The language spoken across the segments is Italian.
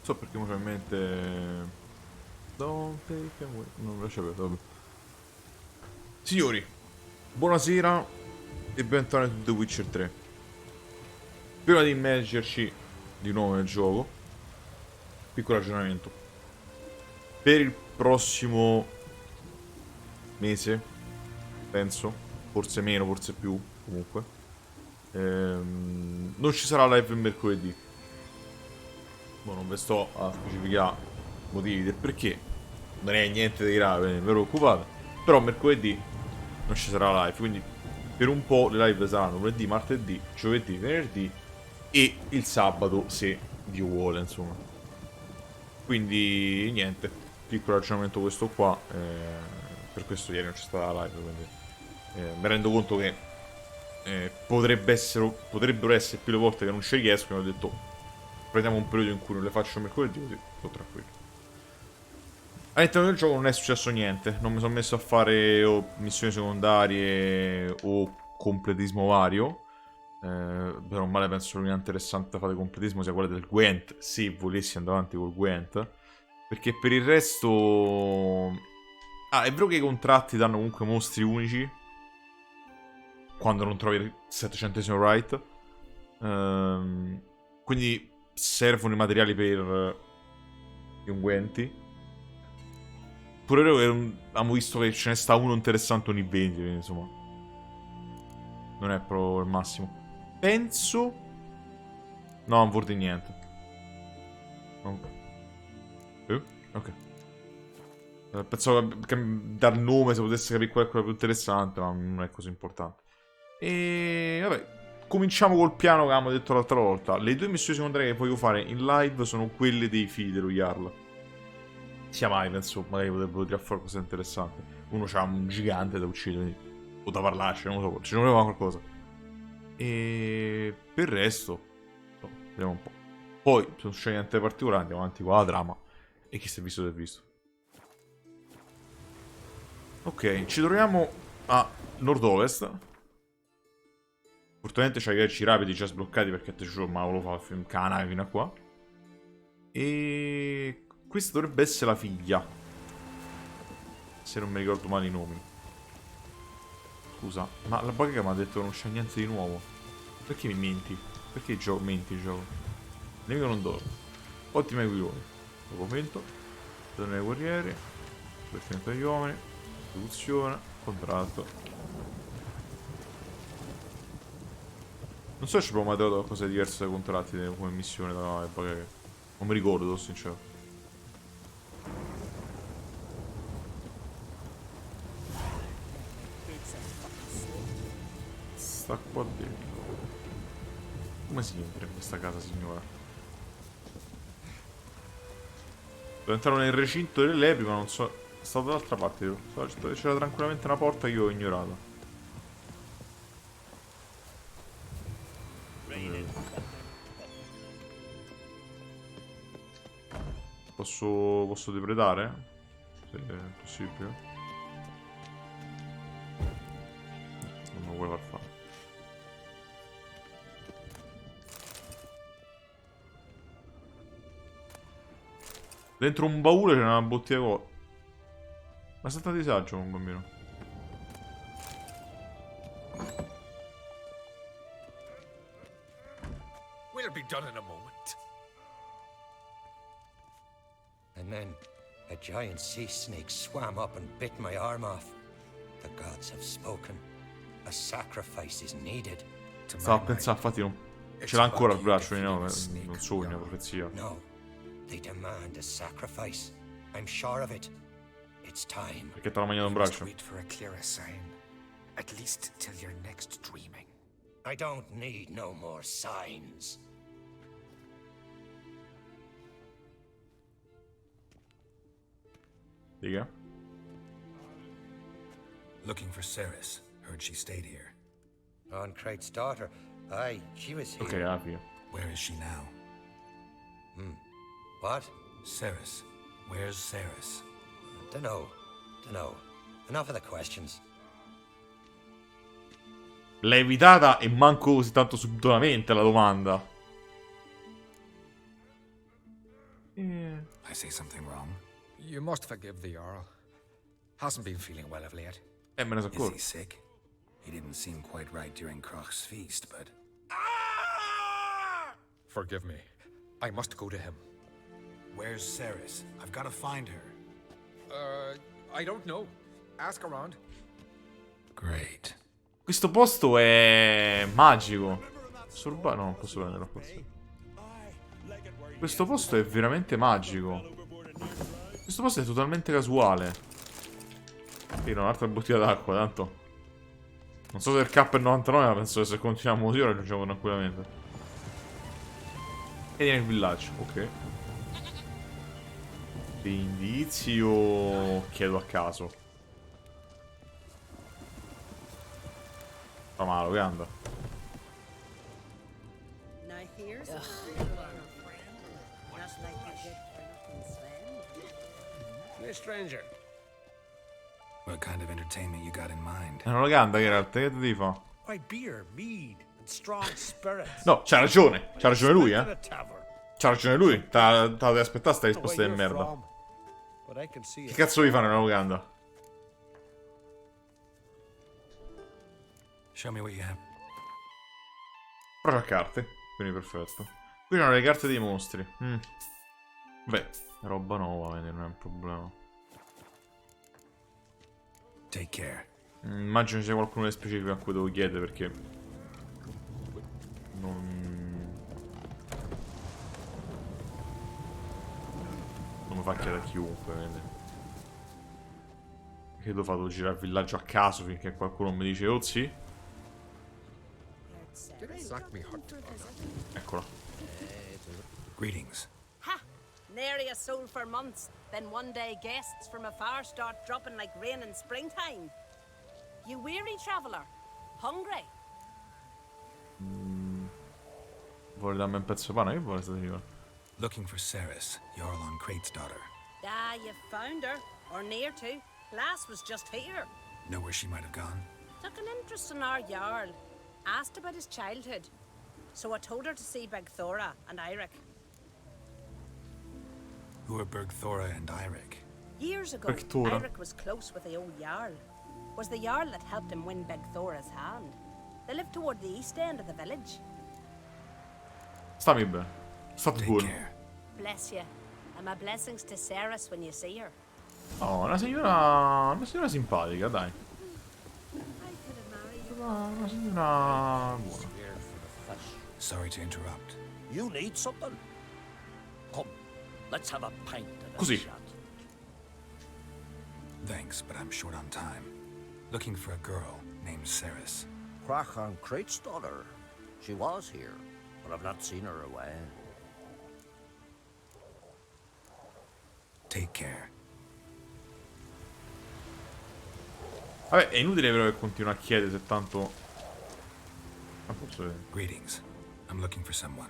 so perché mi fa in mente... Don't take away... Non lo sapevo, vabbè. Signori, buonasera e bentornati su The Witcher 3. Prima di immergerci di nuovo nel gioco, piccolo ragionamento. Per il prossimo mese, penso, forse meno, forse più, comunque, non ci sarà live il mercoledì. Non vi sto a specificare motivi del perché, non è niente di grave, non vi preoccupate. Però mercoledì non ci sarà live, quindi per un po' le live saranno lunedì, martedì, giovedì, venerdì e il sabato se Dio vuole, insomma. Quindi niente, piccolo ragionamento questo qua, per questo ieri non c'è stata la live, quindi mi rendo conto che potrebbero essere più le volte che non ci riesco, e ho detto prendiamo un periodo in cui non le faccio mercoledì, così sto tranquillo. All'interno del gioco non è successo niente, non mi sono messo a fare o missioni secondarie o completismo vario. Però male penso l'unica interessante fare completismo sia quella del Gwent, se volessi andare avanti col Gwent. Perché per il resto... Ah, è vero che i contratti danno comunque mostri unici quando non trovi il 700esimo right. Quindi servono i materiali per gli unguenti. Pure vero che abbiamo visto che ce ne sta uno interessante ogni 20, quindi insomma non è proprio il massimo. Penso... No, non vuol dire niente. No. Ok. Pensavo che dal nome si potesse capire qual è quello più interessante, ma non è così importante. E vabbè, cominciamo col piano che avevamo detto l'altra volta. Le due missioni secondarie che voglio fare in live sono quelle dei figli dello Jarl. Sia mai, penso, magari potrebbero tirare fuori cose interessanti. Uno c'ha un gigante da uccidere, o da parlarci, non lo so, ci voleva qualcosa. E per il resto, no, vediamo un po'. Poi, se non c'è niente di particolare, andiamo avanti con la trama. E chi si è visto si è visto. Ok, ci troviamo a nord-ovest. Fortunatamente c'hai i viaggi rapidi già sbloccati perché te giuro, ma lo fa un canale fino a qua. E questa dovrebbe essere la figlia, se non mi ricordo male i nomi. Scusa, ma la bugga mi ha detto che non c'è niente di nuovo. Perché mi menti? Perché menti il gioco? Nemico non dorme. Ottimi equilibri. Documento. Torneo ai guerrieri. Divertimento agli uomini. Esecuzione. Contratto. Non so se ci abbiamo mai trovato qualcosa di diverso dai contratti come missione da bugga. Non mi ricordo, sono sincero. Sta qua dentro. Come si entra in questa casa, signora? Devo entrare nel recinto delle lepri, ma non so... È stato dall'altra parte, io. C'era tranquillamente una porta che io ho ignorato. Posso depredare? Se è possibile. Non me lo vuole far fare. Dentro un baule c'è una bottiglia di Ma state a disagio un bambino. We'll be done in a moment. And then a giant sea snake swam up and bit my arm off. The gods have spoken. A sacrifice is needed. Stavo a pensare, infatti non... Ce l'ha ancora il braccio, no? Non sogna, profezia. No, they demand a sacrifice. I'm sure of it. It's time. Perché te l'ha mangiato un We must braccio? wait for a clearer sign. At least till your next dreaming. I don't need no more signs. Dica. Looking for Ceres. Heard she stayed here. On Crate's daughter. Aye, she was here. Ok, alla fine. Where is she now? What? Ceres. Where's Ceres? Dunno. Enough of the questions. L'hai evitata e manco così tanto subdolamente la domanda. I say something wrong? You must forgive the Earl. Hasn't been feeling well of late. Me ne so Is he accorto. sick? He didn't seem quite right during Croc's feast, but... Forgive me. I must go to him. Where's Ceres? I've got to find her. I don't know. Ask around. Great. Questo posto è magico. Posso rubare? No, non posso prenderlo forse. Questo posto è veramente magico. Questo posto è totalmente casuale. Sì, no, un'altra bottiglia d'acqua, tanto. Non so se il K è 99, ma penso che se continuiamo così lo raggiungiamo tranquillamente. E nel villaggio, ok. Che indizio chiedo a caso. Fa male, che anda. Now here's a just like you did for nothing, Sven. Hey, stranger. What kind of entertainment you got in mind? È una locanda che in realtà che devi fa? Why, beer, mead, and strong spirits. No, c'ha ragione lui, Expect in a tavern. C'ha ragione lui. Te la devi aspettare sta Where risposta di you're merda. from, but I can see Che it. cazzo devi fare nella locanda? Show me what you have. Però c'ha carte, quindi perfetto. Qui sono le carte dei mostri. Beh, roba nuova, quindi non è un problema. Take care. Immagino ci sia qualcuno di specifico a cui devo chiedere perché... Non mi fa chiedere a chiunque, quindi... Che devo fare? Devo girare il villaggio a caso finché qualcuno mi dice oh sì? Sack me hot. Eccola. Greetings. Ha! Nary a soul for months. Then one day guests from afar start dropping like rain in springtime. You weary traveller? Hungry? Vuole darmi un pezzo di pane? Che vuole stare dire? Looking for Ceres, Jarl on Crate's daughter. Ah, you found her. Or near to. Lass was just here. Know where she might have gone? Took an interest in our Jarl. Asked about his childhood. So I told her to see Begthora and Eirik. Who are Bergthora and Eirik? Years ago, Begthora. Eirik was close with the old Jarl. Was the Jarl that helped him win Begthora's hand. They lived toward the east end of the village. Stammi bene. State Take buono. care. Bless you. And my blessings to Ceres when you see her. Oh, una signora... Una signora simpatica, dai. I could have married you. Una signora... buona. Here for the fish. Sorry to interrupt. You need something? Come, let's have a pint and a Così. chat. Thanks, but I'm short on time. Looking for a girl named Ceres. Crach on Crate's daughter. She was here, but I've not seen her away. Take care. Vabbè, è inutile però che continua a chiedere se tanto... Ma posso vedere. Greetings. I'm looking for someone.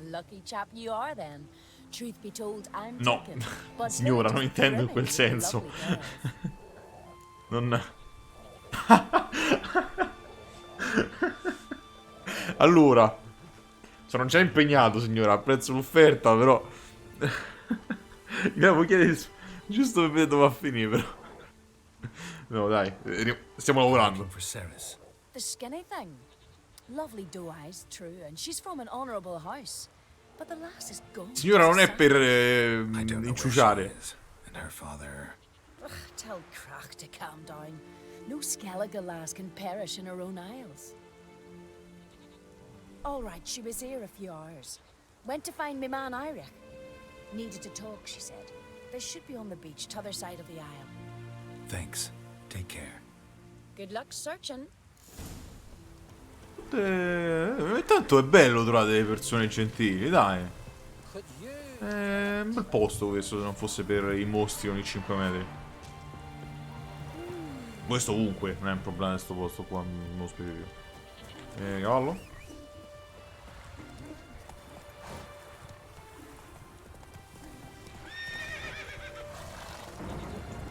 Lucky chap you are then. Truth be told, I'm No, taken, but signora, non very intendo in quel thrilling, senso. lovely girls. Non... Allora, sono già impegnato, signora, apprezzo l'offerta, però... Devo chiedere giusto per vedere dove va a finire, però... No, dai, stiamo lavorando. Looking for Ceres. The skinny thing. Lovely doe eyes, true, and she's from an honourable house. But the lass is gone. Signora, non è per I don't know where inciuciare. she is. And her father... Ugh, tell Crach to calm down. No Skellige lass can perish in her own isles. All right, she was here a few hours. Went to find me man Eirik. Needed to talk, she said. They should be on the beach, t'other side of the isle. Thanks. Take care. Good luck searching. Tanto è bello trovare delle persone gentili, dai. Could you... È un bel posto questo se non fosse per i mostri ogni 5 metri. Questo ovunque, non è un problema questo posto qua, non specifico. Cavallo?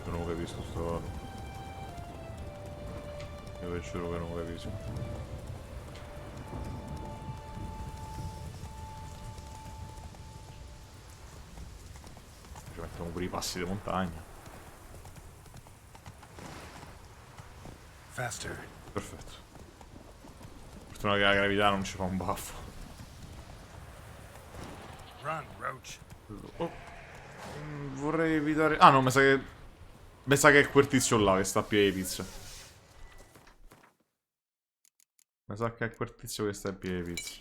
Io non lo capisco sto cavallo. Io vi giuro che non lo capisco. pure i passi di montagna. Faster. Perfetto. Fortuna che la gravità non ci fa un baffo. Run, Roach. Oh. Vorrei evitare... Ah no, mi sa che... Mi sa che è quel tizio là che sta a piedi di pizza. Mi sa che è quel tizio che sta a piedi di pizza.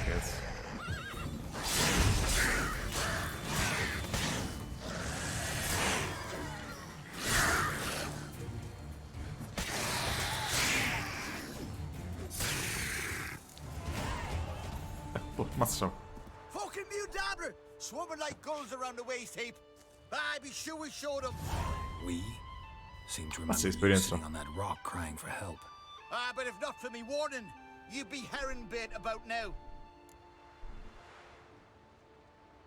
Cazzo. Oh, mazza. Fucking mute dabbler! Swarming like gulls around the waste heap. I be sure we showed them. We seem to That's remember you experience, sitting though. on that rock crying for help. But if not for me warning, you'd be herring bait about now.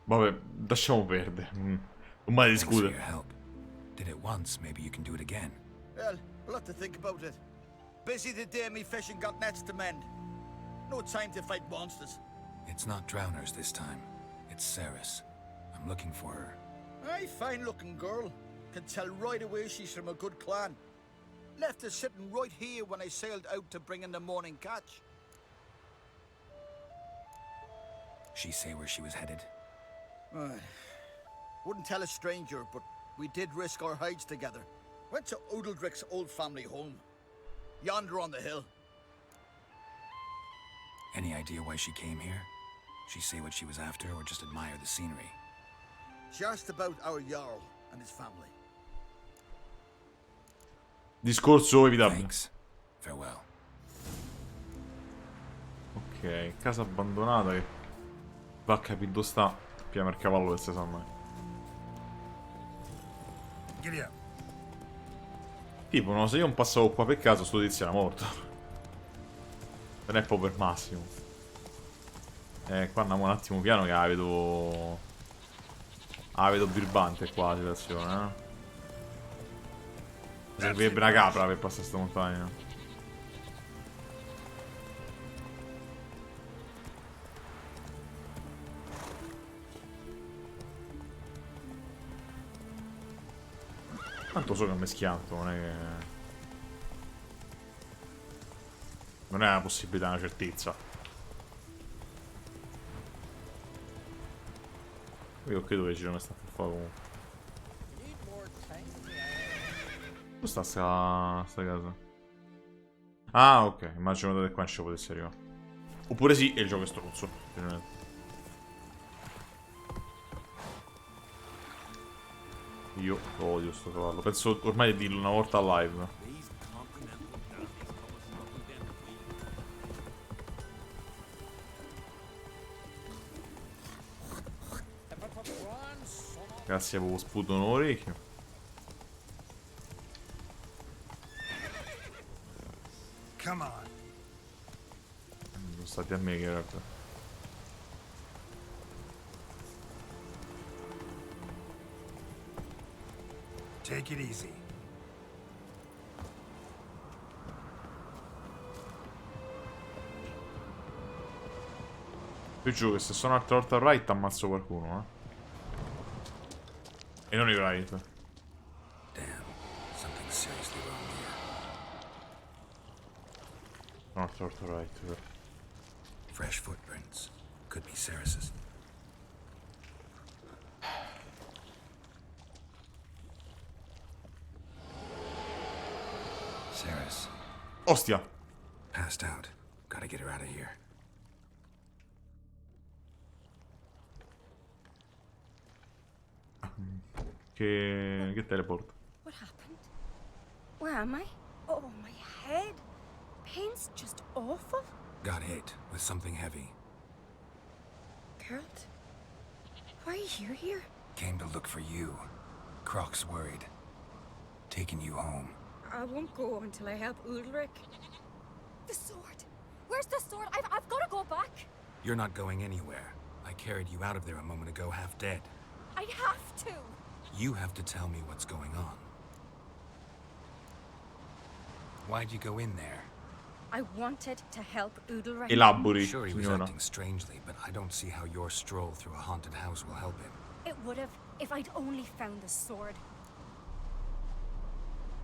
Vabbè, lasciamo perdere. Non mai Thanks for your discutere. help. Did it once, maybe you can do it again. Well, we'll have to think about it. Busy the day me fishing got nets to mend. No time to fight monsters. It's not drowners this time. It's Ceres. I'm looking for her. Aye, fine looking girl. Can tell right away she's from a good clan. Left her sitting right here when I sailed out to bring in the morning catch. She say where she was headed? Wouldn't tell a stranger, but we did risk our hides together. Went to Odeldrick's old family home. Yonder on the hill. Any idea why she came here? She say what she was after or just admire the scenery? She asked about our Jarl and his family. Discorso evitabile. Thanks. Farewell. Ok, casa abbandonata che va a capire dove sta. Piano il cavallo che si sa mai. Giddy up. Tipo, no, se io non passavo qua per caso, sto tizio era morto. Non è proprio per massimo. Qua andiamo un attimo piano che la vedo... La vedo birbante qua la situazione, Mi servirebbe una capra per passare sta montagna. Tanto so che mi schianto, non è che... Non è una possibilità, è una certezza. Io credo che ci non sta per fare comunque. Dove sta sta casa? Ah, ok, immagino da qua non ci potesse arrivare. Oppure sì, e il gioco è stronzo. Io odio sto cavallo. Penso ormai di dirlo una volta a live. Grazie, avevo sputo un orecchio. Come on. Sono stati a me che in realtà. Take it easy. Io giuro che se sono altra volta al right ammazzo qualcuno, E non i right. Damn. Something seriously wrong here. Sono altra volta al right, però. Fresh footprints. Could be Ceres's. Ceres. Ostia! Passed out. Gotta get her out of here. Che teleport. What happened? Where am I? Oh, my head. Pain's just awful. Got hit with something heavy. Geralt, why are you here? Came to look for you. Croc's worried. Taking you home. I won't go until I help Ulrich. The sword. Where's the sword? I've got to go back. You're not going anywhere. I carried you out of there a moment ago, half dead. I have to. You have to tell me what's going on. Why'd you go in there? I wanted to help Udalric. Elabori, Sure, he was signora. acting strangely, but I don't see how your stroll through a haunted house will help him. It would have if I'd only found the sword.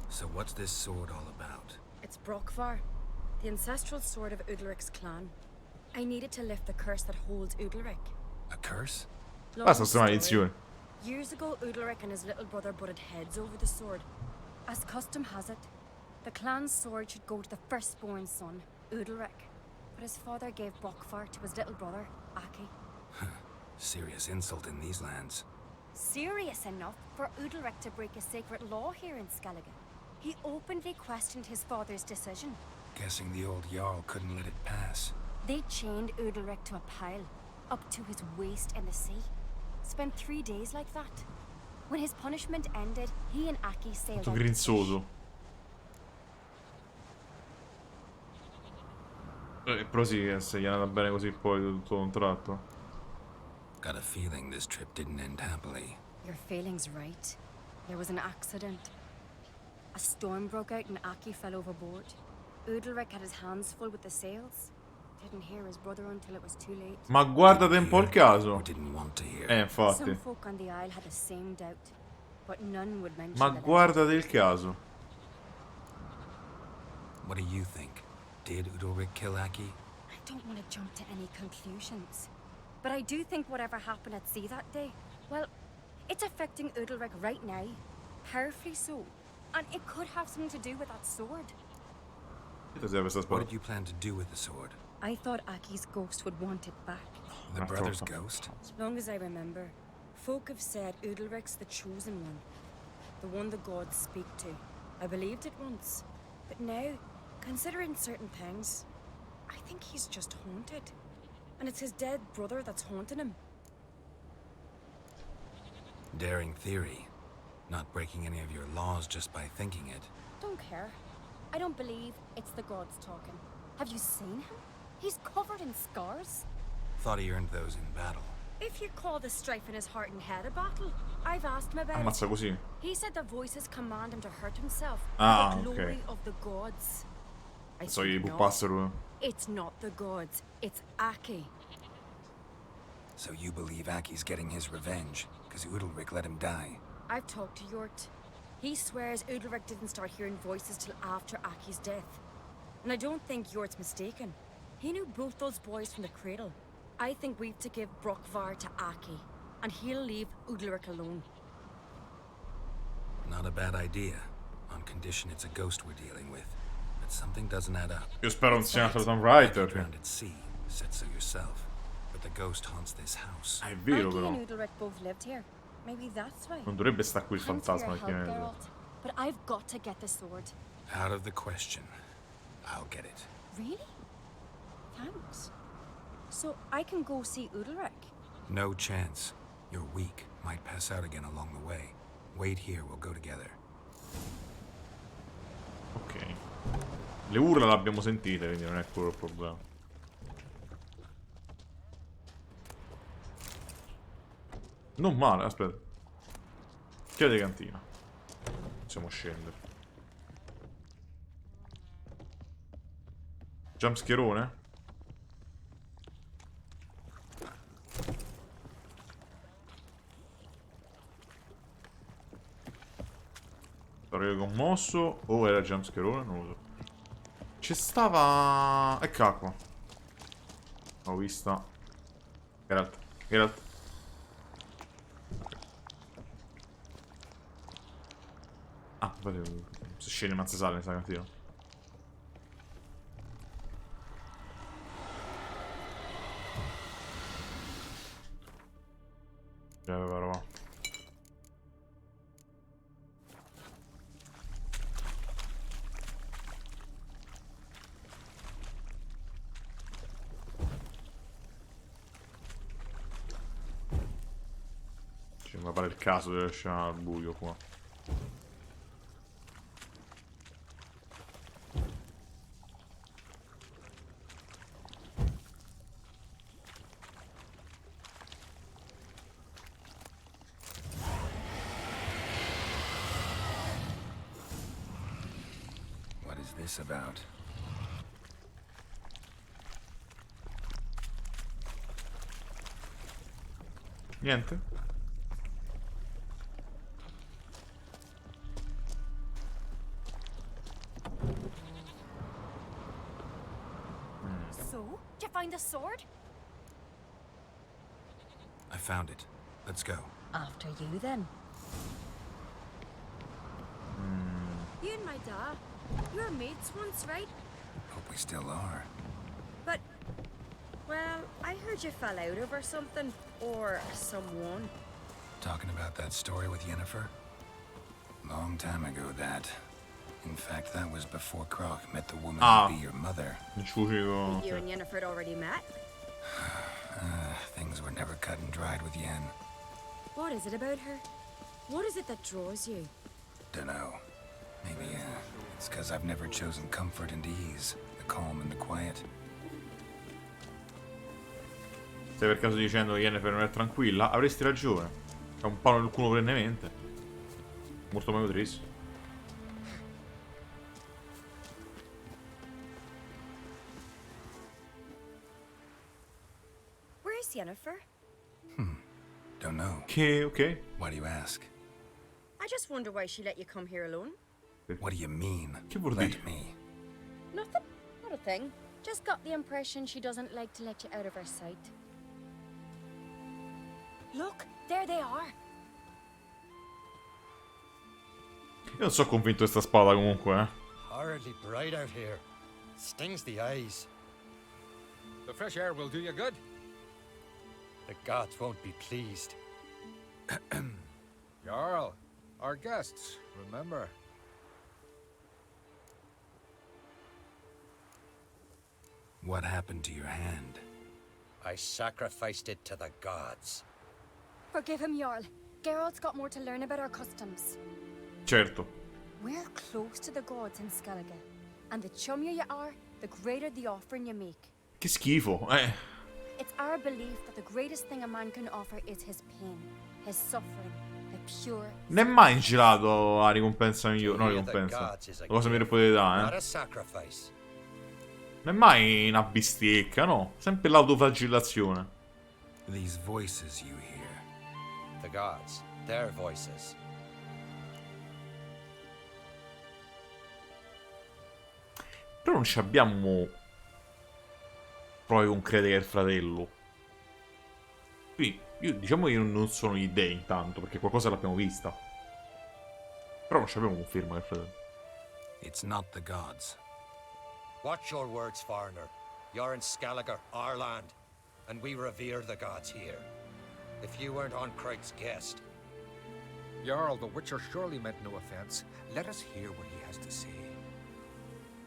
So what's this sword all about? It's Brokvar, the ancestral sword of Udalric's clan. I needed to lift the curse that holds Udalric. A curse? Basta questa maledizione. Years ago, Udalric and his little brother butted heads over the sword. As custom has it, the clan's sword should go to the firstborn son, Udalric. But his father gave Brokvar to his little brother, Aki. Serious insult in these lands. Serious enough for Udalric to break a sacred law here in Skellige. He openly questioned his father's decision. Guessing the old Jarl couldn't let it pass. They chained Udalric to a pile, up to his waist in the sea. Spent 3 days like that. When his punishment ended, he and Aki sailed Tutto out to fish. grinzoso. Però sì, se gli è andata bene così poi tutto un tratto. Got a feeling this trip didn't end happily. Your feeling's right. There was an accident. A storm broke out and Aki fell overboard. Udalric had his hands full with the sails. Didn't hear his brother until it was too late. Ma guardate un po' il caso. Or didn't want to hear. Infatti. Some folk on the isle had the same doubt, but none would mention Ma that. guardate il caso. What do you think? Did Udalric kill Aki? I don't want to jump to any conclusions, but I do think whatever happened at sea that day, well, it's affecting Udalric right now, powerfully so, and it could have something to do with that sword. What did you plan to do with the sword? I thought Aki's ghost would want it back. The brother's ghost? As long as I remember, folk have said Udalric's the chosen one, the one the gods speak to. I believed it once, but now, considering certain things, I think he's just haunted. And it's his dead brother that's haunting him. Daring theory. Not breaking any of your laws just by thinking it. Don't care. I don't believe it's the gods talking. Have you seen him? He's covered in scars. Thought he earned those in battle. If you call the strife in his heart and head a battle, I've asked him about Ammazza it. così. He said the voices command him to hurt himself Ah, for the glory okay. of the gods. I So said, gli no, pupassero. it's not the gods, it's Aki. So you believe Aki's getting his revenge, because Udalric let him die. I've talked to Yort. He swears Udalric didn't start hearing voices till after Aki's death. And I don't think Yort's mistaken. He knew both those boys from the cradle. I think we've to give Brokvar to Aki, and he'll leave Udalric alone. Not a bad idea, on condition it's a ghost we're dealing with. But something doesn't add up. Io spero non sia un altro Tomb Aki Raider. drowned at sea, said so yourself. But the ghost haunts this house. È vero Aki però. and Udalric both lived here. Maybe that's why. Non dovrebbe stare qui il Thanks for fantasma your perché help, ne- Geralt. But I've got to get the sword. Out of the question. I'll get it. Really? Thanks. So I can go see Udalric? No chance. You're weak. Might pass out again along the way. Wait here, we'll go together. Ok. Le urla le abbiamo sentite, quindi non è quello il problema. Non male, aspetta. Chiave di cantina. Possiamo scendere. Jumpscherone? Parere commosso o era jumpscherone? Non lo so. Ci stava... Eccola qua. L'ho vista. Geralt. Geralt. Ah, se scende ma si sale, mi sa cantina. Va. Mi pare il caso di lasciare al buio qua. What is this about? Niente? So, did you find the sword? I found it. Let's go. After you, then. You and my dad, you were mates once, right? Hope we still are. But, well, I heard you fell out over something. Or someone. Talking about that story with Yennefer? Long time ago, that. In fact, that was before Croc met the woman Ah. who'd be your mother. Il fucile. You and Yennefer had already met? Things were never cut and dried with Yen. What is it about her? What is it that draws you? Dunno. Maybe, it's because I've never chosen comfort and ease. The calm and the quiet. Stai per caso dicendo che Yennefer non è tranquilla? Avresti ragione. È un palo nel culo perennemente. Molto meglio Triss. Where is Yennefer? Don't know. Ok. Why do you ask? I just wonder why she let you come here alone. What do you mean? Che vuol Let dire? me. Nothing. Not a thing. Just got the impression she doesn't like to let you out of her sight. Look, there they are. Io non sono convinto di sta spada comunque, eh. Horridly bright out here. Stings the eyes. The fresh air will do you good. The gods won't be pleased. Jarl, our guests, remember. What happened to your hand? I sacrificed it to the gods. Forgive him, Jarl. Geralt's got more to learn about our customs. Certo. We're close to the gods in Skellige, and the chummier you are, the greater the offering you make. Che schifo, It's our belief that the greatest thing a man can offer is his pain, his suffering, the pure. Non è mai in girato la ricompensa migliore. No, Fear the ricompensa. gods is a La cosa migliore gift, che potete not dare, a sacrifice. Non è mai una bistecca, no. Sempre l'autoflagellazione. These voices you hear. The gods, their voices. Però non ci abbiamo prove concrete che è il fratello. Qui, diciamo che io non sono gli dei intanto, perché qualcosa l'abbiamo vista. Però non ci abbiamo conferma che è il fratello. It's not the gods. Watch your words, foreigner. You're in Skellige, our land, and we revere the gods here. If you weren't on Craig's guest, Jarl, the Witcher surely meant no offense. Let us hear what he has to say.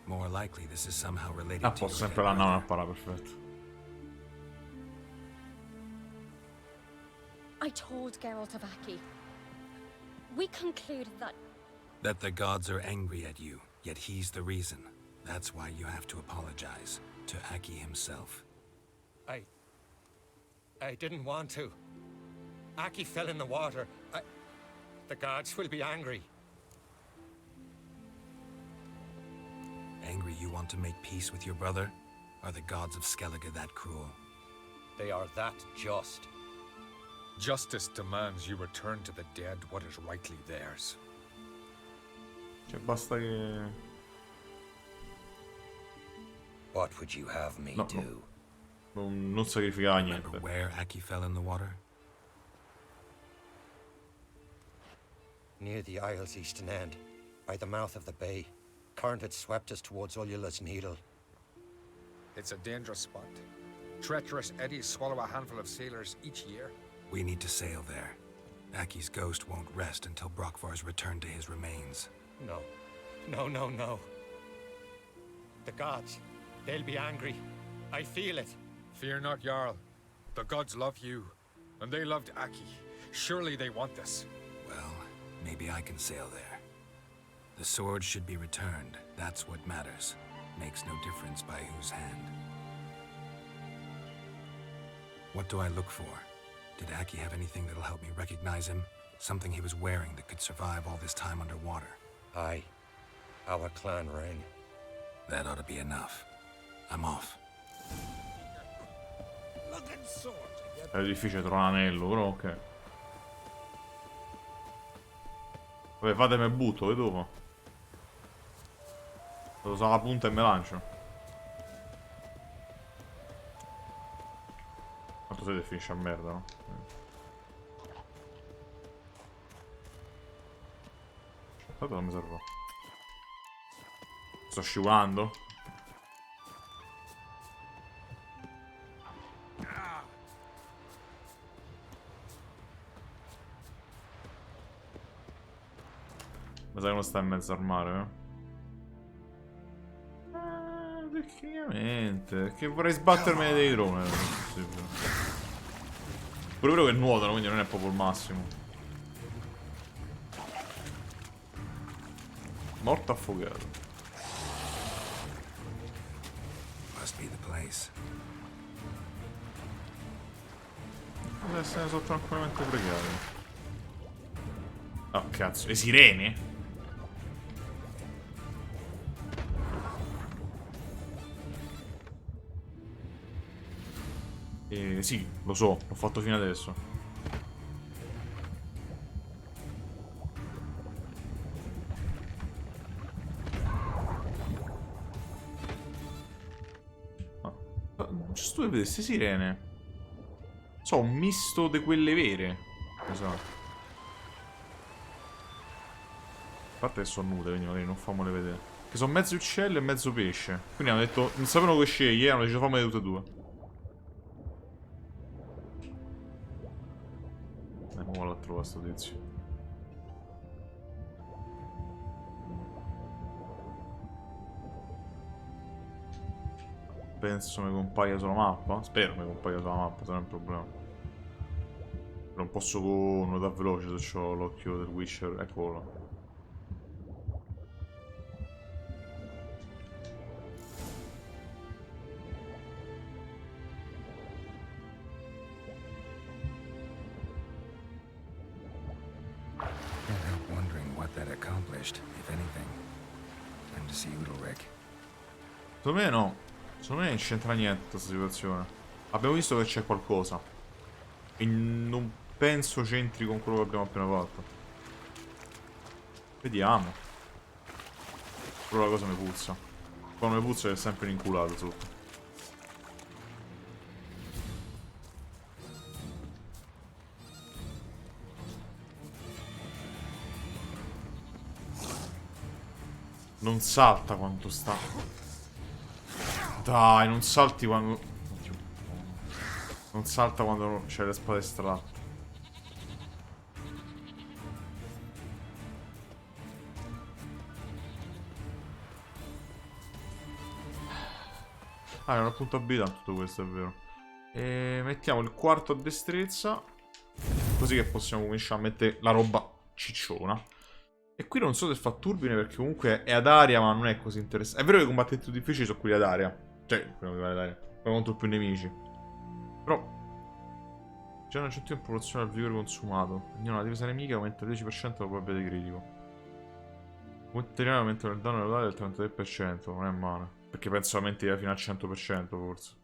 More likely this is somehow related Ah, to posso your sempre dead la nave a brother. parare, perfetto. I told Geralt of Aki. We concluded that That the gods are angry at you, yet he's the reason. That's why you have to apologize to Aki himself. I didn't want to. Aki fell in the water. The gods will be angry. Angry you want to make peace with your brother? Are the gods of Skellige that cruel? They are that just. Justice demands you return to the dead what is rightly theirs. Cioè, basta che... What would you have me No, do? Non sacrificava Remember niente. where Aki fell in the water? Near the Isle's eastern end, by the mouth of the bay. Current had swept us towards Ullula's Needle. It's a dangerous spot. Treacherous eddies swallow a handful of sailors each year. We need to sail there. Aki's ghost won't rest until Brokvar's returned to his remains. No. No. The gods, they'll be angry. I feel it. Fear not, Jarl. The gods love you, and they loved Aki. Surely they want this. Well, maybe I can sail there. The sword should be returned. That's what matters. Makes no difference by whose hand. What do I look for? Did Aki have anything that'll help me recognize him? Something he was wearing that could survive all this time underwater? Aye. Our clan ring. That ought to be enough. I'm off. Looking sword. È difficile trovare l'anello, però ok. Vabbè, fatemi il butto, e dopo. Lo so la punta e me lancio. Quanto siete finisce a merda, no? Aspetta, non mi serve. Sto scivolando? Mi sa che non sta in mezzo al mare, tecnicamente. Perché vorrei sbattermene dei droni. Non è possibile. Pure vero che nuotano, quindi non è proprio il massimo. Morto affogato. Must be the place. Se ne sono tranquillamente pregati. Oh cazzo, le sirene? Sì, lo so, l'ho fatto fino adesso. Giusto per vedere, queste sirene. So, un misto di quelle vere. Esatto. A parte che sono nude, quindi magari non fammole vedere. Che sono mezzo uccello e mezzo pesce. Quindi hanno detto, non sapevano che scegli, hanno deciso fammele tutte e due. Ora l'ho trovato sto tizio. Penso mi compaia sulla mappa. Spero mi compaia sulla mappa, se non è un problema. Non posso nuotare veloce se ho l'occhio del Witcher. Eccolo. Can't help wondering what that accomplished, if anything. Time to see Udalric. Secondo me no. Secondo me non c'entra niente questa situazione. Abbiamo visto che c'è qualcosa. E non penso c'entri con quello che abbiamo appena fatto. Vediamo. Però la cosa mi puzza. Quando mi puzza è sempre inculato sotto. Non salta quanto sta. Dai, non salti quando... Oddio. Non salta quando c'è le spade estratte. Ah, è una punta abilità tutto questo, è vero. E mettiamo il quarto a destrezza. Così che possiamo cominciare a mettere la roba cicciona. E qui non so se fa turbine perché comunque è ad aria, ma non è così interessante. È vero che i combattimenti più difficili sono quelli ad aria. Cioè, quelli ad aria. Quelli contro più nemici. Però c'è una certa proporzione al vigore consumato. Ognuna la difesa nemica aumenta il 10% la probabilità di critico. Materiale aumenta il danno totale del 33%. Non è male. Perché penso aumenti fino al 100% forse.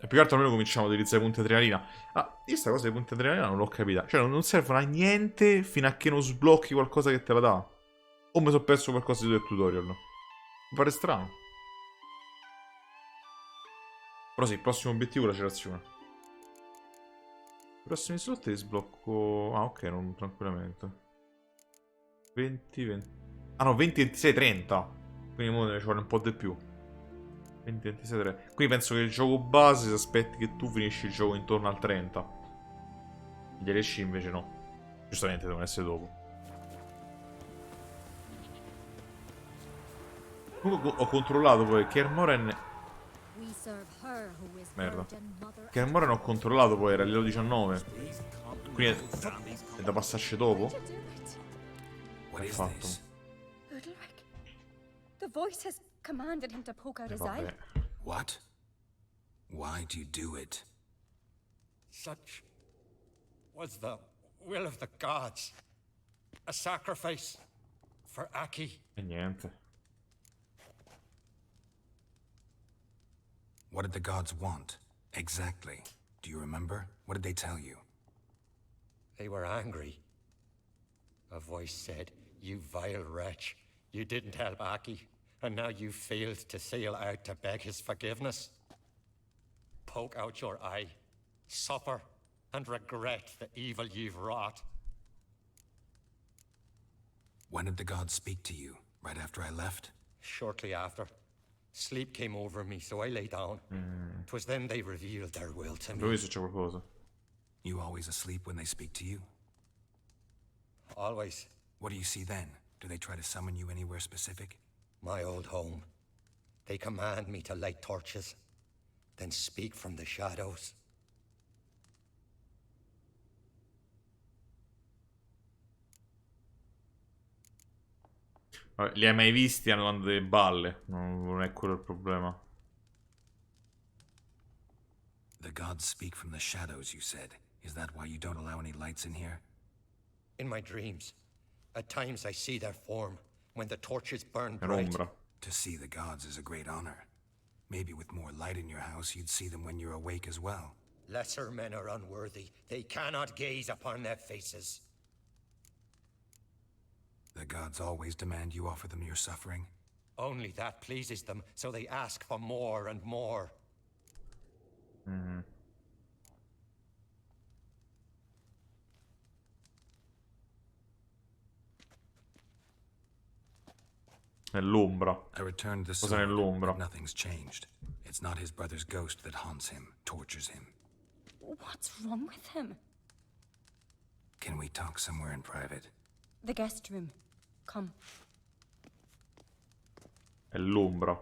E più che altro almeno cominciamo ad utilizzare i punti adrenalina. Ah, io sta cosa dei punti adrenalina non l'ho capita. Cioè non servono a niente fino a che non sblocchi qualcosa che te la dà. O mi sono perso qualcosa del tutorial. Mi pare strano. Però sì, il prossimo obiettivo è la celazione. I prossimi slot li sblocco... Ah, ok, non tranquillamente. 20, 20... Ah no, 20, 26, 30. Quindi ora ne ci vuole un po' di più. 20, 26, 30. Quindi penso che il gioco base si aspetti che tu finisci il gioco intorno al 30. Gli DLC invece no. Giustamente devono essere dopo. Comunque ho controllato poi che Kermoren... Merda. Kermoren ho controllato poi, era a livello 19. Quindi è da passarci dopo. What È is fatto. this? Udalric. The voice has commanded him to poke out his eye. Vabbè. What? Why do you do it? Such was the will of the gods. A sacrifice for Aki. E niente. What did the gods want? Exactly. Do you remember? What did they tell you? They were angry. A voice said, "You vile wretch. You didn't help Aki, and now you failed to sail out to beg his forgiveness. Poke out your eye, suffer, and regret the evil you've wrought." When did the gods speak to you? Right after I left? Shortly after. Sleep came over me, so I lay down. 'Twas then they revealed their will to Lui me. succede qualcosa. You always asleep when they speak to you? Always. What do you see then? Do they try to summon you anywhere specific? My old home. They command me to light torches, then speak from the shadows. Vabbè, li hai mai visti? Hanno delle balle. Non è quello il problema. The gods speak from the shadows, you said. Is that why you don't allow any lights in here? In my dreams, at times I see their form when the torches burn bright. L'ombra. To see the gods is a great honor. Maybe with more light in your house, you'd see them when you're awake as well. Lesser men are unworthy. They cannot gaze upon their faces. The gods always demand you offer them your suffering? Only that pleases them, so they ask for more and more. Nell'ombra. I returned the Cosa sword, nell'ombra? but nothing's changed. It's not his brother's ghost that haunts him, tortures him. What's wrong with him? Can we talk somewhere in private? The guest room. Come. È l'ombra.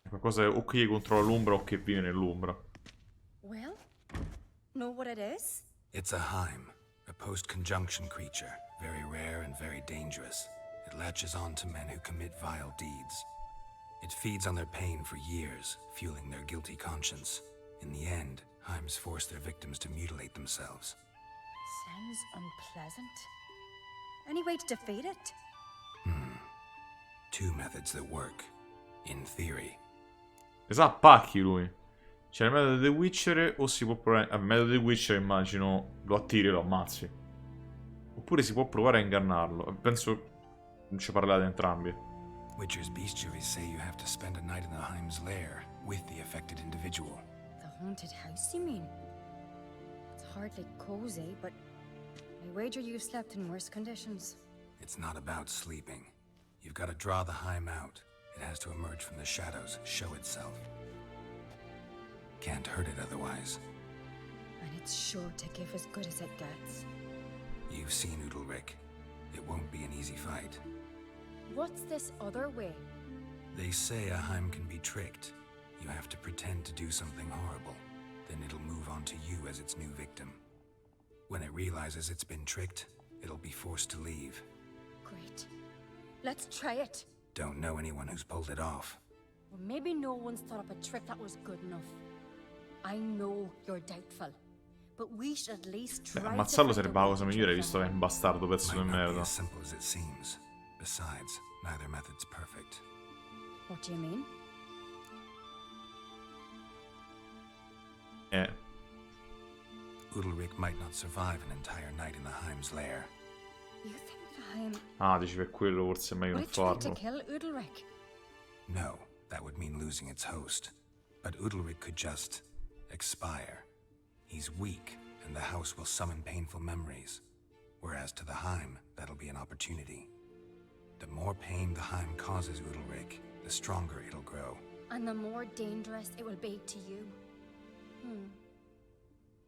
Qualcosa o che controlla l'ombra o che vive nell'ombra. Well, know what it is? It's a Heim, a post-conjunction creature, very rare and very dangerous. It latches on to men who commit vile deeds. It feeds on their pain for years, fueling their guilty conscience. In the end, Heims force their victims to mutilate themselves. Sounds unpleasant. Any way to defeat it? Two methods that work, in theory. Le sa a pacchi lui. C'è il metodo The Witcher o si può provare... Il metodo The Witcher immagino lo attiri e lo ammazzi. Oppure si può provare a ingannarlo. Penso non ci parlate entrambi. Witcher's bestiaries say you have to spend a night in the Heim's lair with the affected individual. The haunted house, you mean? It's hardly cozy, but I wager you've slept in worse conditions. It's not about sleeping. You've got to draw the Heim out. It has to emerge from the shadows, show itself. Can't hurt it otherwise. And it's sure to give as good as it gets. You've seen Udalric. It won't be an easy fight. What's this other way? They say a Heim can be tricked. You have to pretend to do something horrible. Then it'll move on to you as its new victim. When it realizes it's been tricked, it'll be forced to leave. Great. Let's try it. Don't know anyone who's pulled it off. Well, maybe no one's thought up a trick that was good enough. I know you're doubtful, but we should at least try. Ammazzarlo sarebbe la cosa migliore visto che è un bastardo pezzo di Might not be merda. as simple as it seems. Besides, neither method's perfect. What do you mean? Udalric might not survive an entire night in the Heim's lair. You think the Heim Ah, dici per quello forse è meglio would non it try to farlo. kill Udalric? No, that would mean losing its host. But Udalric could just expire. He's weak, and the house will summon painful memories. Whereas to the Heim, that'll be an opportunity. The more pain the Heim causes Udalric, the stronger it'll grow. And the more dangerous it will be to you.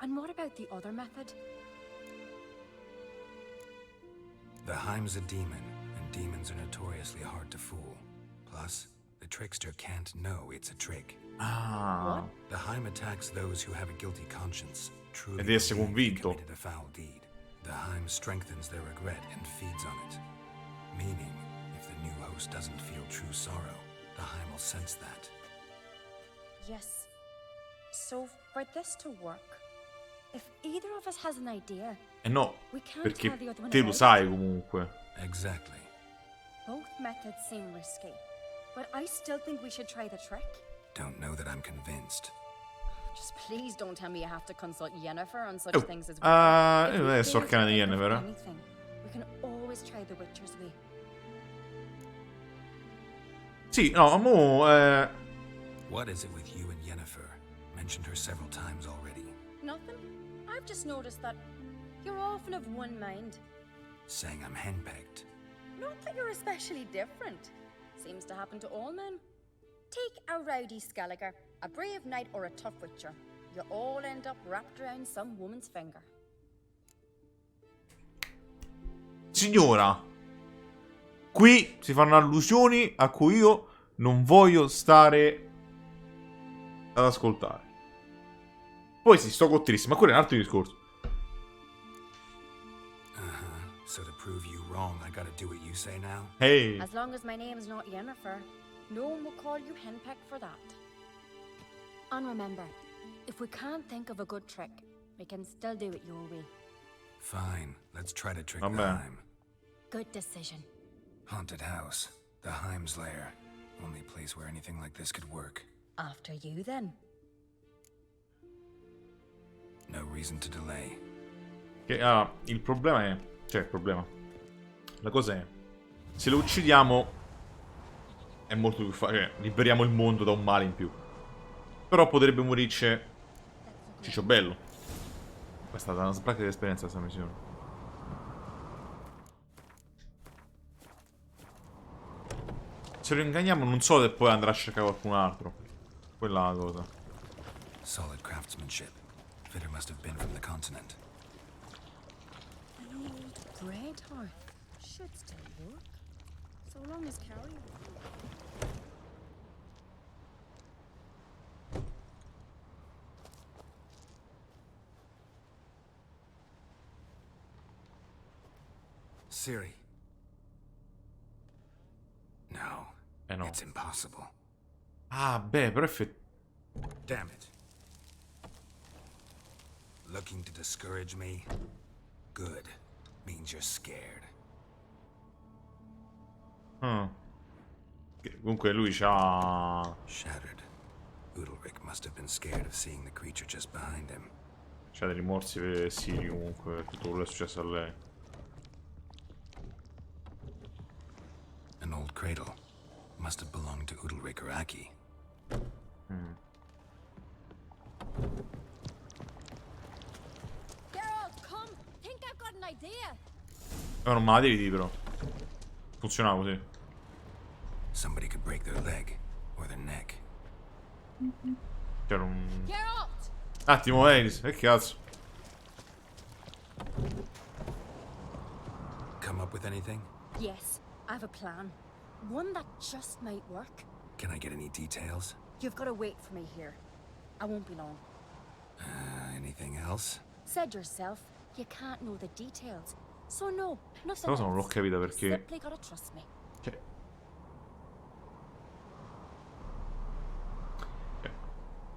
And what about the other method? The Heim's a demon, and demons are notoriously hard to fool. Plus, the trickster can't know it's a trick. Ah. The Heim attacks those who have a guilty conscience, truly E devi essere believe they convinto. committed a foul deed. The Heim strengthens their regret and feeds on it. Meaning, if the new host doesn't feel true sorrow, the Heim will sense that. Yes. So, for this to work, if either of us has an idea, Eh no, we can't perché tell the other one te lo about sai it. comunque. Exactly. Both methods seem risky, but I still think we should try the trick. Don't know that I'm convinced. Just please don't tell me you have to consult Yennefer on such Oh. things as If Non we è fail to sorcana di think of Yennefer, eh. anything, we can always try the Witcher's way. Sì, no, mo... What is it with you and Yennefer? Mentioned her several times already. Nothing. I've just noticed that you're often of one mind. Saying I'm henpecked. Not that you're especially different. Seems to happen to all men. Take a rowdy Skelliger, a brave knight, or a tough witcher. You all end up wrapped around some woman's finger. Signora, qui si fanno allusioni a cui io non voglio stare ad ascoltare. Poi sì, sto cottissimo, ma quello è un altro discorso. So to prove you wrong, I gotta do what you say now? Ehi, As long as my name's not Yennefer, no one will call you henpecked for that. And remember, if we can't think of a good trick, we can still do it your way. Fine, let's try to trick Vabbè. the Heim. Good decision. Haunted house. The Heim's lair. Only place where anything like this could work. After you, then. No reason to delay. che, il problema è... Cioè, il problema... La cosa è... Se lo uccidiamo... È molto più facile. Cioè, liberiamo il mondo da un male in più. Però potrebbe morirci... Ciccio bello. È stata una sbracca di esperienza questa missione. Se lo inganniamo non so se poi andrà a cercare qualcun altro. Quella è la cosa. Solid craftsmanship. Fitter must have been from the continent. An old bread hearth. Should still work. So long as Carrie... Siri. No. No. It's impossible. Ah, beh, però Damn it. Looking to discourage me? Good. Means you're scared. Comunque lui c'ha... Shattered. Udalric must have been scared of seeing the creature just behind him. C'ha dei rimorsi per Siri comunque, per tutto quello che è successo a lei. An old cradle. Must have belonged to Udalric or Aki. Geralt, come! Think I've got an idea! Non me la devi dire però. Funzionava così. Somebody could break their leg. Or their neck. C'era un... Geralt! Attimo, Elis, che cazzo? Come up with anything? Yes, I have a plan. One that just might work. Can I get any details? You've got to wait for me here. I won't be long. Anything else? Said yourself, you can't know the details. So no, nothing Cosa non l'ho else. capita perché... Simply gotta trust me. Cioè...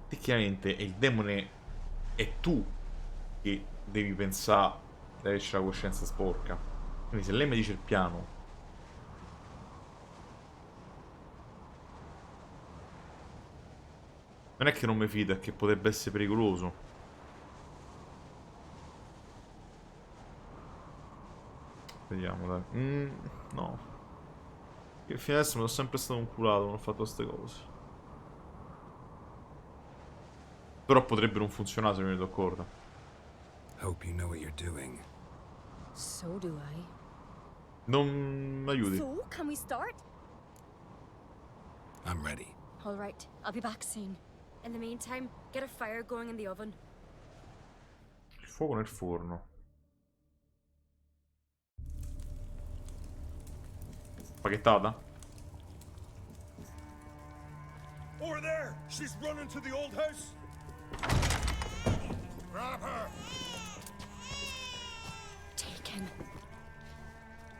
Tecnicamente il demone è tu che devi pensare di averci la coscienza sporca. Quindi se lei mi dice il piano... Non è che non mi fido, è che potrebbe essere pericoloso. Vediamo, dai. No. Che fino adesso mi sono sempre stato un culato, non ho fatto queste cose. Però potrebbe non funzionare se mi rendo accorto. Hope you know what you're doing. So do I. Non mi aiuti. So, can we start? I'm ready. All right, I'll be back soon. In the meantime, get a fire going in the oven. Il fuoco nel forno. Spaghettata? Over there! She's running to the old house! Grab her! Take him.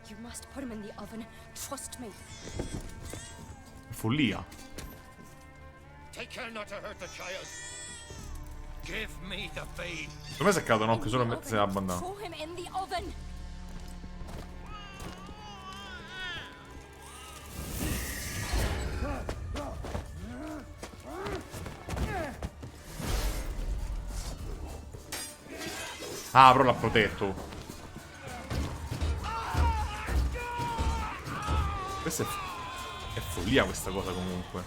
You must put him in the oven. Trust me. Follia. Take care not to hurt the child. Give me the babe. Secondo me si è caduto un occhio In solo the mentre si è oven. abbandonato. Throw him in the oven. Ah, però l'ha protetto. Questa è follia questa cosa comunque.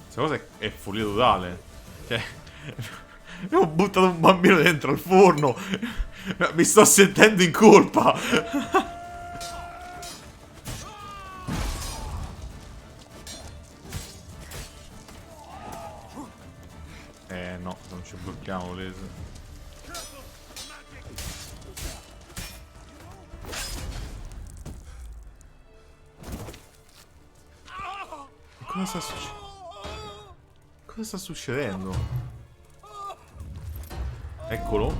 Questa cosa è follia totale. Cioè, ho buttato un bambino dentro al forno. Mi sto sentendo in colpa. No, non ci blocchiamo, Lese. Cosa sta succedendo? Cosa sta succedendo? Eccolo.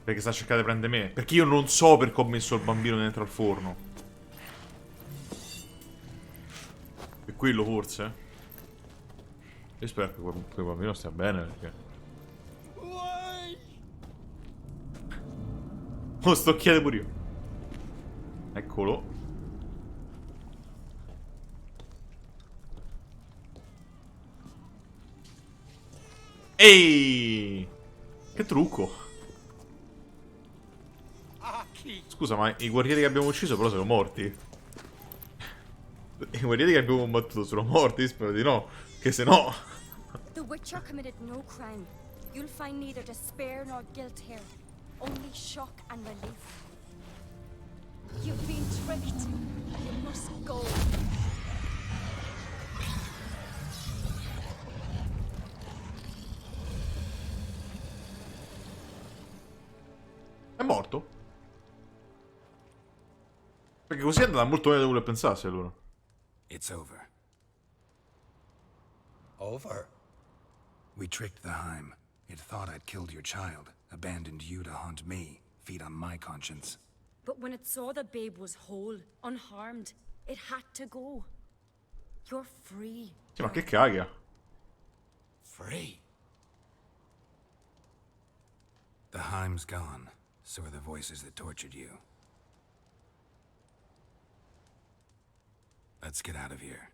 Perché sta cercando di prendere me? Perché io non so perché ho messo il bambino dentro al forno. È quello forse? Io spero che quel bambino stia bene perché... Oh, sto occhiate pure io. Eccolo. Ehi! Che trucco. Scusa, ma i guerrieri che abbiamo ucciso però sono morti. I guerrieri che abbiamo combattuto sono morti? Spero di no. Che se no... The Witcher committed no crime. You'll find neither despair nor guilt here. Only shock and relief. You've been tricked. You must go. È morto? Perché così è andata molto meglio di quello che pensassi allora. It's over. Over? We tricked the Heim. It thought I'd killed your child, abandoned you to haunt me, feed on my conscience. But when it saw the babe was whole, unharmed, it had to go. You're free. Sì, ma che caga. Free? The Heim's gone. So are the voices that tortured you. Let's get out of here.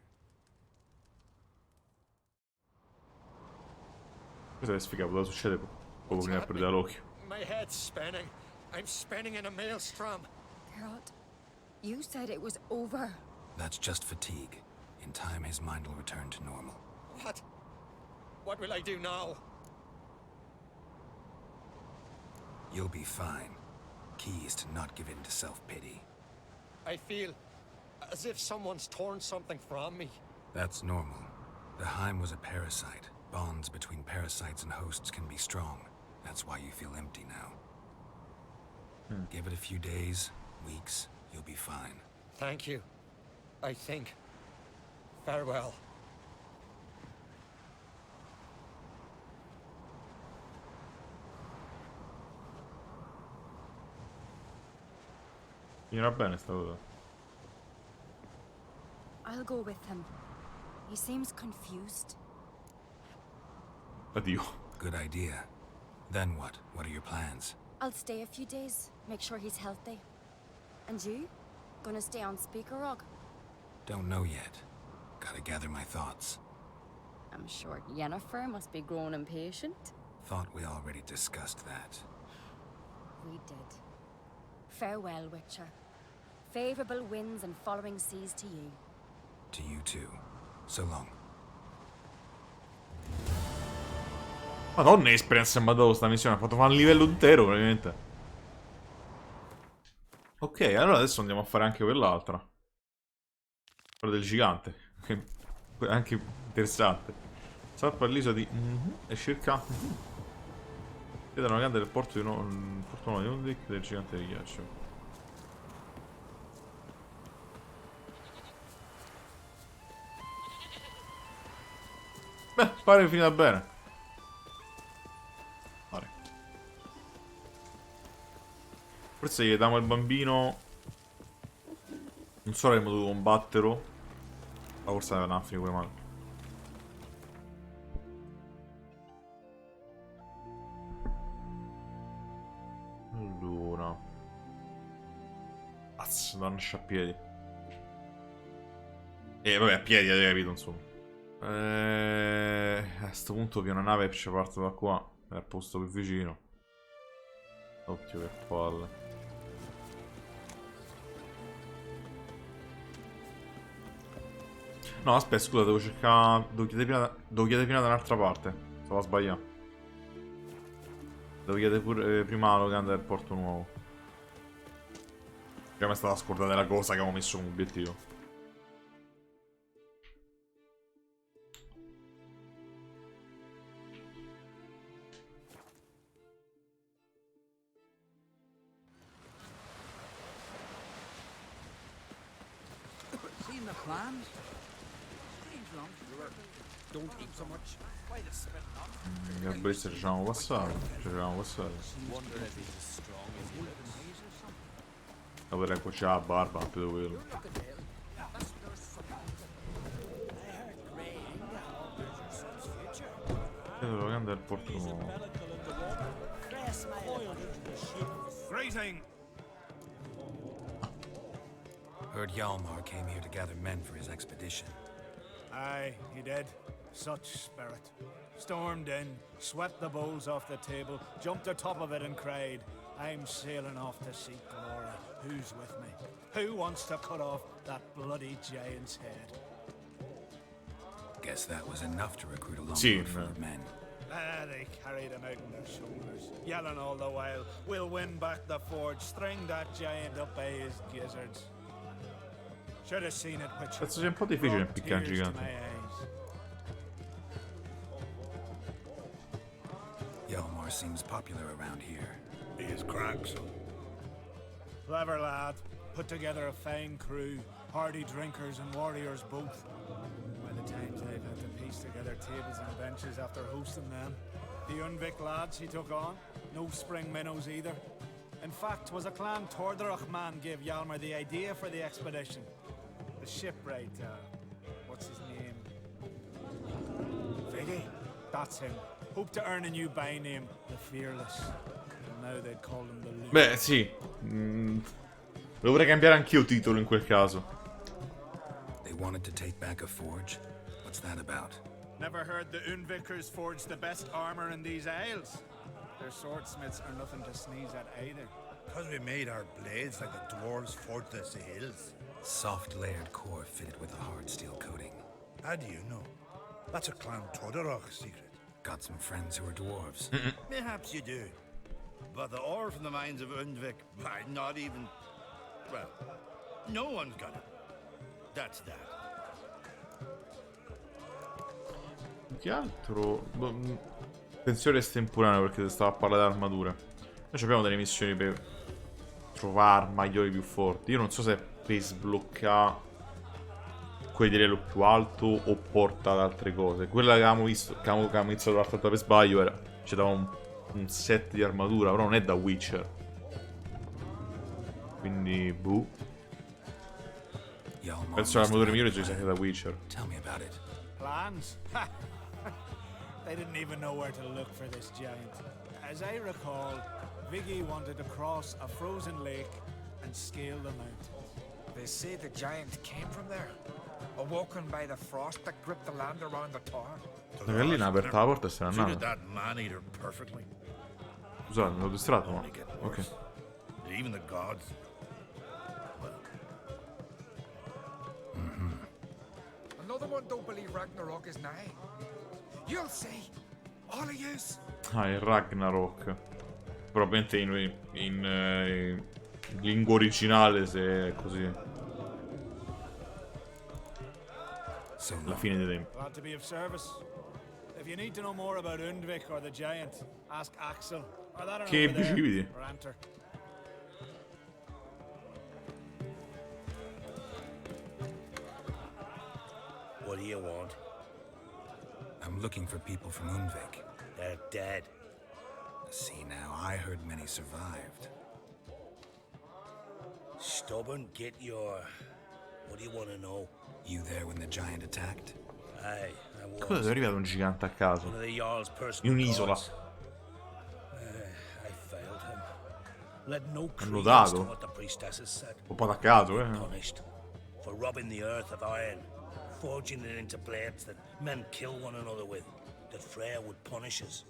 Questa è sfiga, poteva succedere proprio prima di perdere l'occhio. My head's spinning. I'm spinning in a maelstrom. Geralt, you said it was over. That's just fatigue. In time, his mind will return to normal. What? What will I do now? You'll be fine. Key is to not give in to self-pity. I feel as if someone's torn something from me. That's normal. The Heim was a parasite. Bonds between parasites and hosts can be strong. That's why you feel empty now. Give it a few days, weeks, you'll be fine. Thank you. I think. Farewell. Finirà bene sta cosa. I'll go with him. He seems confused. Addio. Good idea. Then what? What are your plans? I'll stay a few days, make sure he's healthy. And you? Gonna stay on Speaker Rog? Don't know yet. Gotta gather my thoughts. I'm sure Yennefer must be growing impatient. Thought we already discussed that. We did. Farewell, Witcher. Favorable winds and following seas to you. To you too. So long. Madonna, esperienza mi ha dato sta missione. Ha fatto fare un livello intero, praticamente. Ok, allora adesso andiamo a fare anche quell'altra. Quella del gigante. Che è anche interessante. Salpa all'isola di... e circa... Chiede una grande del porto di Fortunato di Lunedì del gigante di ghiaccio. Beh, pare che finita bene. Pare. Forse gli diamo il bambino. Non so, avremmo dovuto combatterlo. Ma forse andava a finire pure male. Allora. Azz, danno a sciapiedi. E vabbè, a piedi, avete capito, insomma. A sto punto più una nave ci parte da qua. È al posto più vicino. Oddio, che palle. No, aspetta, scusa, devo cercare. Devo chiedere prima da un'altra parte. Stavo a sbagliare. Devo chiedere pure prima la locanda del porto nuovo. Già mi è stata scordata la cosa che avevo messo come obiettivo. Seen the plans? Don't eat so much. Che bellezza, ci siamo passati. Dopo ecco c'è la barba, non più quello. Vedo la locanda del porto nuovo. Greeting! Heard Hjalmar came here to gather men for his expedition. Aye, he did. Such spirit. Stormed in, swept the bowls off the table, jumped atop of it and cried, I'm sailing off to seek glory. Who's with me? Who wants to cut off that bloody giant's head? Guess that was enough to recruit a long Sì, full of men. They carried him out on their shoulders, yelling all the while, we'll win back the forge, string that giant up by his gizzards. Should have seen it, which Penso sia un po' difficile impiccare un gigante. Hjalmar seems popular around here. He is crack, so. Clever lad. Put together a fine crew. Hardy drinkers and warriors both. By the times they've had to piece together tables and benches after hosting them. The Unvik lads he took on. No spring minnows either. In fact, was a clan Tordarach man gave Hjalmar the idea for the expedition. The shipwright, what's his name? Viggy? That's him. Hope to earn a new by name, the Fearless. And now they'd call him the Lunedì. Beh, sì. Dovrei cambiare anch'io titolo in quel caso. They wanted to take back a forge? What's that about? Never heard the Unvikers forge the best armor in these isles. Their swordsmiths are nothing to sneeze at either. Because we made our blades like the dwarves forged the sails. Soft layered core fitted with a hard steel coating. How do you know? That's a Clan Tordarach secret. Got some friends who are dwarves. Perhaps you do. But the ore from the mines of Undvik, why, not even... Well, no one's got it. That's that. Che altro? Pensione estemporaneo perché stava a parlare di armature. Noi abbiamo delle missioni per trovare armaioli più forti. Io non so se è per sbloccare quelli di livello più alto o porta ad altre cose. Quella che avevamo visto, che avevamo iniziato l'altra volta per sbaglio, era ci dava un set di armatura, però non è da Witcher. Quindi, boh. Penso che l'armatura migliore ci sia anche da Witcher. Tell me about it. Plans? Ha! They didn't even know where to look for this giant. As I recall, Viggy wanted to cross a frozen lake and scale the mountains. They say the giant came from there. Awoken by the frost that gripped the land around the tower. La gallina ha aperto la porta e se n'è Treated andata. that man-eater perfectly. Scusate, mi ho distratto, ma... Only get Ok. worse. Even the gods. Another one don't believe Ragnarok is nigh. You'll see. All of yous. Ah, il Ragnarok. Probabilmente in lingua originale, se è così. La fine dei tempi. Glad to be of service. If you need to know more about Undvik or the giant, ask Axel. Or that or Che over there, brividi. or Anter. What do you want? I'm looking for people from Undvik. They're dead. See now, I heard many survived. Stubborn, get your... What do you want to know? You there when the giant attacked? Aye, I was. Cosa è arrivato un gigante a caso? One of the Jarl's personal In un'isola. gods. I failed him. Let no Hanno credence dato? to what the priestesses said. Un po' a caso, Punished for robbing the earth of iron. forging it into blades that men kill one another with, that Freya would punish us.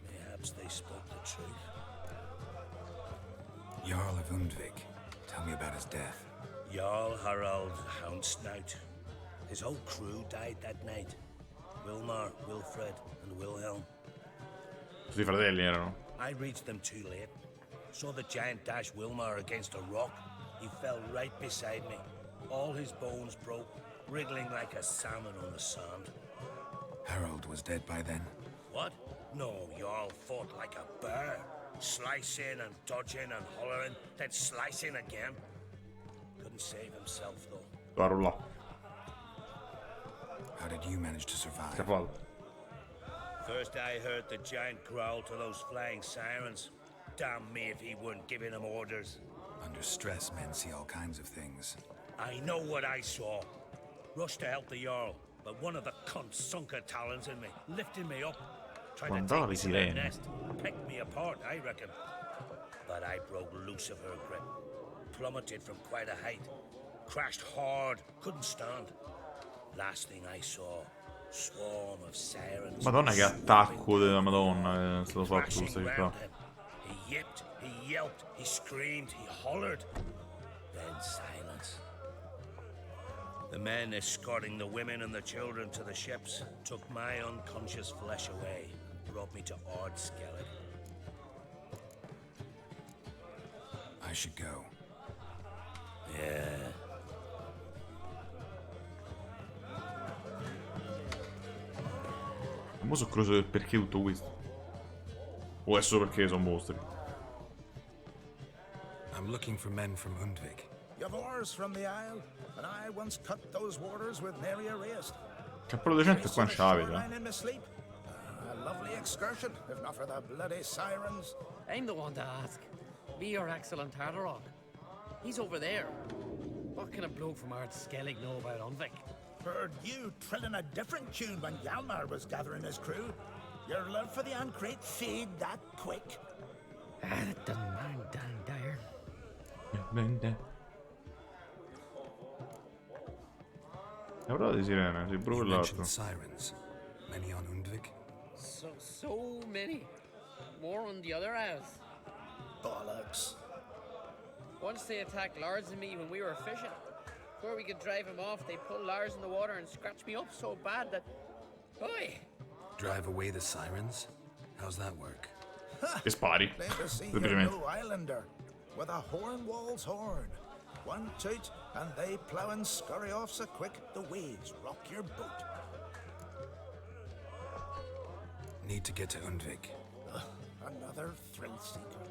Perhaps they spoke the truth. Jarl of Undvik. Tell me about his death. Jarl Harald Houndsnout. His whole crew died that night. Wilmar, Wilfred, and Wilhelm. Tutti i fratelli erano. I reached them too late. Saw the giant dash Wilmar against a rock. He fell right beside me. All his bones broke, wriggling like a salmon on the sand. Harold was dead by then? What? No, Jarl fought like a bear. Slicing and dodging and hollering, then slicing again. Couldn't save himself, though. Guarda là. How did you manage to survive? Cavallo. First I heard the giant growl to those flying sirens. Damn me if he weren't giving them orders. Under stress, men see all kinds of things. I know what I saw. Rushed to help the Jarl, but one of the cunts sunk her talons in me, lifting me up. Tried to take me to their nest, pecked me apart, I reckon. But I broke loose of her grip, plummeted from quite a height, crashed hard, couldn't stand. Last thing I saw, swarm of sirens. Madonna che attacco della Madonna è stato fatto questa città. He yipped, he yelped, he screamed, he hollered. Then silence. The men escorting the women and the children to the ships took my unconscious flesh away and brought me to Ord Skellig. I should go. Yeah. Mo sono curioso del perché tutto questo. O è solo perché sono mostri? I'm looking for men from Undvik. You've oars from the Isle, and I once cut those waters with nary a race. Cappello decente qua non ce l'avete. In my sleep. A lovely excursion, if not for the bloody sirens. I'm the one to ask. Be your excellent Tartarok. He's over there. What can a bloke from Ard Skellig know about Undvik? Heard you trilling a different tune when Hjalmar was gathering his crew. Your love for the Ancrate fade that quick. Ah, that doesn't mind down there. È parlato di sirene, sì, pure quell'altro. Sirens. Many on Undvik? So many. More on the other house. Bollocks. Once they attacked Lars and me when we were fishing. Before we could drive him off, they pulled Lars in the water and scratched me up so bad that... Oi! Drive away the sirens? How's that work? E spari. Glad to see you're Semplicemente. no islander. With a Hornwall's horn. One toot, and they plough and scurry off so quick the waves rock your boat. Need to get to Undvik. Another thrill seeker.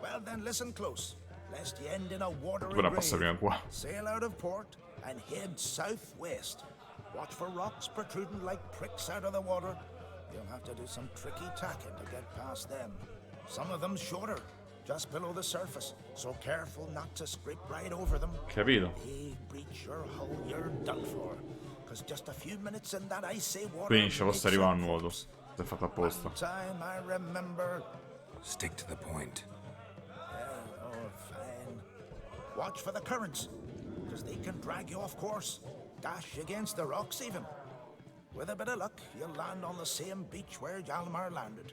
Well then, listen close. Lest you end in a watery Doveva passare prima grave. qua. Sail out of port and head southwest. Watch for rocks protruding like pricks out of the water. You'll have to do some tricky tacking to get past them. Some of them shorter, just below the surface, so careful not to scrape right over them. Capito. They breach your hull, you're done for. Cause just a few minutes in that icy water. Quindi ci posso makes arrivare a up nuoto. folks. Si è fatto apposta. One time I remember. Stick to the point. Oh, fine. Watch for the currents, because they can drag you off course. Dash against the rocks even. With a bit of luck, you'll land on the same beach where Hjalmar landed.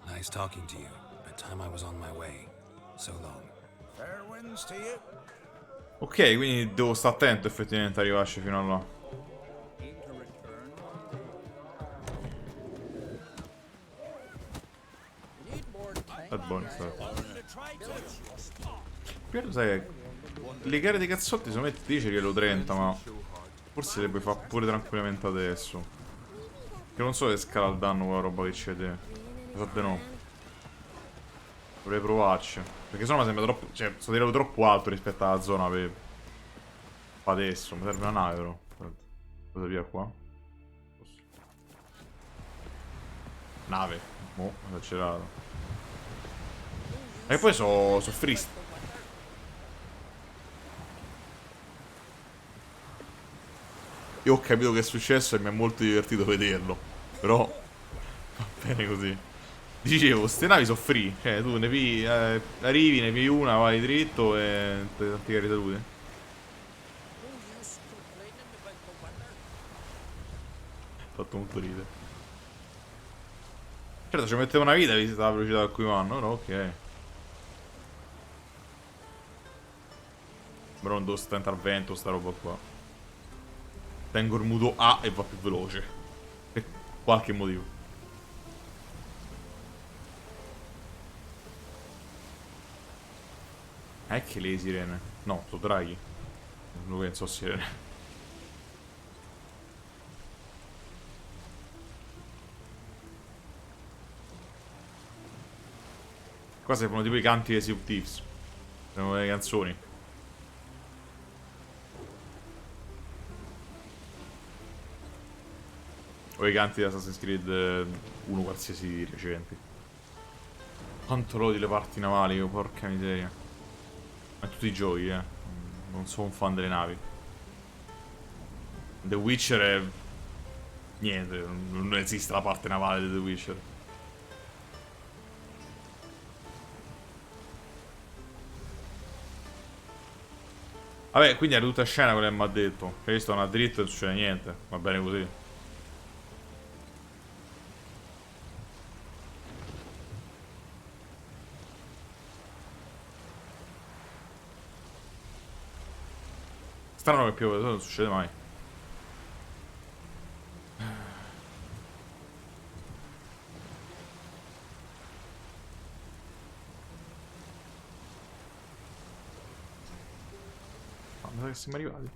Nice talking to you, but time I was on my way. So long. Fair winds to you. Ok, quindi devo stare attento effettivamente a arrivarci fino a là. È buono, Piero, sai, le gare dei cazzotti secondo me ti dice che lo 30, ma forse le puoi fare pure tranquillamente adesso. Che non so se scala il danno quella roba che c'è te. Vabbè no. Dovrei provarci. Perché sennò mi sembra troppo. Cioè, sto tirato troppo alto rispetto alla zona per adesso. Mi serve una nave però. Cosa via qua? Nave. Oh, esagerato. E poi so freestyle. Io ho capito che è successo e mi è molto divertito vederlo. Però va bene così. Dicevo, ste navi sono free. Cioè tu ne arrivi, ne pigli una, vai dritto e ti cari salute. fatto molto ridere. Certo, ci metteva una vita vista la velocità a cui vanno, però ok. Però non devo stare al vento, sta roba qua. Tengo il muto A e va più veloce. Per qualche motivo. Che le sirene. No, sono draghi. Non penso a sirene. Qua servono tipo i canti dei Sea of Thieves. Servono delle canzoni. O i canti di Assassin's Creed 1 qualsiasi recenti. Quanto lo di le parti navali, oh, porca miseria. Ma tutti i giochi, non sono un fan delle navi. The Witcher è... niente, non esiste la parte navale di The Witcher. Vabbè, quindi è tutta scena quello che mi ha detto. Che io sto a dritto e non succede niente. Va bene così. Strano che piove, non succede mai. Ma che siamo arrivati?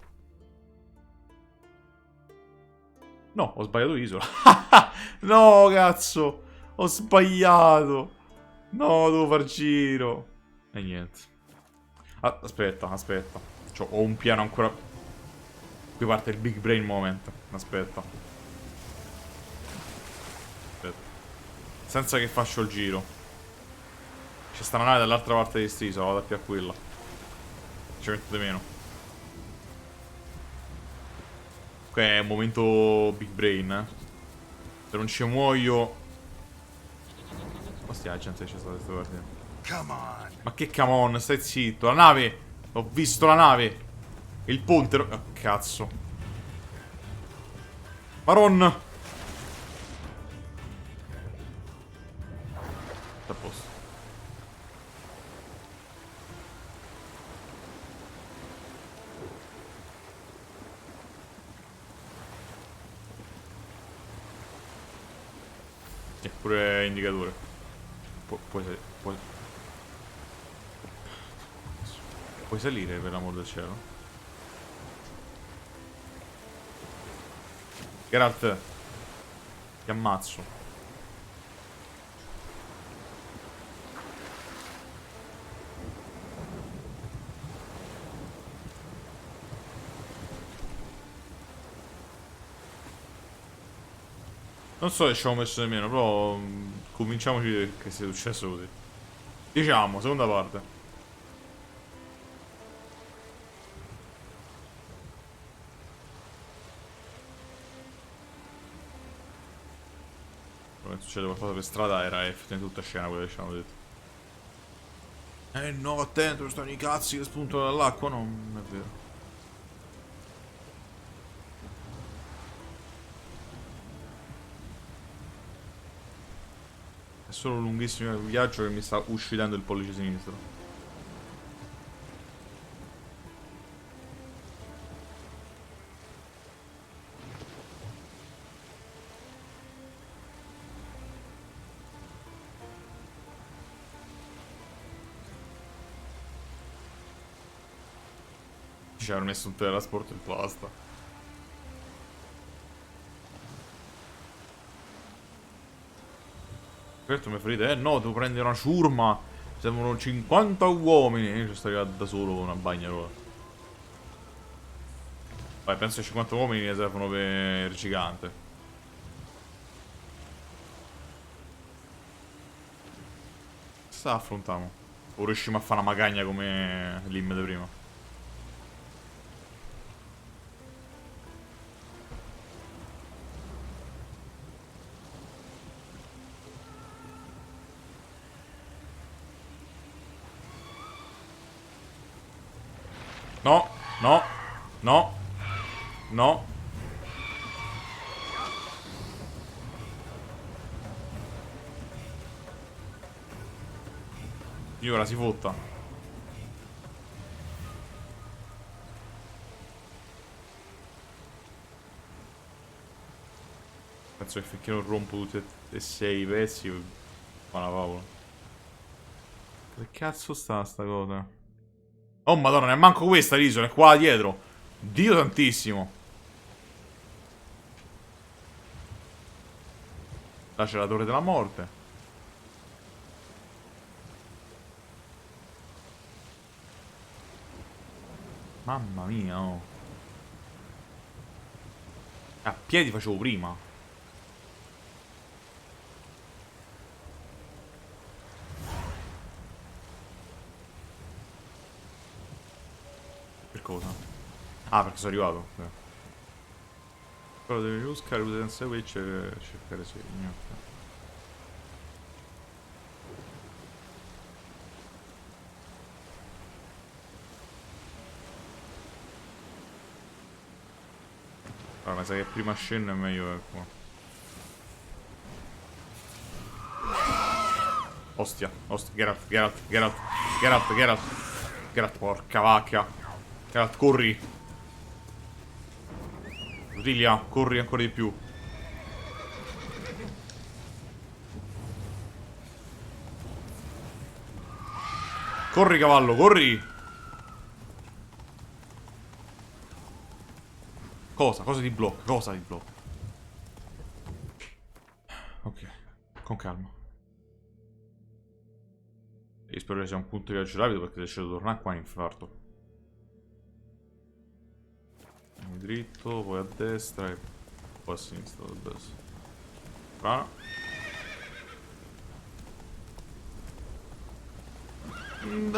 No, ho sbagliato isola. No, cazzo. Ho sbagliato. No, devo far giro. E niente. Aspetta. Ho un piano ancora... Qui parte il big brain moment. Aspetta. Senza che faccio il giro. C'è sta una nave dall'altra parte di quest'isola. Vado più a quella. Ci metto di meno. Qui è un momento big brain, Se non ci muoio... Ostia, la gente c'è stata questa partita. Ma che come on, stai zitto. La nave! Ho visto la nave! Il ponte... Oh, cazzo. Maron! A posto. Eppure indicatore. Puoi salire per l'amor del cielo. Geralt, ti ammazzo. Non so se ci avevo messo nemmeno, però convinciamoci che sia successo così. Diciamo, seconda parte. Quando succede qualcosa per strada era effettivamente tutta scena quella che ci avevano detto. No, attento, stanno i cazzi che spuntano dall'acqua. No, non è vero. È solo un lunghissimo viaggio che mi sta uccidendo il pollice sinistro. Ci hanno messo un teletrasporto e basta. Certo mi ferite, no, devo prendere una ciurma. Servono 50 uomini. Io ci sto arrivando da solo con una bagnarola. Vai, penso che 50 uomini ne servono per il gigante. Sta affrontiamo. O riusciamo a fare una magagna come l'Im di prima. No, no, no, no. Signora, si fotta. Penso che finché non rompo tutti e 6 i pezzi, fa una favola. Che cazzo sta cosa? Oh madonna, non è manco questa l'isola, è qua dietro. Dio tantissimo. Là c'è la torre della morte. Mamma mia, oh. A piedi facevo prima. Per cosa? Ah, perché sono arrivato. Però devi buscare senza qui e cercare segni. Ok. Allora, mi sa che prima scendo è meglio, ecco. Ostia, Geralt, porca vacca. Geralt, corri. Rilia, corri ancora di più. Corri, cavallo, corri. Cosa ti blocca? Cosa ti blocca? Ok, con calma. E spero che sia un punto di viaggio rapido perché se c'è da tornare qua è un infarto. Dritto, poi a destra e poi a sinistra, a destra. Strano.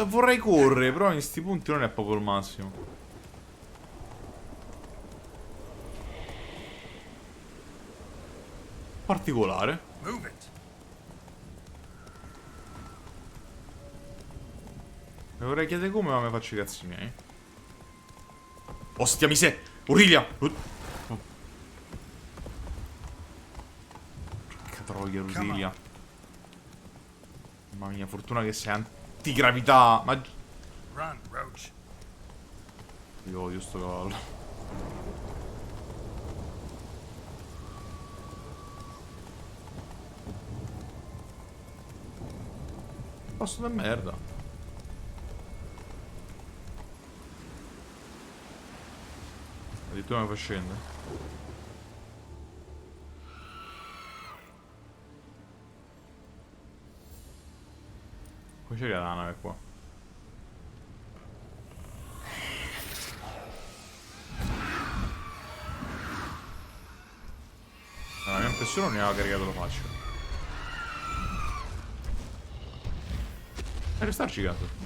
Vorrei correre, però in sti punti non è proprio il massimo. Particolare. Mi vorrei chiedere come, ma mi faccio i cazzi miei. Ostia, mi sei... Urilia! Porca troia, Urilia. Mamma mia, fortuna che sei antigravità. Ma... Io odio sto cavallo. Posto da merda. Addirittura mi fa scendere. Poi c'è la nave qua. La mia impressione non ne aveva caricato la faccia. Restarci, cazzo.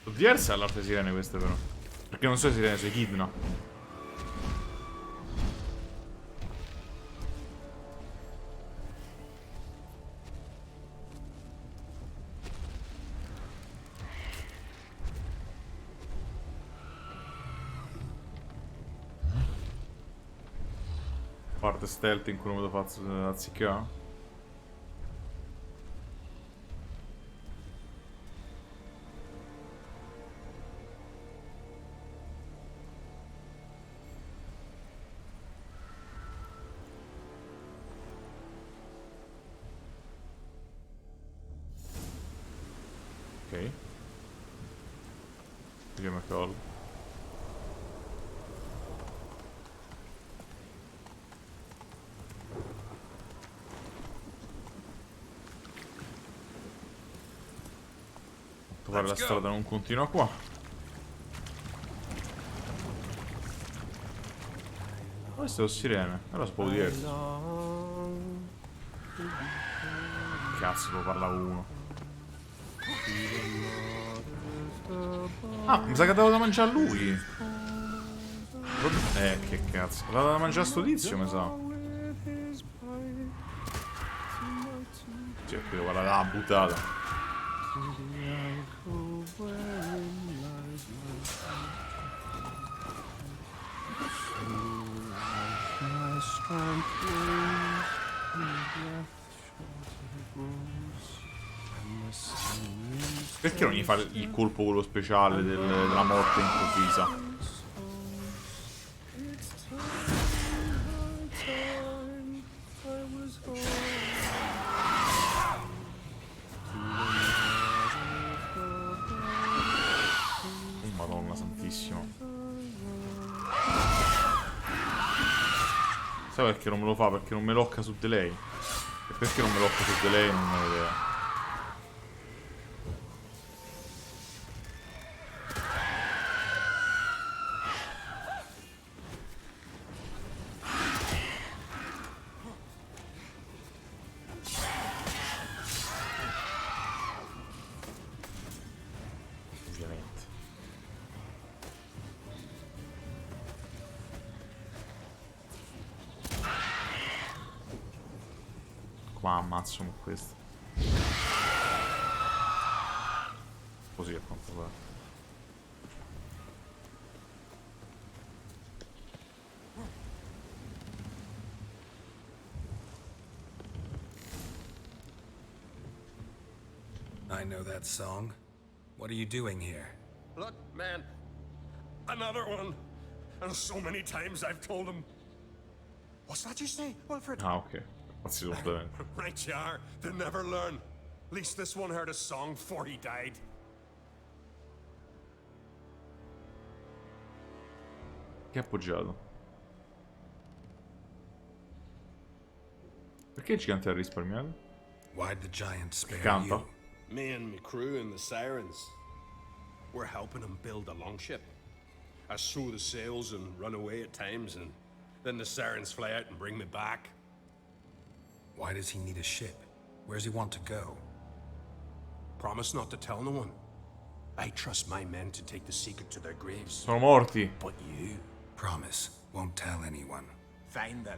Diverse all'arte sirene queste però. Perché non so sirene, sei Kidna. Parte stealth in cui non me lo faccio azziccare. Ok. Vediamo a cavallo. Trovare la strada non continua qua. Questo è un sirene. Allora si può diverso. Cazzo, lo parlavo uno. Ah, mi sa che ha dato da mangiare a lui. Che cazzo. Ha dato da mangiare a sto tizio, mi sa. Cioè, qui devo guardare la buttata. Perché non gli fa il colpo quello speciale della morte improvvisa? Madonna santissima. Sai perché non me lo fa? Perché non me locca su di lei. E perché non me locca su di lei non ho idea. Qua ammazzo con questo. Così a quanto pare. I know that song. What are you doing here? Look, man. Another one. And so many times I've told him. What's that you say, Wilfred? Ah, ok. Pazzito bene. Right you are. They never learn. At least this one heard a song before he died. Che ha appoggiato? Perché il gigante ha risparmiato? Why'd the giant spare Canta. you? Me and my crew and the sirens. We're helping him build a longship. I sew the sails and run away at times, and then the sirens fly out and bring me back. Why does he need a ship? Where's he want to go? Promise not to tell no one. I trust my men to take the secret to their graves. Sono morti. But you? Promise, won't tell anyone. Fine then.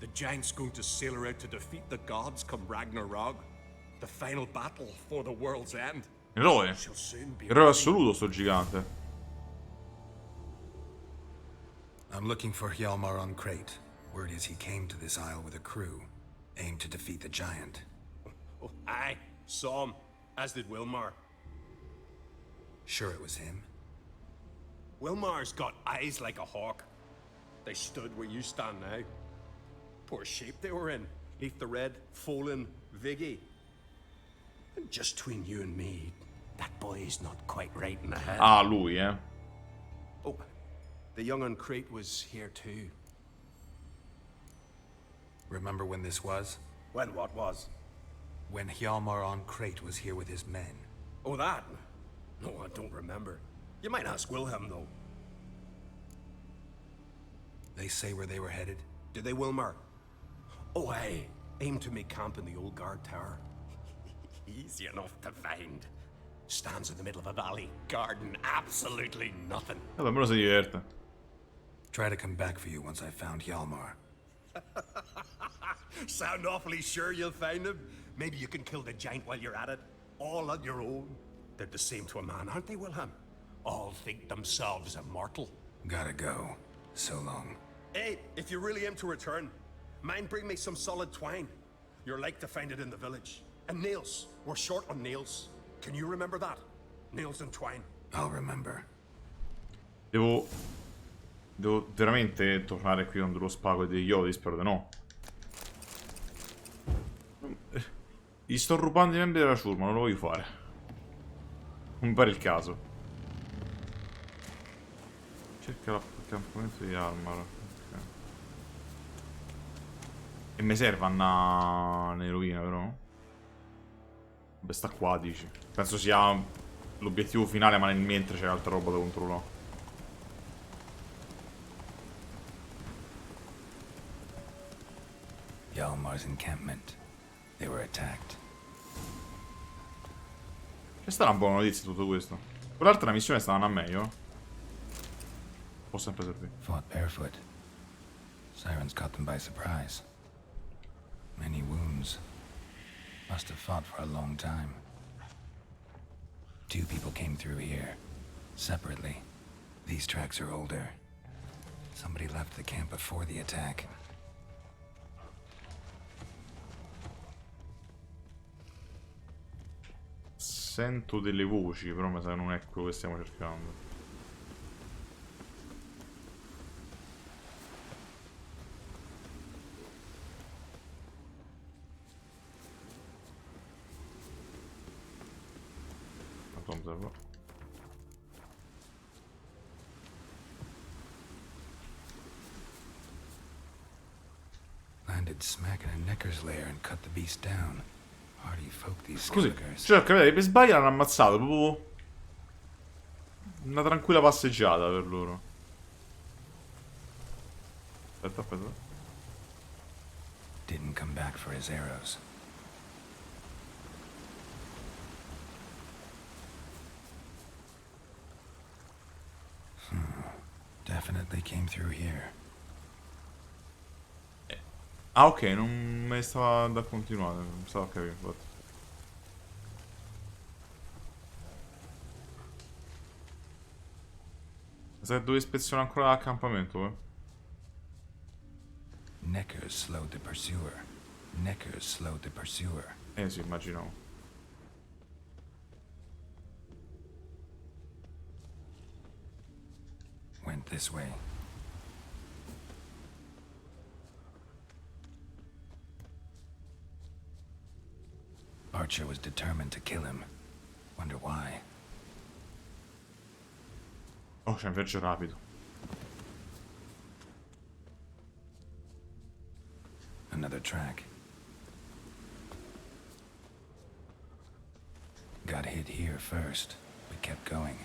The giant's going to sail her out to defeat the gods come Ragnarok. The final battle for the world's end. Eroe. She'll soon be Eroe assoluto sto gigante. I'm looking for Hjalmar on Crate. Word is he came to this isle with a crew, aimed to defeat the giant. Oh, aye, saw him, as did Wilmar. Sure it was him? Wilmar's got eyes like a hawk. They stood where you stand now. Poor shape they were in. Leaf the Red, Folin, Viggy. And just between you and me, that boy's not quite right in the head. Ah, lui, eh. Oh, the young on Crate was here too. Remember when this was? When what was? When Hjalmar on Crate was here with his men. Oh, that? No, I don't remember. You might ask Wilhelm, though. They say where they were headed? Did they, Wilmar? Oh, aye. Aim to make camp in the old guard tower. Easy enough to find. Stands in the middle of a valley, garden absolutely nothing. Vabbè, me lo si diverte. Try to come back for you once I found Hjalmar. Sound awfully sure you'll find him? Maybe you can kill the giant while you're at it. All on your own. They're the same to a man, aren't they, Wilhelm? All think themselves immortal. Gotta go. So long. Hey, if you really aim to return, mind bring me some solid twine. You're like to find it in the village. And nails. We're short on nails. Can you remember that? Nails and twine. I'll remember. Devo veramente tornare qui quando lo spago degli Yodi, spero di no. Gli sto rubando i membri della ciurma, non lo voglio fare. Non mi pare il caso. Cerca l'accampamento di Hjalmar. Okay. E mi serve andare nelle rovine, però? Vabbè, sta qua, dici. Penso sia l'obiettivo finale, ma nel mentre c'è altra roba da controllare. Hjalmar's encampment. They were attacked. C'è stata una buona notizia tutto questo. Quell'altra missione stava a meglio. Può sempre servire. Fought barefoot. Sirens caught them by surprise. Many wounds. Must have fought for a long time. 2 people came through here. Separately. These tracks are older. Somebody left the camp before the attack. Sento delle voci, però mi sa che non è quello che stiamo cercando. Landed smack in a necker's lair and cut the beast down. Hardy folk these Scusi, skulkers. cioè, capite, per sbaglio l'hanno ammazzato, proprio una tranquilla passeggiata per loro. Aspetta, aspetta. Didn't come back for his arrows. Definitely came through here. Ah, ok, non me stava da continuare, non stavo a capire, infatti. Mi sa che devo ispezionare ancora l'accampamento, eh. Neckers slowed the pursuer. Neckers slowed the pursuer. Sì, immaginavo. Went this way. Archer was determined to kill him. Wonder why. Oh, c'è un viaggio rapido. Another track. Got hit here first, but kept going.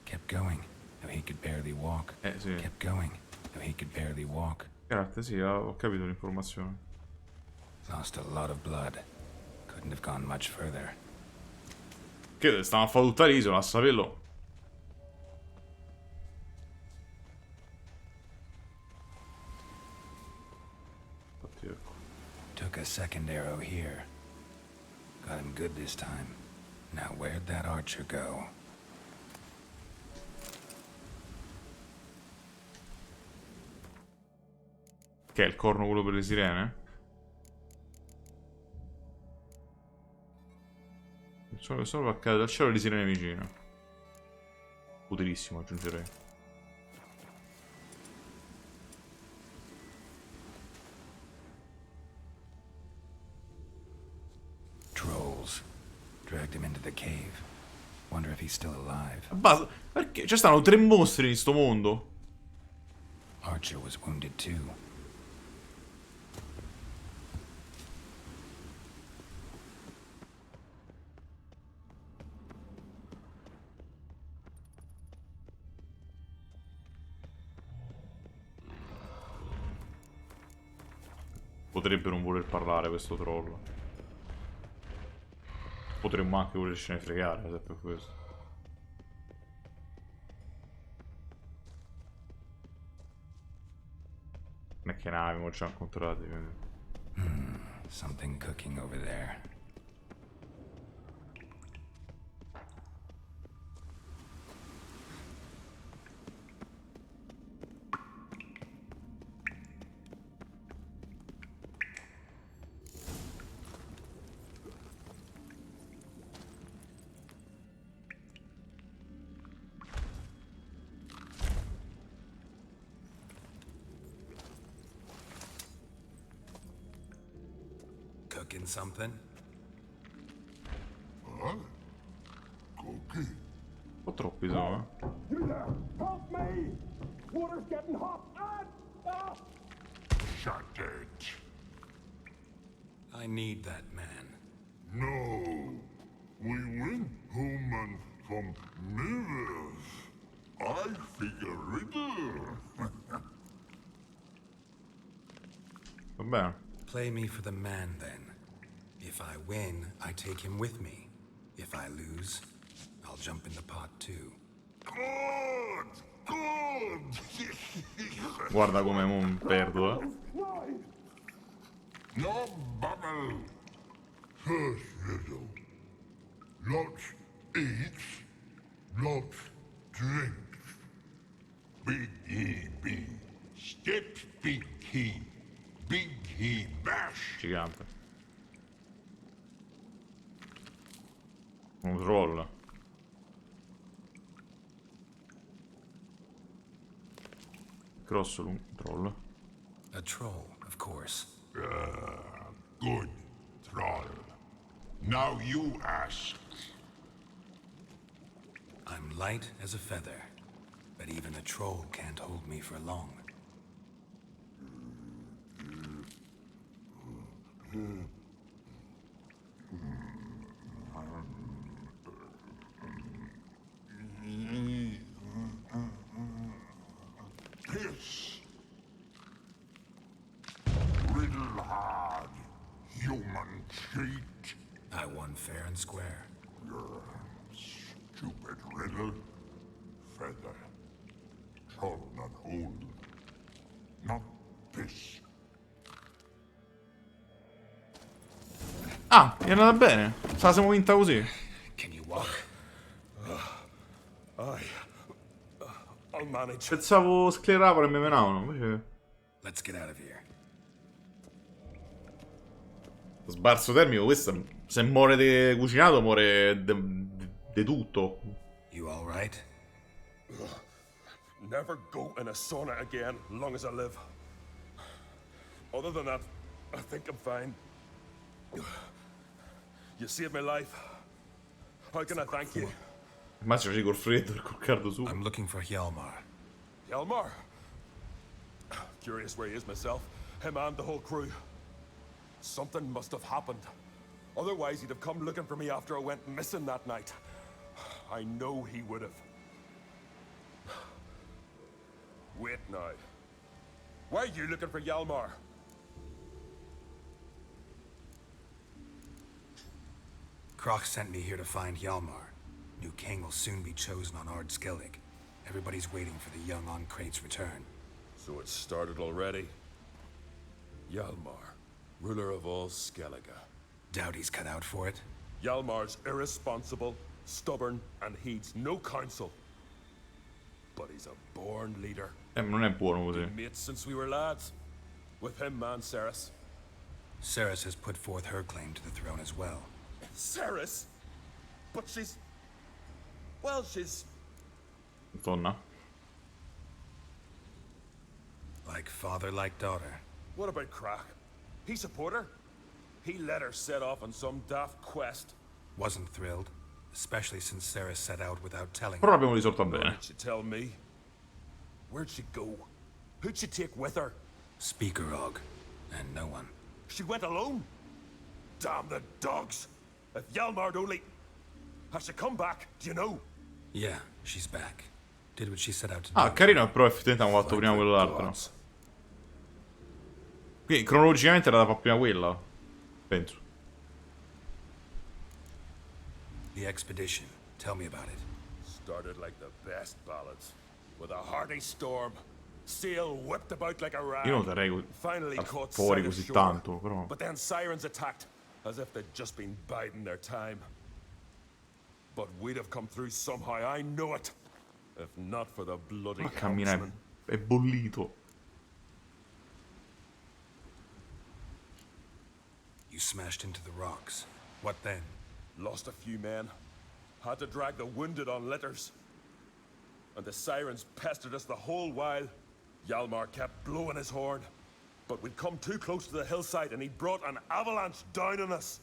Kept going, though he could barely walk. Sì. Kept going, though he could barely walk. Grazie, sì, ho capito l'informazione. Lost a lot of blood. Couldn't have gone much further. Che stavano a fare tutta l'isola, a saperlo. Took a second arrow here. Got him good this time. Now where'd that archer go? Che è il corno quello per le sirene? Solo a cadere dal cielo le sirene vicine. Utilissimo, aggiungerei. Trolls. Dragged him into the cave. Wonder if he's still alive. Basta, perché ci stanno 3 mostri in sto mondo? Archer was wounded too. Potrebbe non voler parlare questo troll. Potremmo anche volercene fregare, se è per questo. Non è che ne avevamo già incontrati, quindi. Something cooking over there. Cooking something? Huh? Cookie? Un po' troppi sono, You there! Help me! Water's getting hot! Shut it! I need that man. No! We went home and from mirrors. I figure riddle. Va bene. Play me for the man then. If I win, I take him with me. If I lose, I'll jump in the pot too. Good! Good! Guarda come non perdo, No bubble. First riddle. Lots eats, lots drinks. Big he be. Steps big he. Big he bash. Gigante. Un troll. Grosso troll. A troll, of course. Good, troll. Now you ask. I'm light as a feather, but even a troll can't hold me for long. Piss. Riddle hard, human cheat. I won fair and square. Stupid riddle. Feather. Troll not hold. Not piss. Ah, è andata bene. Se la siamo vinta così. Can you walk? I'll manage. Pensavo scleravano e mi menavano, invece... Let's get out of here. Sbarzo termico, questo se muore di cucinato muore di tutto. You all right? Never go in a sauna again, long as I live. Other than that, I think I'm fine. You saved my life. How can I thank you? Immagino col freddo e col caldo su. I'm looking for Hjalmar. Hjalmar? Curious where he is myself. Him and the whole crew. Something must have happened. Otherwise, he'd have come looking for me after I went missing that night. I know he would have. Wait now. Why are you looking for Hjalmar? Croc sent me here to find Hjalmar. New king will soon be chosen on Ard Skellig. Everybody's waiting for the young Ancrate's return. So it started already. Hjalmar, ruler of all Skellige. Doubt he's cut out for it. Hjalmar's irresponsible, stubborn, and heeds no counsel. But he's a born leader. Non è buono così. Been mates since we were lads. With him and Ceres. Ceres has put forth her claim to the throne as well. Ceres? But she's... Well, she's... Donna. Like father, like daughter. What about Crack? He support her? He let her set off on some daft quest. Wasn't thrilled, especially since Ceres set out without telling Però l'abbiamo risolta bene. Did she tell me? Where'd she go? Who'd she take with her? Speakerog, and no one. She went alone? Damn the dogs! If Hjalmar'd only... Has she come back? Do you know? Yeah, she's back. Did what she set out to do. Ah, carino, però effettivamente abbiamo fatto prima quello d'altro. No? Quindi cronologicamente era da fare prima quella. Penso. The expedition. Tell me about it. Started like the best ballads. With a hearty storm. Sail whipped about like a ram. Io non darei Finally caught fuori sight of così shore. tanto, però. But then sirens attacked, as if they'd just been biding their time. But we'd have come through somehow, I know it. If not for the bloody Ma cammina, helmsman. è bollito. You smashed into the rocks. What then? Lost a few men. Had to drag the wounded on litters. And the sirens pestered us the whole while. Hjalmar kept blowing his horn. But we'd come too close to the hillside and he brought an avalanche down on us.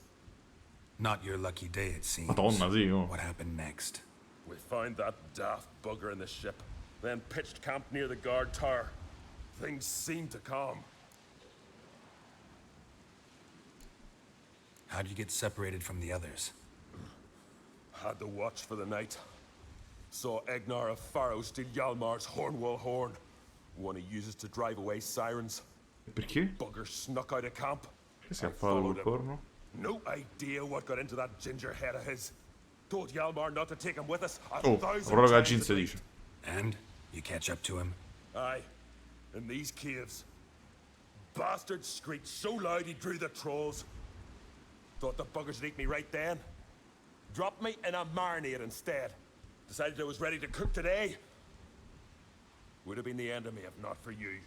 Not your lucky day, it seems. Madonna, sì, oh. What happened next? We found that daft bugger in the ship. Then pitched camp near the guard tower. Things seemed to calm. How'd you get separated from the others? Had to watch for the night. Saw Egnar of Faro steal Hjalmar's Hornwall horn. One he uses to drive away sirens. Perché? Bugger snuck out of camp. Che si è fatto col corno? No idea what got into that ginger head of his. Told Hjalmar not to take him with us a Oh, thousand proprio che la times Gin at si least. dice. And? You catch up to him? Aye. In these caves. Bastard screeched so loud he drew the trolls. Thought the buggers would eat me right then. Dropped me in a marinade instead. Decided I was ready to cook today. Would have been the end of me if not for you.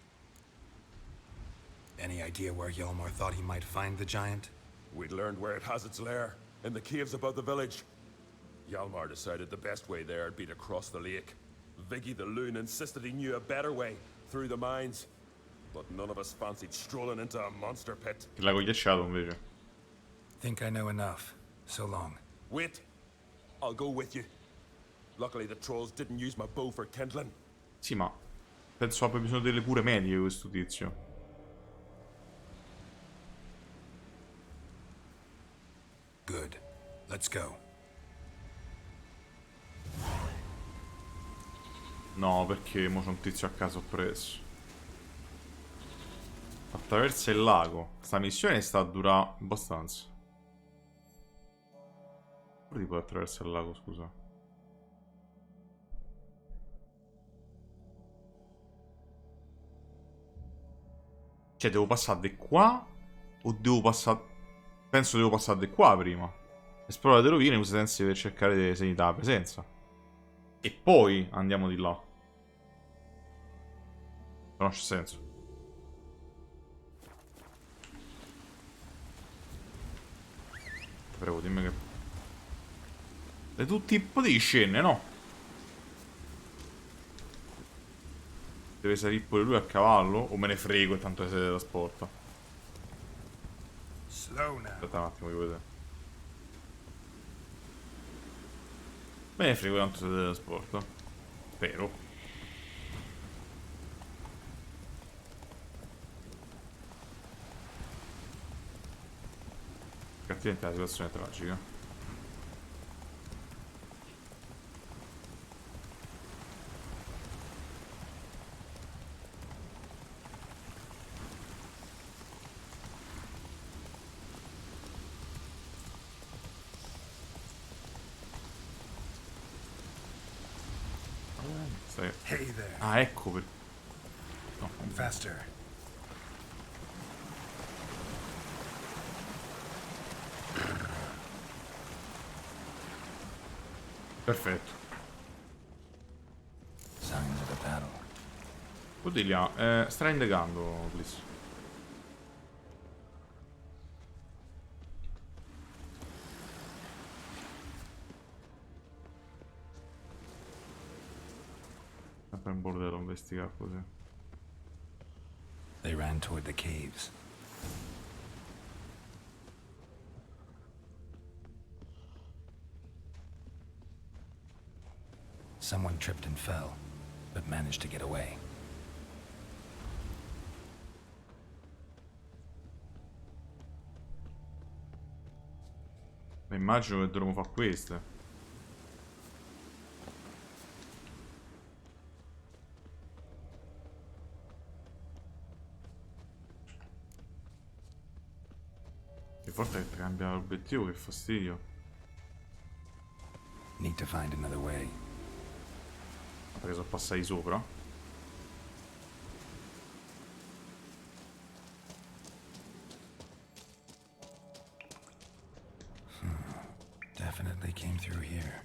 Any idea where Hjalmar thought he might find the giant? We'd learned where it has its lair. In the caves above the village. Hjalmar decided the best way there would be to cross the lake. Viggy the Loon insisted he knew a better way, through the mines. But none of us fancied strolling into a monster pit. Il lago ghiacciato invece. Think I know enough. So long. Wait. I'll go with you. Luckily the trolls didn't use my bow for kindling. Sì, ma penso abbia bisogno delle cure mediche questo tizio. Good. Let's go. No, perché mo c'è un tizio a caso appresso. Attraversa il lago. Sta missione sta a durare abbastanza. Come tipo attraversa il lago, scusa? Cioè, devo passare di qua? O devo passare... Penso devo passare di qua prima. Esplora le rovine, usa sensi per cercare dei segni della presenza. E poi andiamo di là. Non c'è senso. Prego, dimmi che... E tutti potevi scendere, no? Deve salire pure lui a cavallo? O me ne frego e tanto è sede da sport? Aspetta un attimo, voglio vedere. Me ne frego tanto sede da sport. Spero. Altrimenti la situazione è tragica. Hey there. Ah, ecco per... No. Faster. Perfetto. Signs of a battle. Odilia, sta indicando, please. Sempre un bordello investigare così. They ran toward the caves. Someone tripped and fell, but managed to get away. Ma immagino che dovremmo fare queste. Che forte che cambia l'obiettivo, che fastidio. Need to find another way. Perché sono passati sopra. Definitely came through here.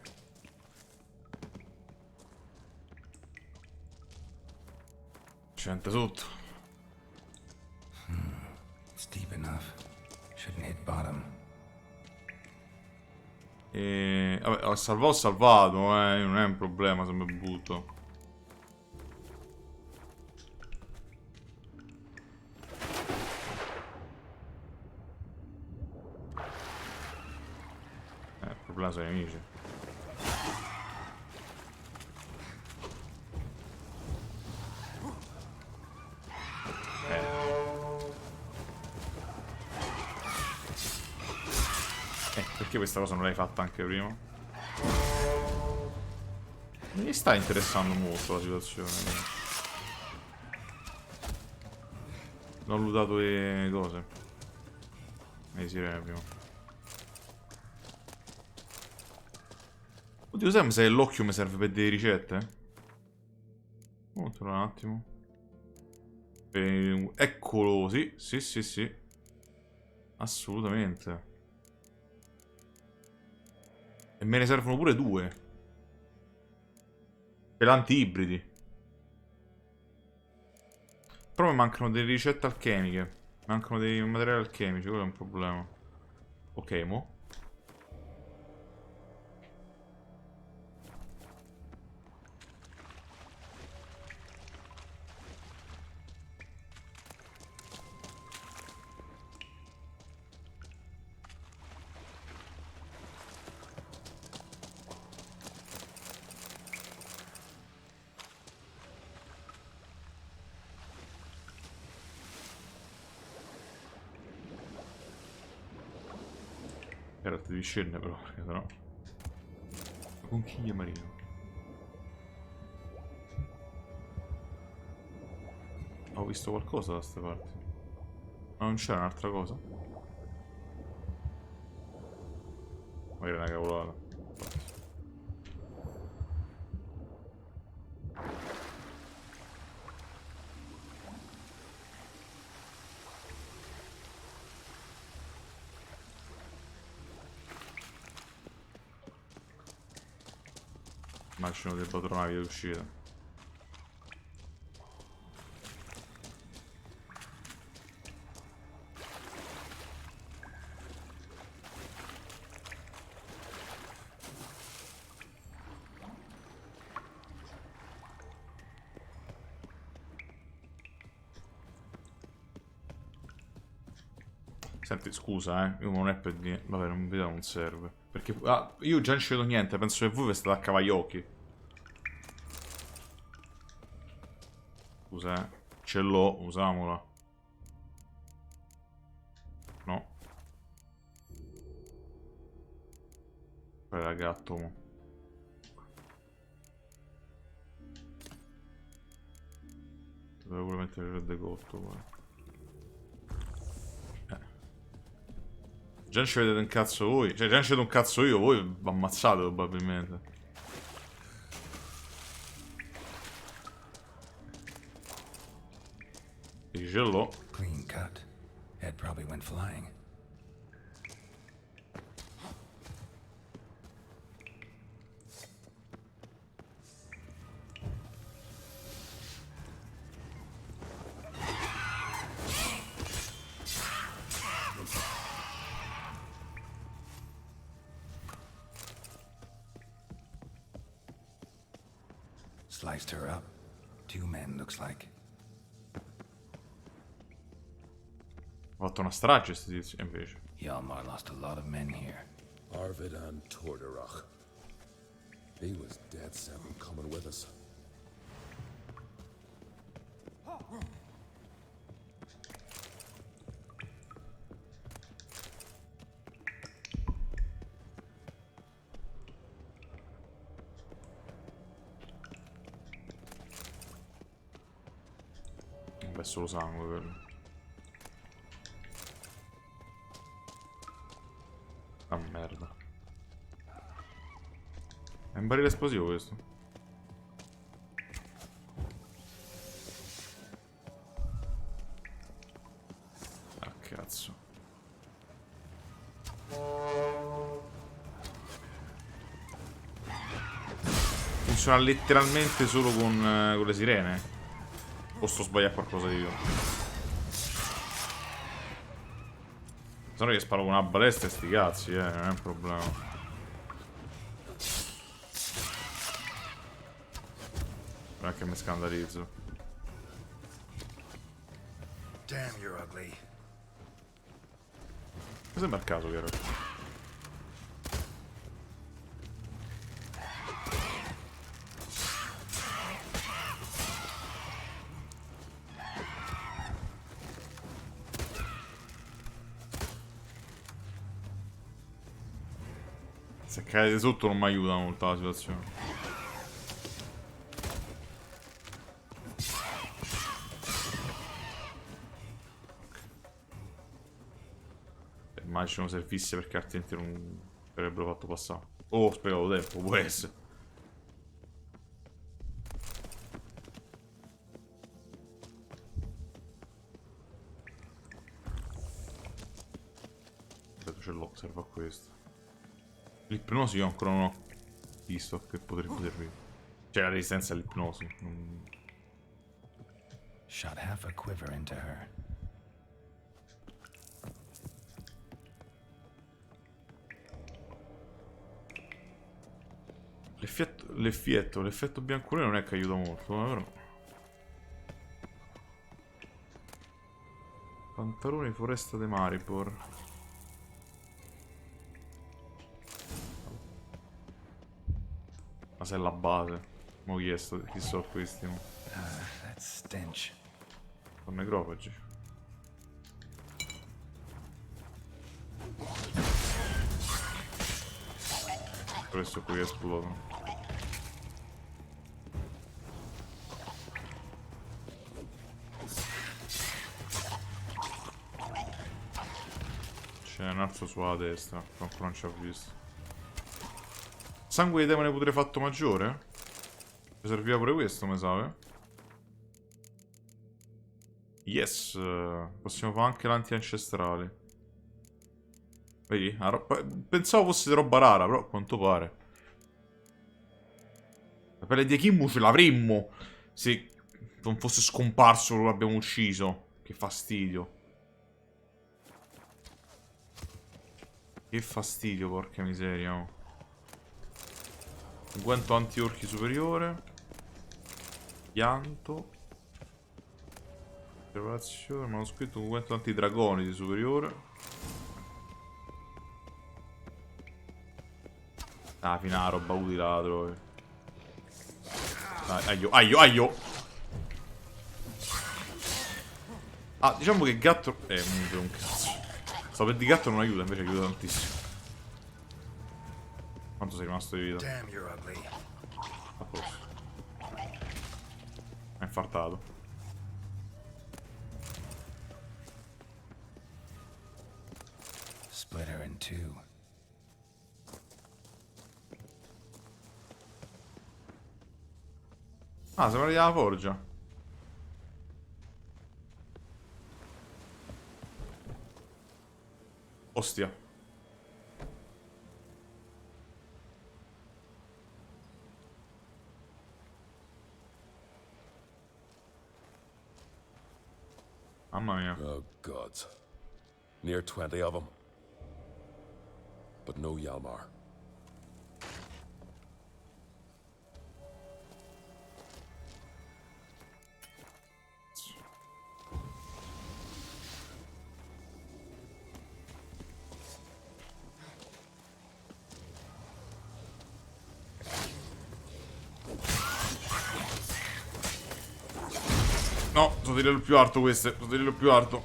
C'entra sotto. It's deep enough. Shouldn't hit bottom. E... Vabbè, ho salvato, non è un problema se mi butto. Il problema sono i nemici. Perché questa cosa non l'hai fatta anche prima? Non mi sta interessando molto la situazione. Non ho lootato le cose. Le sirene prima. Oddio, sai se l'occhio mi serve per delle ricette? Controlla un attimo. Eccolo, sì, sì. Assolutamente. E me ne servono pure 2. Pelanti ibridi. Però mi mancano delle ricette alchemiche. Mancano dei materiali alchemici, quello è un problema. Ok, mo. Carrot di scende però, perché sennò... Conchiglia marino. Ho visto qualcosa da queste parti. Ma non c'era un'altra cosa? Magari una cavolata. Immagino debba trovare una via d'uscita. Senti, scusa, io non è per niente. Vabbè, non vedo, non serve. Perché. Ah, io già non ci vedo niente, penso che voi vi state a cavaiocchi. Scusa, ce l'ho, usamola. No. Era gatto, mo. Dovevo pure mettere il decotto, poi. Già non ci vedete un cazzo voi. Cioè, già non ci vedo un cazzo io, voi vi ammazzate probabilmente. E ce l'ho. Clean cut. Ed probably went flying. Sliced her up. 2 men, looks like. Ho fatto una strage sti tizi, invece. Hjalmar lost a lot of men here. Arvid and Torderach. He was dead set on coming with us. È solo sangue quello. Ah merda. È un barile esplosivo questo. Ah cazzo. Funziona letteralmente solo con le sirene. O sto sbagliando qualcosa di io? Sono che sparo con una balestra e sti cazzi, non è un problema. Non è che mi scandalizzo. Damn, you're ugly. Mi sembra il caso che era. Se cadete sotto non mi aiuta molto la situazione. Immagino servisse perché altrimenti non avrebbero fatto passare. Oh, ho sprecato tempo, può essere. Aspetta, ce l'ho, serve a questo. L'ipnosi io ancora non ho visto che potrebbe servire. Cioè la resistenza all'ipnosi. Shot half a quiver into her. L'effetto bianco non è che aiuta molto, però. Pantaloni foresta de Maribor. Ma se è la base. Mo' chi sono questi? That stench. Sono necrofagi. Questo qui esplodono. C'è un altro sulla destra, qualcuno non ci ha visto. Sangue di demone pure fatto maggiore? Mi serviva pure questo, mi sa, eh? Yes, possiamo fare anche l'anti-ancestrale. Vedi? Pensavo fosse di roba rara, però a quanto pare. La pelle di Kimmu ce l'avremmo se non fosse scomparso, lo abbiamo ucciso. Che fastidio. Che fastidio, porca miseria. Oh. Unguento anti-orchi superiore. Pianto. Preparazione, manoscritto, unguento anti-dragoni di superiore. Ah, fino a roba utile la trovi. Aio, aio, aio. Ah, diciamo che il gatto... non mi frega un cazzo. Sto per di gatto non aiuta, invece aiuta tantissimo. Quanto sei rimasto di vita? A posto. È infartato. Split her in two. Ah, sembra di la forgia. Ostia. Mamma mia. Oh, gods. Near 20 of them. But no Yalmar. No, sono di livello più alto queste. Sono di livello più alto.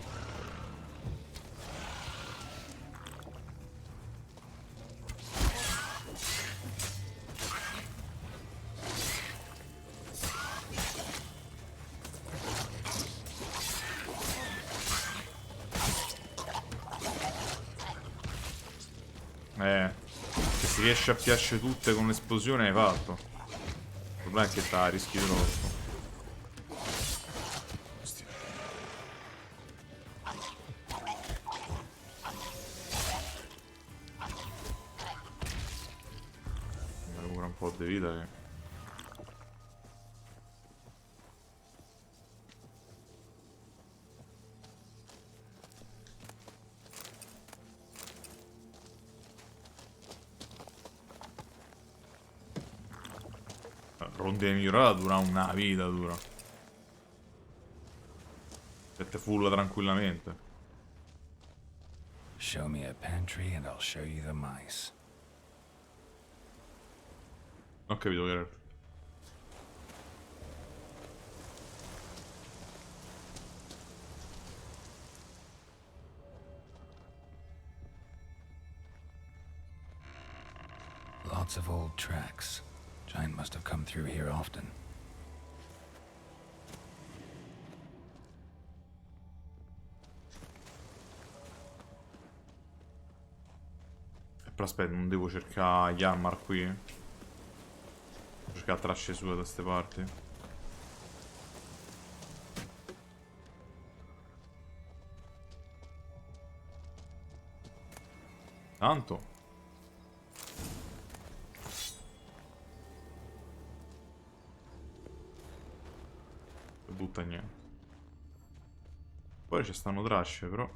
Se si riesce a piacere tutte con l'esplosione hai fatto. Il problema è che sta rischi troppo. Un po' di vita che... Ronde migliorata dura una vita, dura. E te fulla tranquillamente. Show me a pantry and I'll show you the mice. Non ho capito che era. Lots of old tracks. Giant must have come through here often. Però aspetta, non devo cercare Yalmar qui. Devo cercare tracce sue da queste parti. Tanto butta niente. Poi ci stanno tracce però.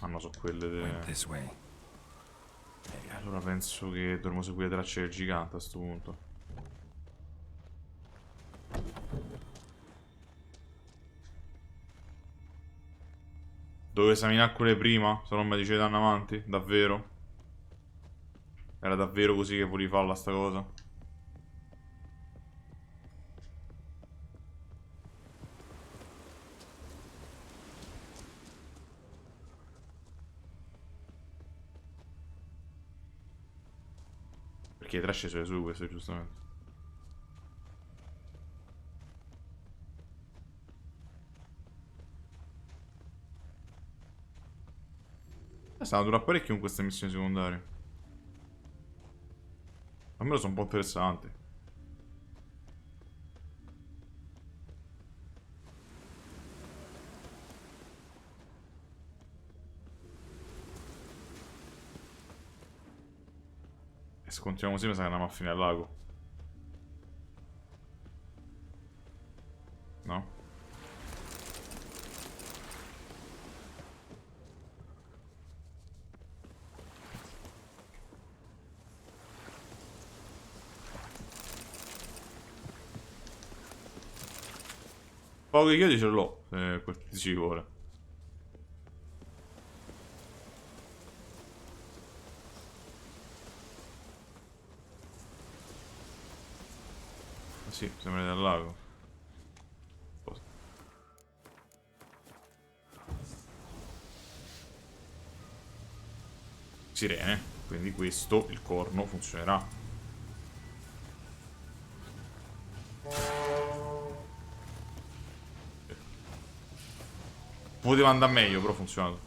Ah no, sono quelle allora penso che dovremmo seguire le tracce del gigante a sto punto. Dovevo esaminare quelle prima, se non mi dice danno avanti, davvero? Era davvero così che volevi farla sta cosa? perché tre scese su questo, giustamente. Stanno durando parecchio con queste missioni secondarie. Almeno sono un po' interessanti. E se continuiamo così mi sa che andiamo a fine al lago. No? Pochi chiodi ce l'ho, se quel che ci vuole. Sì, sembra del lago. Sirene, quindi questo, il corno, funzionerà. Poteva andare meglio, però ha funzionato.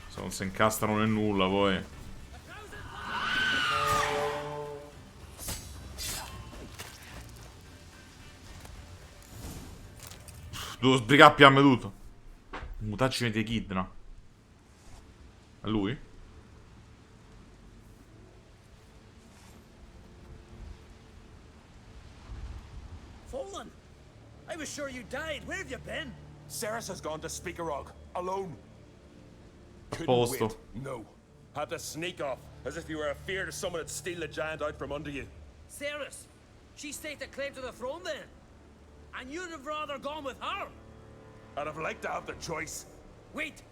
Se non si incastrano nel nulla, poi. Devo sbrigare più a me tutto. Mutaggine di Echidna. È lui? Fallen! I was sure you died. Where have you been? Ceres has gone to Speakerog, alone. Couldn't Posto. wait. No. Had to sneak off, as if you were afeard someone would steal the giant out from under you. Ceres! She staked a claim to the throne then. And you'd have rather gone with her. I'd have liked to have the choice. Wait!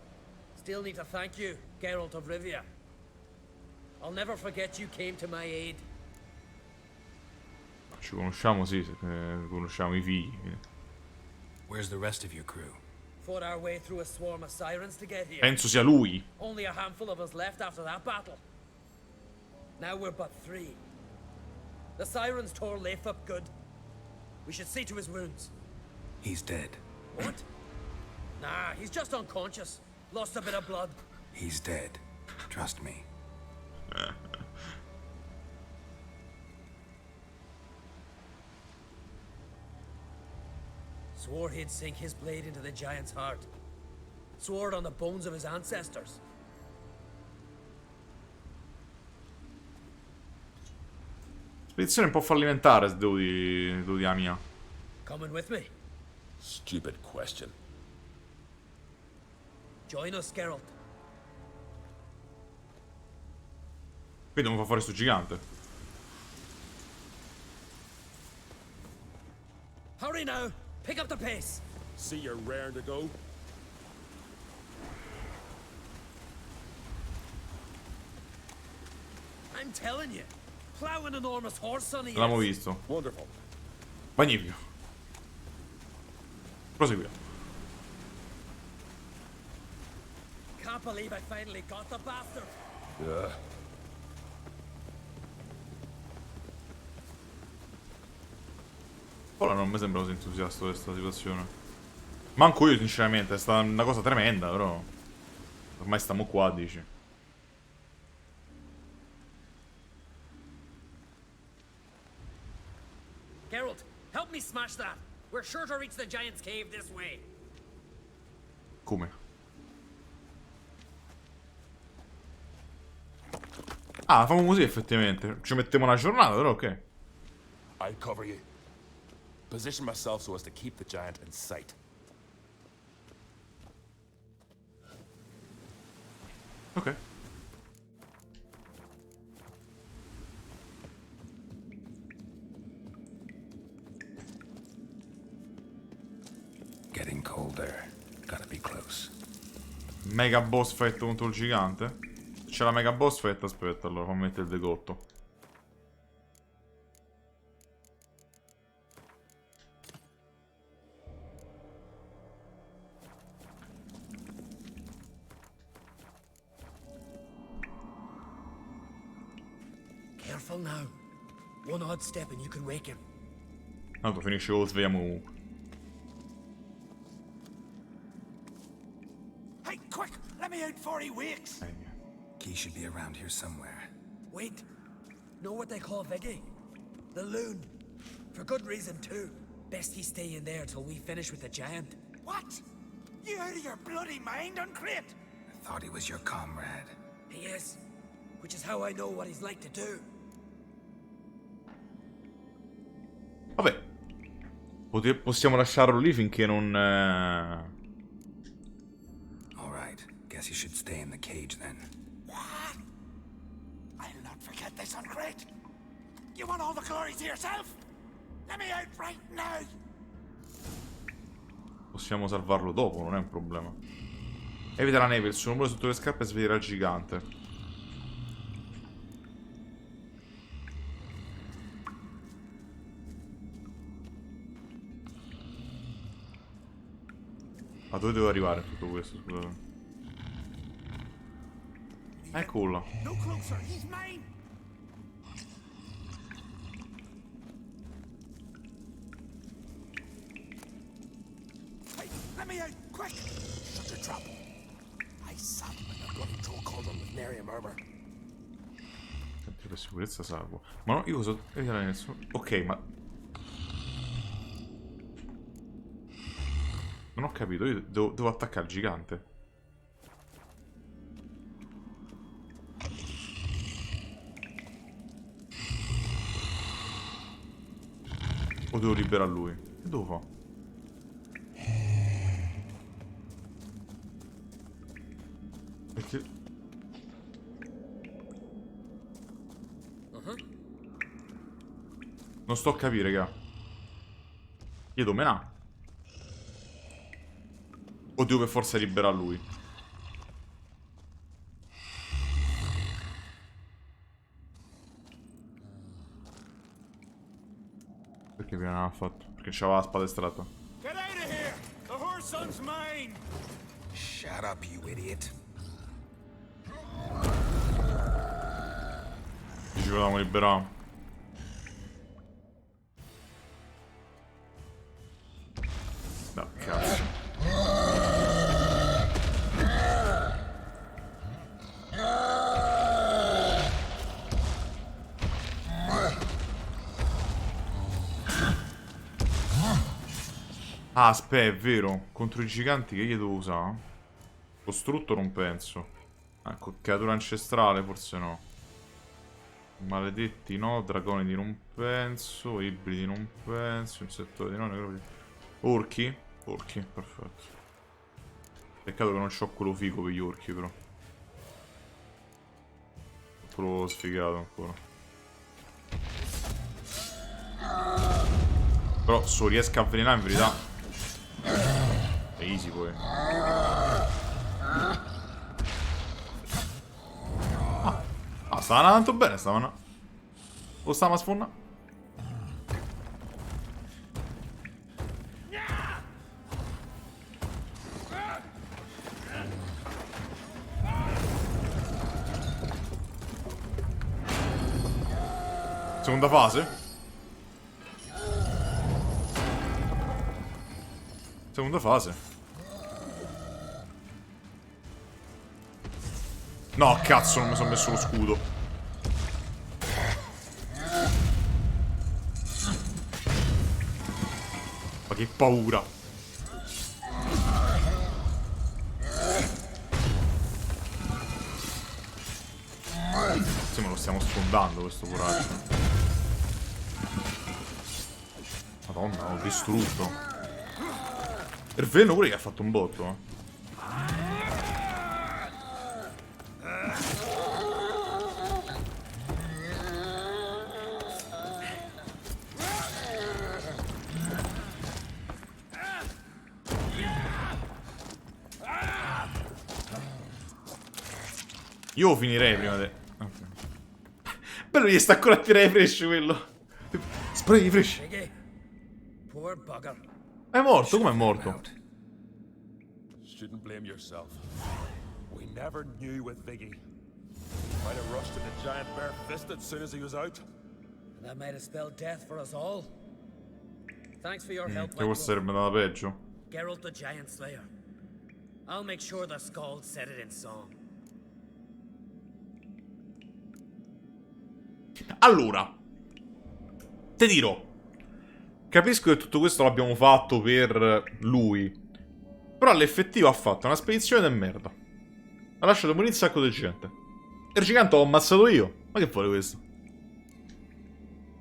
Still need to thank you, Geralt of Rivia. I'll never forget you came to my aid. Ci conosciamo, sì, conosciamo i figli. Where's the rest of your crew? Fought our way through a swarm of sirens to get here. Penso sia lui. Only a handful of us left after that battle. Now we're but 3. The sirens tore Leif up good. We should see to his wounds. He's dead. What? Nah, he's just unconscious. Lost a bit of blood. He's dead. Trust me. Swore he'd sink his blade into the giant's heart. Swore it on the bones of his ancestors. Spedizione un po' fallimentare, se devo dire la mia. Coming with me? Stupid question. Join us, Geralt. Qui dobbiamo far fuori sto gigante. Hurry now! Pick up the pace! See you're raring to go? I'm telling you, plow an enormous horse on the L'abbiamo visto. Wonderful. Magnifico. Proseguiamo. Can't believe I finally got the bastard. Yeah. Ora non mi sembra così entusiasta di questa situazione. Manco io, sinceramente, è stata una cosa tremenda, però. Ormai stiamo qua, dici. Geralt, help me smash that. We're sure to reach the giant's cave this way. Come? Ah, facciamo così effettivamente. Ci mettiamo una giornata, però ok. I'll cover you. Position myself so as to keep the giant in sight. Ok. Getting colder. Gotta be close. Mega boss fight contro il gigante. C'è la mega boss fight, aspetta, allora fammi mettere il decotto. Careful now. One odd step and you can wake him. Tanto finisce con lo svegliamo comunque. Hey, quick! Let me out before he wakes! Key should be around here somewhere. Wait. Know what they call Viggy? The loon. For good reason, too. Best he stay in there till we finish with the giant. What? You out of your bloody mind, Uncrate? I thought he was your comrade. He is. Which is how I know what he's like to do. Vabbè. Possiamo lasciarlo lì finché non... Alright. Guess you should stay in the cage then. What? I'll not forget this, Uncrate. You want all the glory to yourself? Let me out right now! Possiamo salvarlo dopo, non è un problema. Evita la neve, il suo numero sotto le scarpe sveglierà il gigante. Ma dove devo arrivare in tutto questo, scusate? Eccola. No closer, he's mine! Hey, let me out, quick! Shut your trap. I sat him in a bloody troll cauldron with nary a murmur. Sempre per sicurezza salvo. Ma no, io cosa... Ok, ma... Non ho capito, io devo attaccare il gigante. O devo liberare lui? Che devo fare? Perché... Non sto a capire, raga. Io dove me n'ha? O devo per forza liberare lui? Perché prima non l'ha fatto? Perché c'aveva la spada estratta. Get out of here! The horse son's mine! Shut up, you idiot. Ci volevamo liberare. No, cazzo. Ah, aspetta, è vero. Contro i giganti che io devo usare? Costrutto non penso. Ecco, creatura ancestrale forse no. Maledetti no, dragonidi non penso, ibridi non penso, insettori no, necrofili. Orchi? Orchi, perfetto. Peccato che non c'ho quello figo per gli orchi però. Quello sfigato ancora. Però se riesco a avvelenare in verità è easy poi. Ah, stava andando bene, stavano. O stava a sfonna? Seconda fase? Seconda fase. No, cazzo, non mi sono messo lo scudo. Ma che paura. Sì, ma lo stiamo sfondando questo coraggio. Madonna, ho distrutto. Il veleno pure che ha fatto un botto, eh. Io finirei prima di... Okay. Bello, gli sta ancora a tirare i frecce quello. Spray i frecce. Poor bugger. È morto? Come è morto? Shouldn't blame yourself. We never knew with Viggy. Might have rushed at the giant bare-fisted as soon as he was out. That might have spelled death for us all. Thanks for your help, Che forse sarebbe andata peggio. Geralt the Giant Slayer. I'll make sure the Skald said it in song. Allora, te dirò, capisco che tutto questo l'abbiamo fatto per lui, però all'effettivo ha fatto una spedizione di merda. Ha lasciato morire un sacco di gente. E il gigante l'ho ammazzato io. Ma che vuole questo?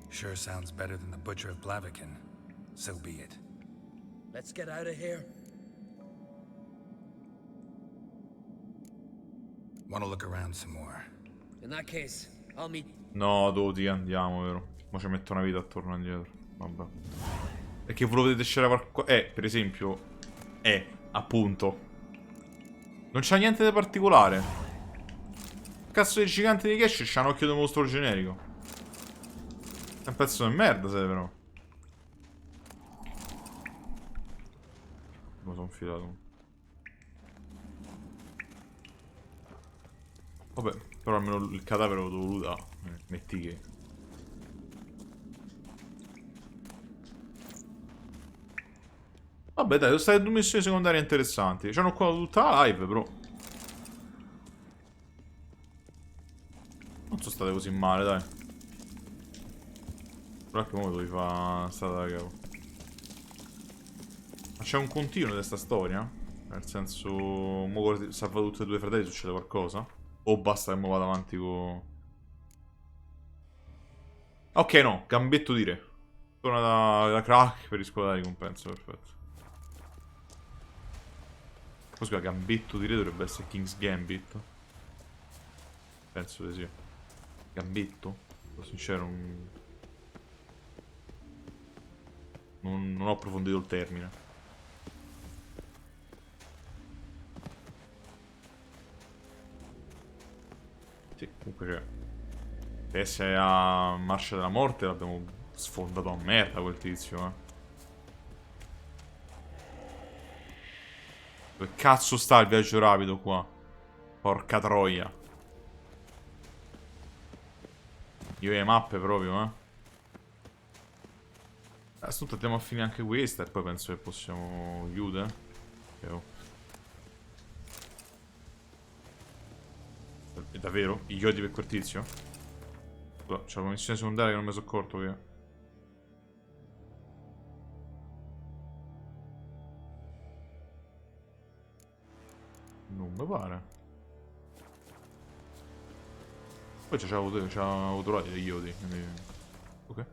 Sure sounds better than the butcher of Blaviken. So be it. Let's get out of here. Want to look around some more? In that case, I'll meet. No, Doti, andiamo, vero? Ma ci metto una vita attorno indietro. Vabbè. E che volete scegliere qualcosa? Per esempio. Appunto. Non c'ha niente di particolare. Cazzo di gigante di Cash c'ha un occhio di mostro generico. È un pezzo di merda, se però. Mi sono infilato. Vabbè, però almeno il cadavere l'ho dovuto. Metti che. Vabbè, dai, sono state 2 missioni secondarie interessanti. C'hanno qua tutta la live, però. Non sono state così male, dai. Però che mo dovevi fare strada da capo. Ma c'è un continuo di sta storia? Nel senso, mo salva tutti e 2 i fratelli, succede qualcosa? O basta che mo vado avanti con... Ok, no, gambetto di re. Torna da crack per riscuotere la ricompensa, perfetto. Poi scusa, gambetto di re dovrebbe essere King's Gambit. Penso di sì. Gambetto? Sono sincero, non ho approfondito il termine. Sì, comunque c'è. Per essere a Marcia della Morte l'abbiamo sfondato a merda quel tizio, Dove cazzo sta il viaggio rapido qua? Porca troia. Io e le mappe proprio, A questo punto andiamo a finire anche questa e poi penso che possiamo chiudere. Davvero? I chiodi per quel tizio? C'è una missione secondaria che non mi sono accorto che... Non mi pare. Poi c'avevo trovato degli chiodi, quindi... Ok.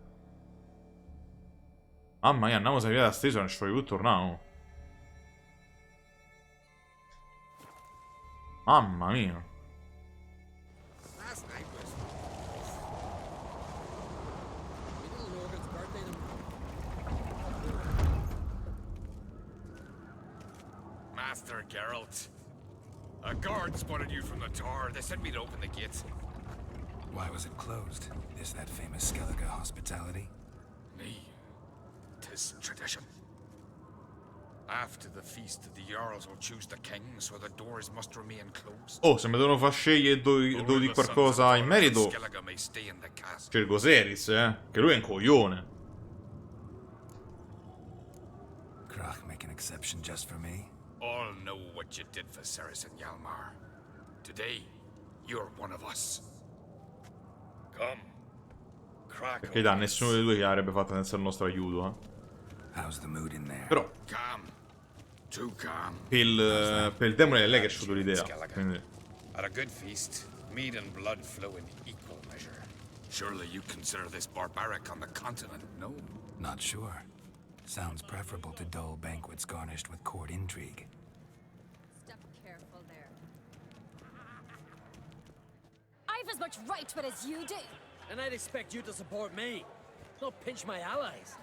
Mamma mia, andiamo a salire da steso, non ci voglio più tornare. Mamma mia. Last night was... Master Geralt. A guard spotted you from the tower. They sent me to open the gates. Why was it closed? Is that famous Skellige hospitality? Me. 'Tis tradition. After the feast, the Jarls will choose the king, so the doors must remain closed. Oh, se mi devono far scegliere devo di qualcosa in merito. Scelgo Seris, che lui è un coglione. Krach make an exception just for me? All know what you did for Ceres and Hjalmar. Today, you're one of us. Come. Crack. Perché da nessuno dei due che avrebbe fatto senza il nostro aiuto, How's the mood in there? Però Calm. Too calm. per il demone è lei che ha scelto l'idea. Quindi... At a good feast, meat and blood flow in equal measure. Surely you consider this barbaric on the continent, no? Not sure. Sounds preferable to dull banquets garnished with court intrigue. Step careful there. I've as much right to it as you do. And I'd expect you to support me, not pinch my allies.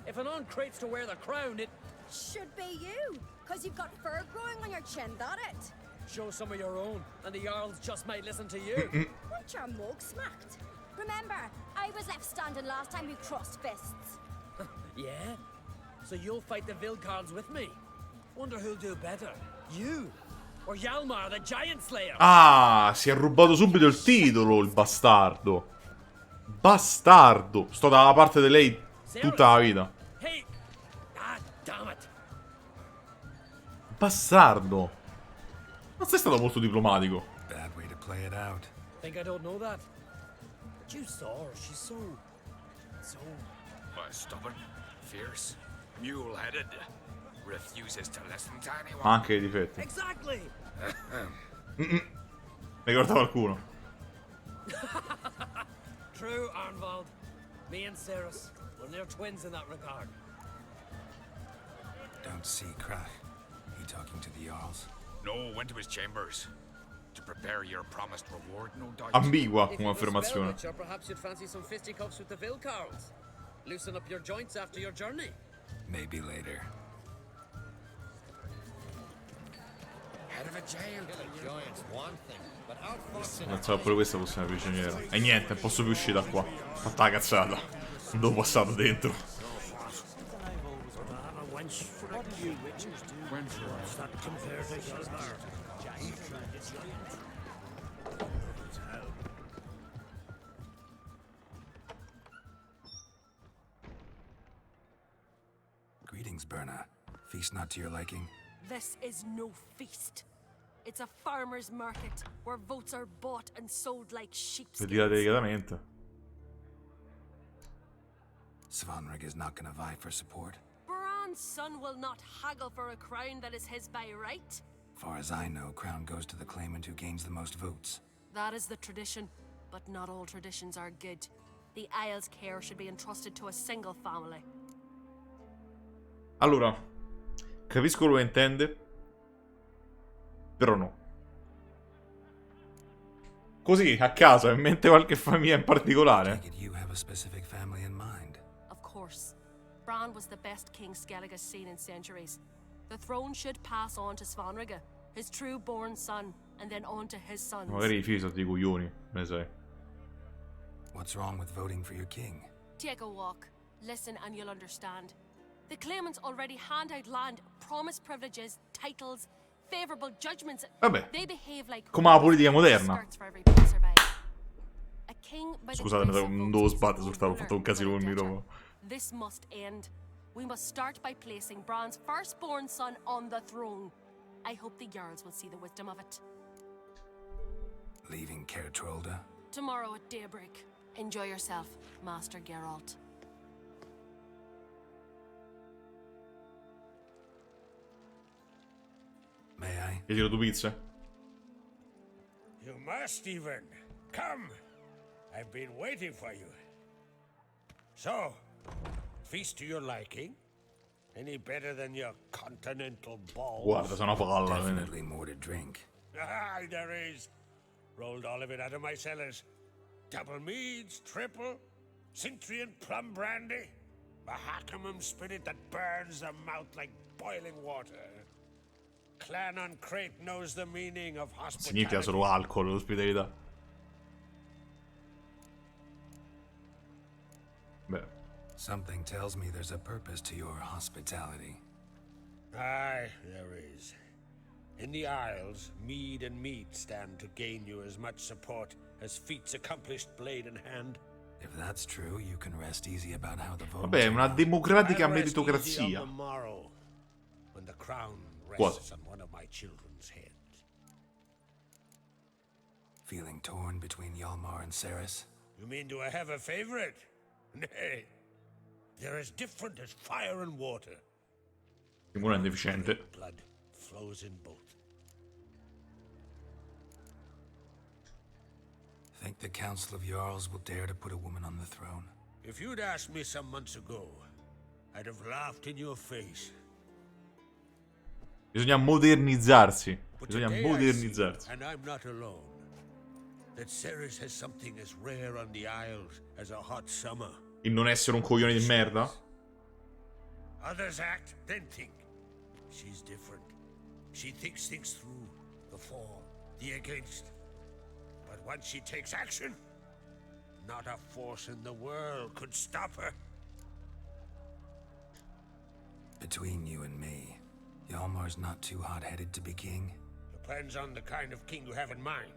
If an on-crate's to wear the crown, it... Should be you, because you've got fur growing on your chin, that it? Show some of your own, and the Jarls just might listen to you. Want your mug smacked? Remember, I was left standing last time we crossed fists. Yeah? So you'll fight the Vilcards with me? Wonder who'll do better, you or Hjalmar the Giant Slayer. Ah, si è rubato subito il titolo, il bastardo. Bastardo. Sto dalla parte di lei tutta la vita. Hey! Ah, damn it! Bastardo. Non sei stato molto diplomatico. Bad way to play it out. Think I don't know that? But you saw her. She's so... Stubborn, fierce, mule-headed. Refuses to listen to anyone. Ha anche i difetti. Exactly! Ne ricorda qualcuno. True, Arnvald. Me and Ceres, well, they're twins in that regard. Don't see Krach. He talking to the Jarls? No, went to his chambers. To prepare your promised reward, no doubt. Ambigua If come it was affermazione. Spellwitch, or perhaps you'd fancy some fisticuffs with the Vilcarls. Loosen up your joints after your journey. Maybe later. Head of a giant. Giant's one thing, but outfoxing Pensavo pure questa fosse una prigioniera. E niente, non posso più uscire da qua. Fatta la cazzata. Non devo passato dentro. Greetings, Berna. Feast not to your liking? This is no feast. It's a farmer's market where votes are bought and sold like sheepskins. Vedi delicatamente. Svanrig is not gonna vie for support. Bran's son will not haggle for a crown that is his by right. Far as I know, crown goes to the claimant who gains the most votes. That is the tradition, but not all traditions are good. The Isle's care should be entrusted to a single family. Allora, capisco quello che intende, però no. Così, a caso, in mente qualche famiglia in particolare? You have a specific family in mind. Of course. Bran was the best king Skellig has seen in centuries. The throne should pass on to Svanrige, his true-born son, and then on to his sons. Magari i figli sono dei coglioni, ne sai. What's wrong with voting for your king? Take a walk. Listen and you'll understand. The claimants already hand out land, promise privileges, titles, favorable judgments. Vabbè, They behave like come la politica moderna. skirts for every passerby. A king by the Scusate, grace of non votes devo is sbattere sul tavolo, ho fatto un casino con il debtor. microfono. This must end. We must start by placing Bran's firstborn son on the throne. I hope the Jarls will see the wisdom of it. Leaving Caer Trolda? Tomorrow at daybreak. Enjoy yourself, Master Geralt. May I? Gli tiro due pizze. You must, even. Come. I've been waiting for you. So, feast to your liking? Any better than your continental balls? Guarda, sono una palla. Definitely more to drink. Ah, there is. Rolled all of it out of my cellars. Double meads, triple, Cintrian plum brandy, Mahakimum spirit that burns the mouth like boiling water. Clan on Crate knows the meaning of Significa hospitality. solo alcol, l'ospitalità. Beh. Something tells me there's a purpose to your hospitality. Aye, there is. In the Isles, mead and meat stand to gain you as much support as feats accomplished blade in hand. If that's true, you can rest easy about how the vote. Vabbè, è una democratica I'll rest easy on meritocrazia. the morrow, when the crown Quasi. rests on one of my children's heads. Feeling torn between Hjalmar and Ceres? You mean do I have a favorite? Nay. They're as different as fire and water. Uno è deficiente. Blood flows in both. Think the Council of Jarls will dare to put a woman on the throne? If you'd asked me some months ago, I'd have laughed in your face. Bisogna modernizzarsi. But Bisogna today I modernizzarsi. see, and I'm not alone, that Ceres has something as rare on the Isles as a hot summer. Il non essere un coglione di merda? Others act, then think. She's different. She thinks things through. The for, the against. But once she takes action, not a force in the world could stop her. Between you and me, Hjalmar's not too hot-headed to be king? You're Depends on the kind of king you have in mind.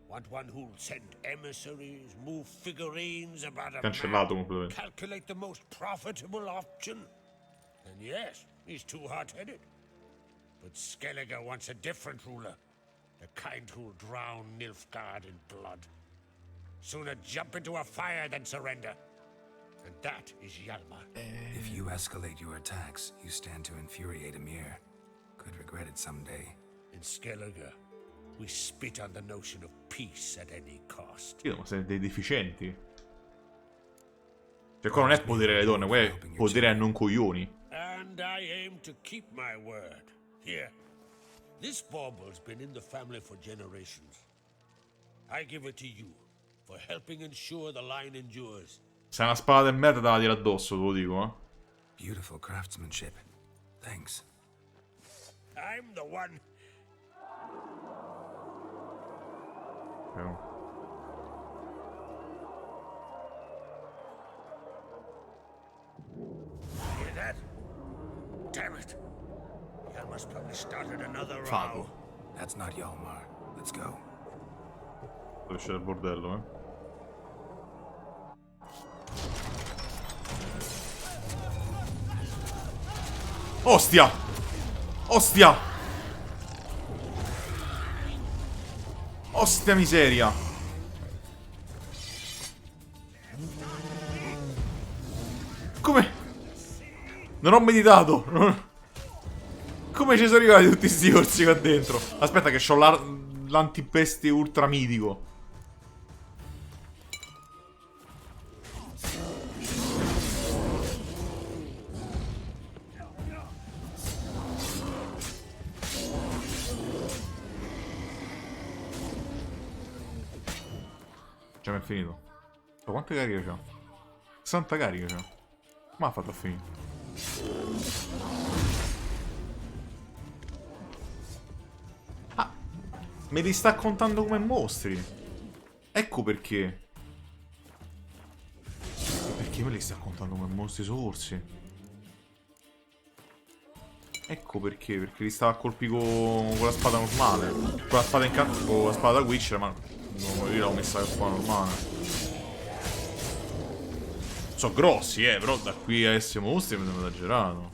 Want one who'll send emissaries, move figurines about a Cancellato map, completamente. calculate the most profitable option? Then yes, he's too hot-headed. But Skellige wants a different ruler. The kind who'll drown Nilfgaard in blood. Sooner jump into a fire than surrender. And that is Hjalmar. If you escalate your attacks, you stand to infuriate Emir. Could regret it someday. In Skellige, we spit on the notion of peace at any cost. Io, ma siete dei deficienti. Cioè, qua non è potere alle donne, qua è potere a non coglioni. And I aim to keep my word. Here, this bauble's been in the family for generations. I give it to you for helping ensure the line endures. Se è una spada del merda te la tiro addosso, te lo dico, eh. Beautiful craftsmanship. Thanks. I'm the one. Però. Hear that? Damn it. Hjalmar's probably started another Fago. row. That's not Hjalmar. Let's go. Dove c'è il bordello, eh. Ostia! Ostia! Ostia miseria! Come? Non ho meditato! Come ci sono arrivati tutti questi orsi qua dentro? Aspetta che c'ho l'antipeste ultra mitico. Già mi è finito. Ma quante cariche c'ha? 60 cariche c'ha. Ma ha fatto a finire. Ah, me li sta contando come mostri. Ecco perché. Perché me li sta contando come mostri su orsi. Ecco perché. Perché li stava a colpire con la spada normale. Con la spada in canto, con la spada da Witcher, ma no, io l'ho messa qua normale. Sono grossi, però da qui a essere mostri mi sembra esagerato.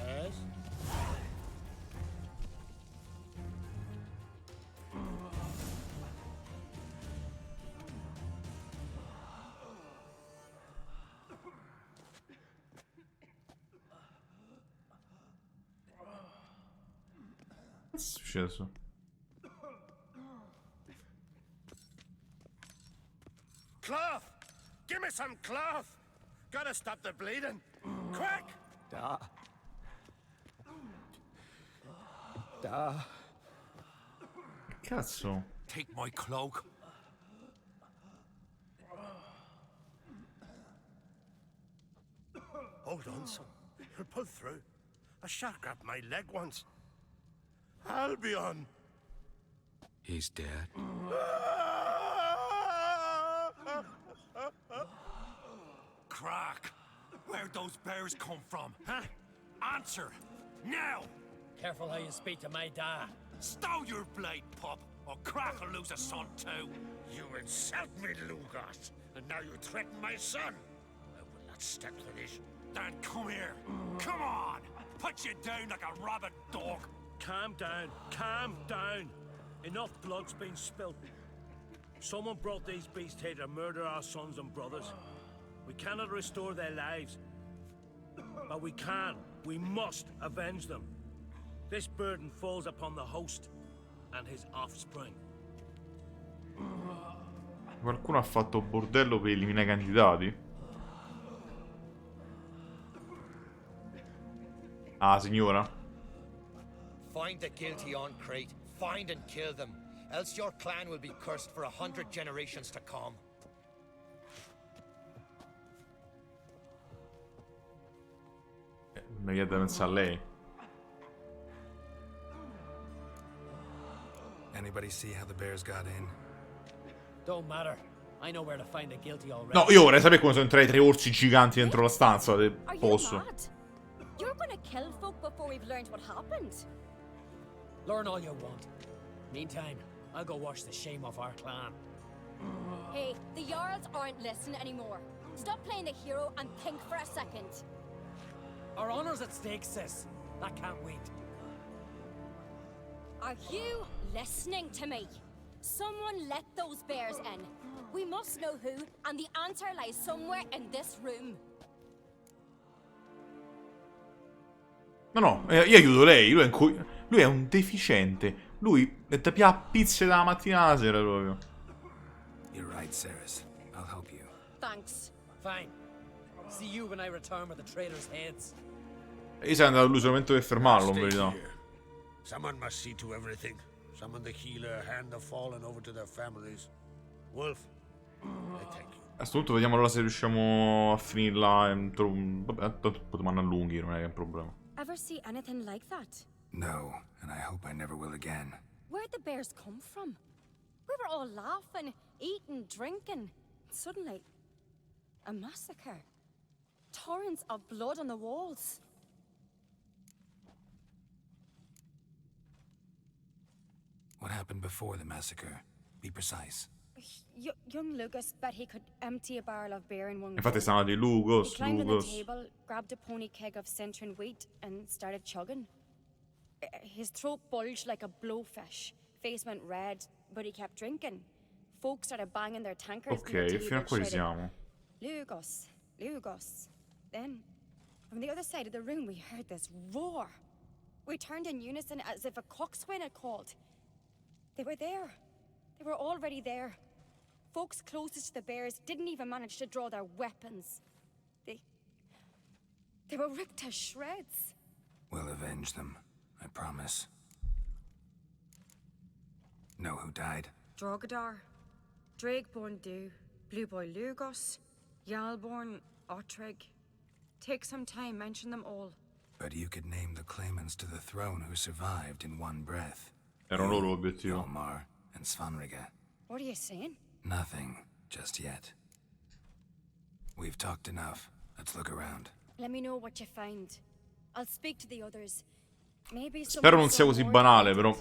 Yes? Che è successo? Cloth! Give me some cloth! Gotta stop the bleeding! Quick! Cazzo. Take my cloak. Hold on, son. You'll pull through. A shark grabbed my leg once. Albion! He's dead. Crack! Where'd those bears come from, huh? Answer! Now! Careful how you speak to my dad. Stow your blade, pup, or Crack will lose a son too. You insult me, Lugas, and now you threaten my son. I will not stand for this. Then come here. Come on! Put you down like a rabid dog. Calm down. Calm down. Enough blood's been spilt. Someone brought these beasts here to murder our sons and brothers. We cannot restore their lives. But we can. We must avenge them. This burden falls upon the host and his offspring. Qualcuno ha fatto bordello per eliminare i candidati? Ah, signora? Find the guilty on Crete. Find and kill them. Else your clan will be cursed for 100 generations to come. Mi viene da pensare a lei. Anybody see how the bears got in? Don't matter. I know where to find the guilty already. No, io vorrei sapere come sono entrati 3 orsi giganti dentro la stanza del Are you posto. mad? You're gonna kill folk before we've learned what happened. Learn all you want. Meantime, I'll go wash the shame off our clan. Hey, the Jarls aren't listening anymore. Stop playing the hero and think for a second. Our honor's at stake, sis. That can't wait. Are you listening to me? Someone let those bears in. We must know who, and the answer lies somewhere in this room. No, io aiuto lei. Lui è un deficiente. Lui ti pia pizze dalla mattina alla sera proprio. You're right, Ceres. I'll help you. Thanks. Fine. See you when I return with the traitors' heads. E sei andato lui solamente per fermarlo, in verità. Someone must see to everything. Summon the healer, hand the fallen over to their families. Wolf, I thank you. A questo punto vediamo allora se riusciamo a finirla entro... Vabbè, tanto potremmo andare lunghi, non è un problema. Ever see anything like that? No, and I hope I never will again. Where'd the bears come from? We were all laughing, eating, drinking. Suddenly, a massacre. Torrents of blood on the walls. What happened before the massacre? Be precise. Young Lucas bet he could empty a barrel of beer in one go. Infatti stanno di Lugos, He climbed on the Lugos. table, grabbed a pony keg of centering wheat, and started chugging. His throat bulged like a blowfish. Face went red, but he kept drinking. Folks started banging their tankards on the Ok, table, fino a qua shouting, siamo. Lugos, Lugos. Then, from the other side of the room, we heard this roar. We turned in unison as if a coxswain had called. They were there. They were already there. Folks closest to the bears didn't even manage to draw their weapons. They were ripped to shreds. We'll avenge them, I promise. Know who died? Drogadar, Drakeborn Du, Blue Boy Lugos, Jarlborn, Ottrig. Take some time, mention them all. But you could name the claimants to the throne who survived in one breath. Era un loro obiettivo. Hjalmar and Svanrige. What are you saying? Nothing, just yet. We've talked enough. Let's look around. Let me know what you find. I'll speak to the others. Maybe Spero non sia così banale, però.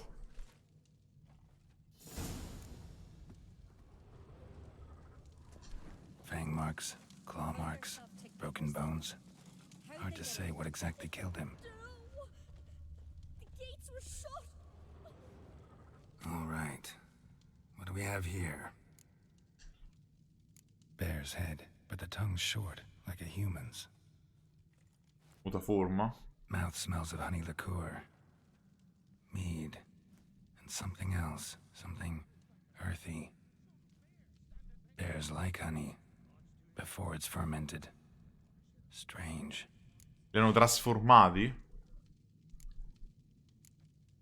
Fang marks, claw marks, broken bones. Hard to say what exactly killed him. The gates were shut. All right. What do we have here? Bear's head, but the tongue's short, like a human's. Muta forma. Mouth smells of honey liqueur. Mead. And something else. Something earthy. Bears like honey. Before it's fermented. Strange. Li hanno trasformati?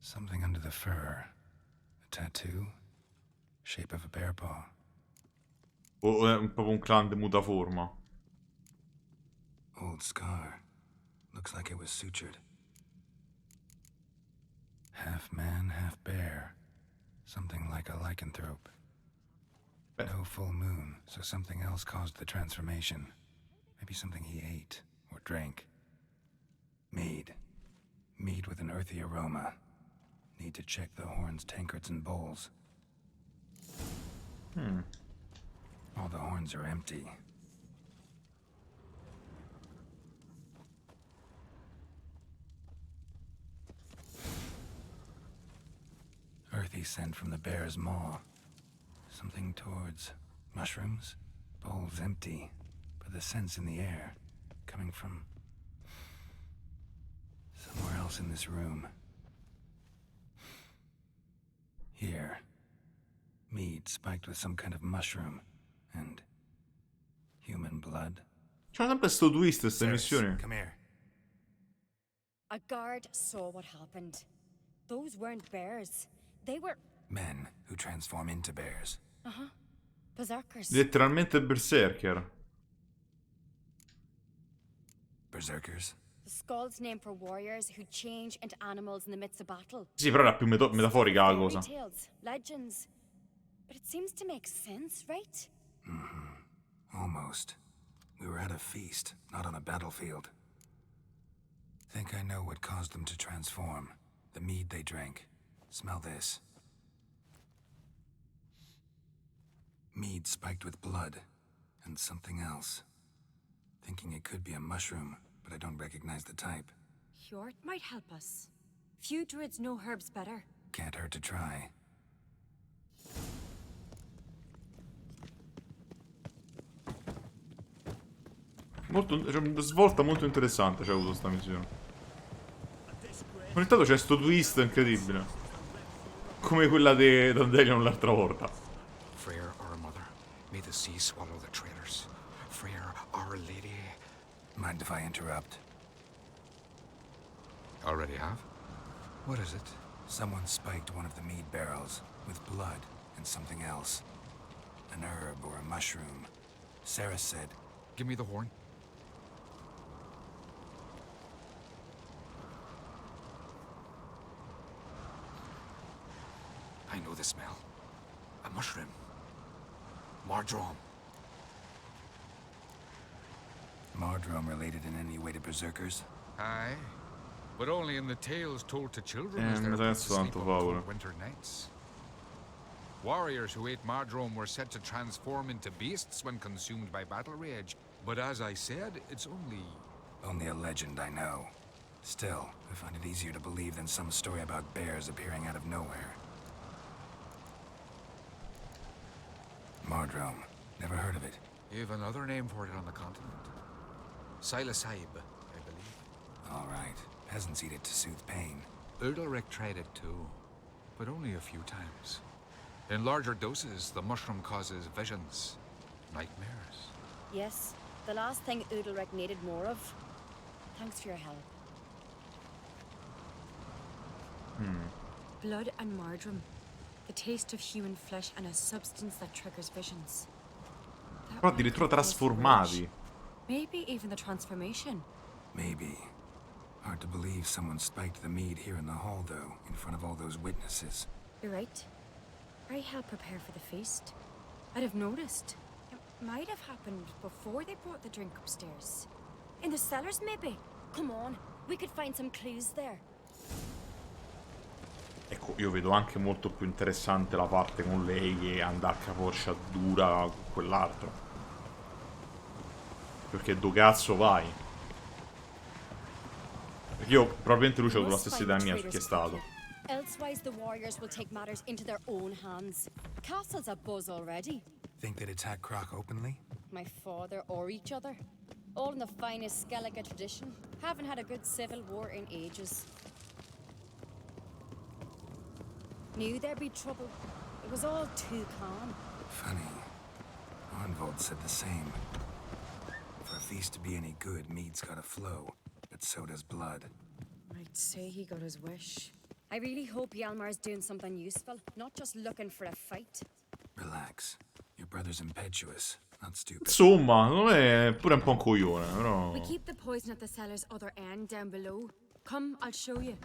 Something under the fur. A tattoo. Shape of a bear paw. O è proprio un clan di mutaforma? Old scar. Looks like it was sutured. Half man, half bear. Something like a lycanthrope. No full moon, so something else caused the transformation. Maybe something he ate or drank. Mead. Mead with an earthy aroma. Need to check the horns, tankards, and bowls. All the horns are empty. Earthy scent from the bear's maw. Something towards mushrooms. Bowls empty, but the scent's in the air. Coming from somewhere else in this room. Here. Mead spiked with some kind of mushroom. And human blood. C'è sempre sto twist, queste missioni. Come here. A guard saw what happened. Those weren't bears. They were... Men who transform into bears. Uh-huh. Berserkers. Letteralmente berserker. Berserkers? The Skald's name for warriors who change into animals in the midst of battle. Sì, però era più metaforica la cosa. Fairy tales, legends. But it seems to make sense, right? Almost. We were at a feast, not on a battlefield. Think I know what caused them to transform. The mead they drank. Smell this. Mead spiked with blood. And something else. Thinking it could be a mushroom, but I don't recognize the type. Hjort might help us. Few druids know herbs better. Can't hurt to try. C'è una svolta molto interessante c'è avuto sta missione. Ogni tanto c'è sto twist incredibile. Come quella di Dandelion l'altra volta. Freyr, our mother, may the sea swallow the traitors. Freyr, our lady. Mind if I interrupt? Already have? What is it? Someone spiked one of the mead barrels with blood and something else. An herb or a mushroom. Sarah said... Give me the horn. I know the smell. A mushroom. Mardrome. Mardrome related in any way to berserkers? Aye. But only in the tales told to children as they're mi put to sa sleep tanto on paura. cold winter nights. Warriors who ate Mardrome were said to transform into beasts when consumed by battle rage. But as I said, it's only... Only a legend, I know. Still, I find it easier to believe than some story about bears appearing out of nowhere. Mardrome. Never heard of it. You have another name for it on the continent. Silasaib, I believe. All right. Peasants eat it to soothe pain. Udalric tried it too, but only a few times. In larger doses, the mushroom causes visions, nightmares. Yes, the last thing Udalric needed more of. Thanks for your help. Blood and Mardrome. The taste of human flesh and a substance that triggers visions. That Però might addirittura be close to trasformati. reach. Maybe even the transformation. Maybe. Hard to believe someone spiked the mead here in the hall, though, in front of all those witnesses. You're right. I helped prepare for the feast. I'd have noticed. It might have happened before they brought the drink upstairs. In the cellars, maybe. Come on, we could find some clues there. Ecco, io vedo anche molto più interessante la parte con lei che anda a capoccia dura con quell'altro. Perché do cazzo vai? Perché io probabilmente lui c'ha avuto la stessa idea mia su chi è stato. Elsewise, the warriors will take matters into their own hands. Castle's a buzz already. Think they'd attack Croc openly? My father or each other. All in the finest Skellige tradition. Haven't had a good civil war in ages. Knew there'd be trouble. It was all too calm. Funny. Arnvold said the same. For a feast to be any good, mead's gotta flow. But so does blood. I'd say he got his wish. I really hope Hjalmar's doing something useful, not just looking for a fight. Relax. Your brother's impetuous, not stupid. Insomma, non è pure un po' un coglione, però... We keep the poison at the cellar's other end down below. Come, I'll show you.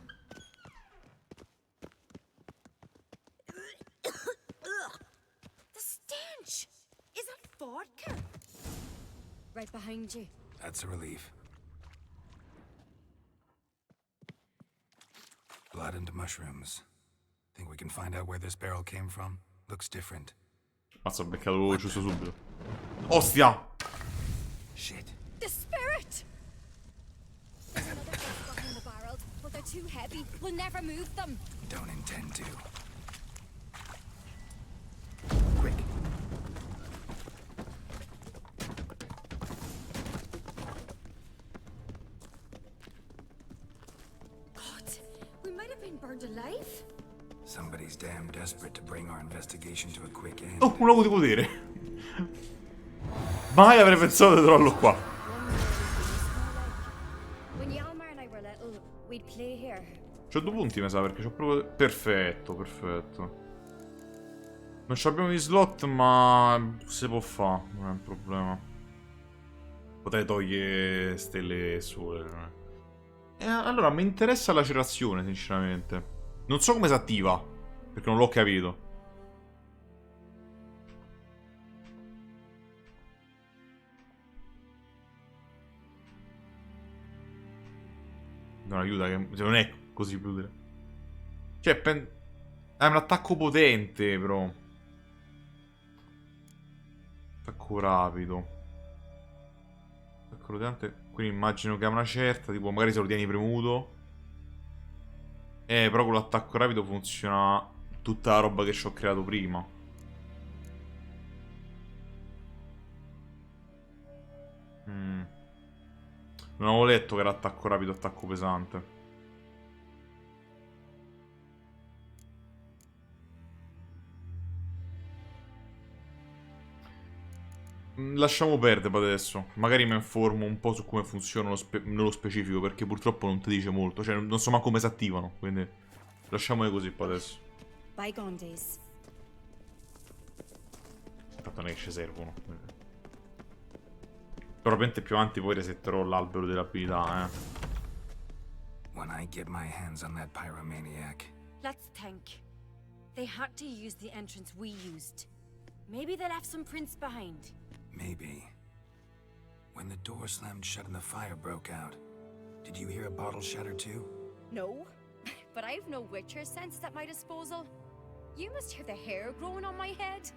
The stench! Is that vodka? Right behind you. That's a relief. Blood and mushrooms. Think we can find out where this barrel came from? Looks different. Mazza, ho beccato giusto subito. Ostia! Shit. The spirit! There's another gas in the barrels, but they're too heavy. We'll never move them. Don't intend to. We might have been burned alive. Somebody's damn desperate to bring our investigation to a quick end. Oh, un uovo di potere! Mai avrei pensato di trovarlo qua. When Hjalmar and I were little, we'd play here. C'ho 2 punti, mi sa, perché c'ho proprio... Perfetto, perfetto. Non abbiamo gli slot, ma... si può fare, non è un problema. Potrei togliere stelle e sole. Allora, mi interessa la lacerazione, sinceramente. Non so come si attiva, perché non l'ho capito. Non aiuta che non è così brutale. Cioè, è un attacco potente, però. Attacco rapido. Attacco rotante. Quindi immagino che ha una certa, tipo magari se lo tieni premuto. Però con l'attacco rapido funziona tutta la roba che ci ho creato prima. Non avevo letto che era attacco rapido, attacco pesante. Lasciamo perdere per adesso. Magari mi informo un po' su come funzionano nello specifico, perché purtroppo non ti dice molto. Cioè, non so manco come si attivano, quindi lasciamole così per adesso. Bygone days. Tanto non è che ci servono. Probabilmente più avanti poi resetterò l'albero delle abilità, When I get my hands on that pyromaniac. Let's think. They had to use the entrance we used. Maybe they left some prints behind. Maybe. When the door slammed shut and the fire broke out, did you hear a bottle shatter too? No, but I've no witcher sense at my disposal. You must hear the hair growing on my head.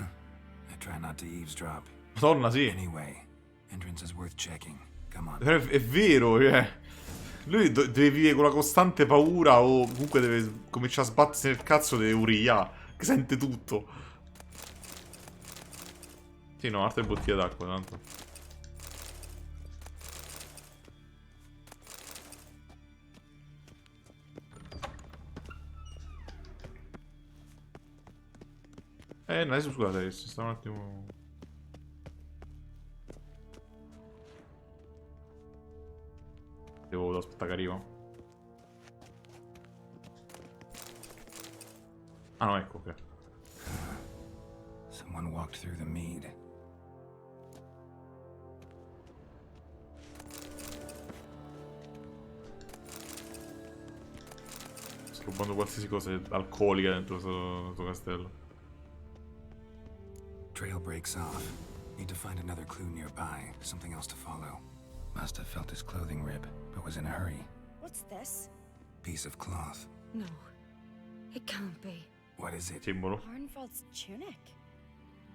I try not to eavesdrop. Madonna, sì. Anyway, entrance is worth checking. Come on. È vero, cioè. Lui deve vivere con la costante paura o comunque deve cominciare a sbattersi nel cazzo delle uria, che sente tutto. Sì, no, altre bottiglie d'acqua, tanto. No, adesso scusate, adesso sta un attimo... Devo aspettare che arriva. Ah no, ecco, ok. Someone walked through the mead. Sto rubando qualsiasi cosa alcolica dentro questo castello. Trail breaks off. Need to find another clue nearby. Something else to follow. Must have felt his clothing rip, but was in a hurry. What's this? Piece of cloth. No, it can't be. What is it? Simbolo. Arnvald's tunic.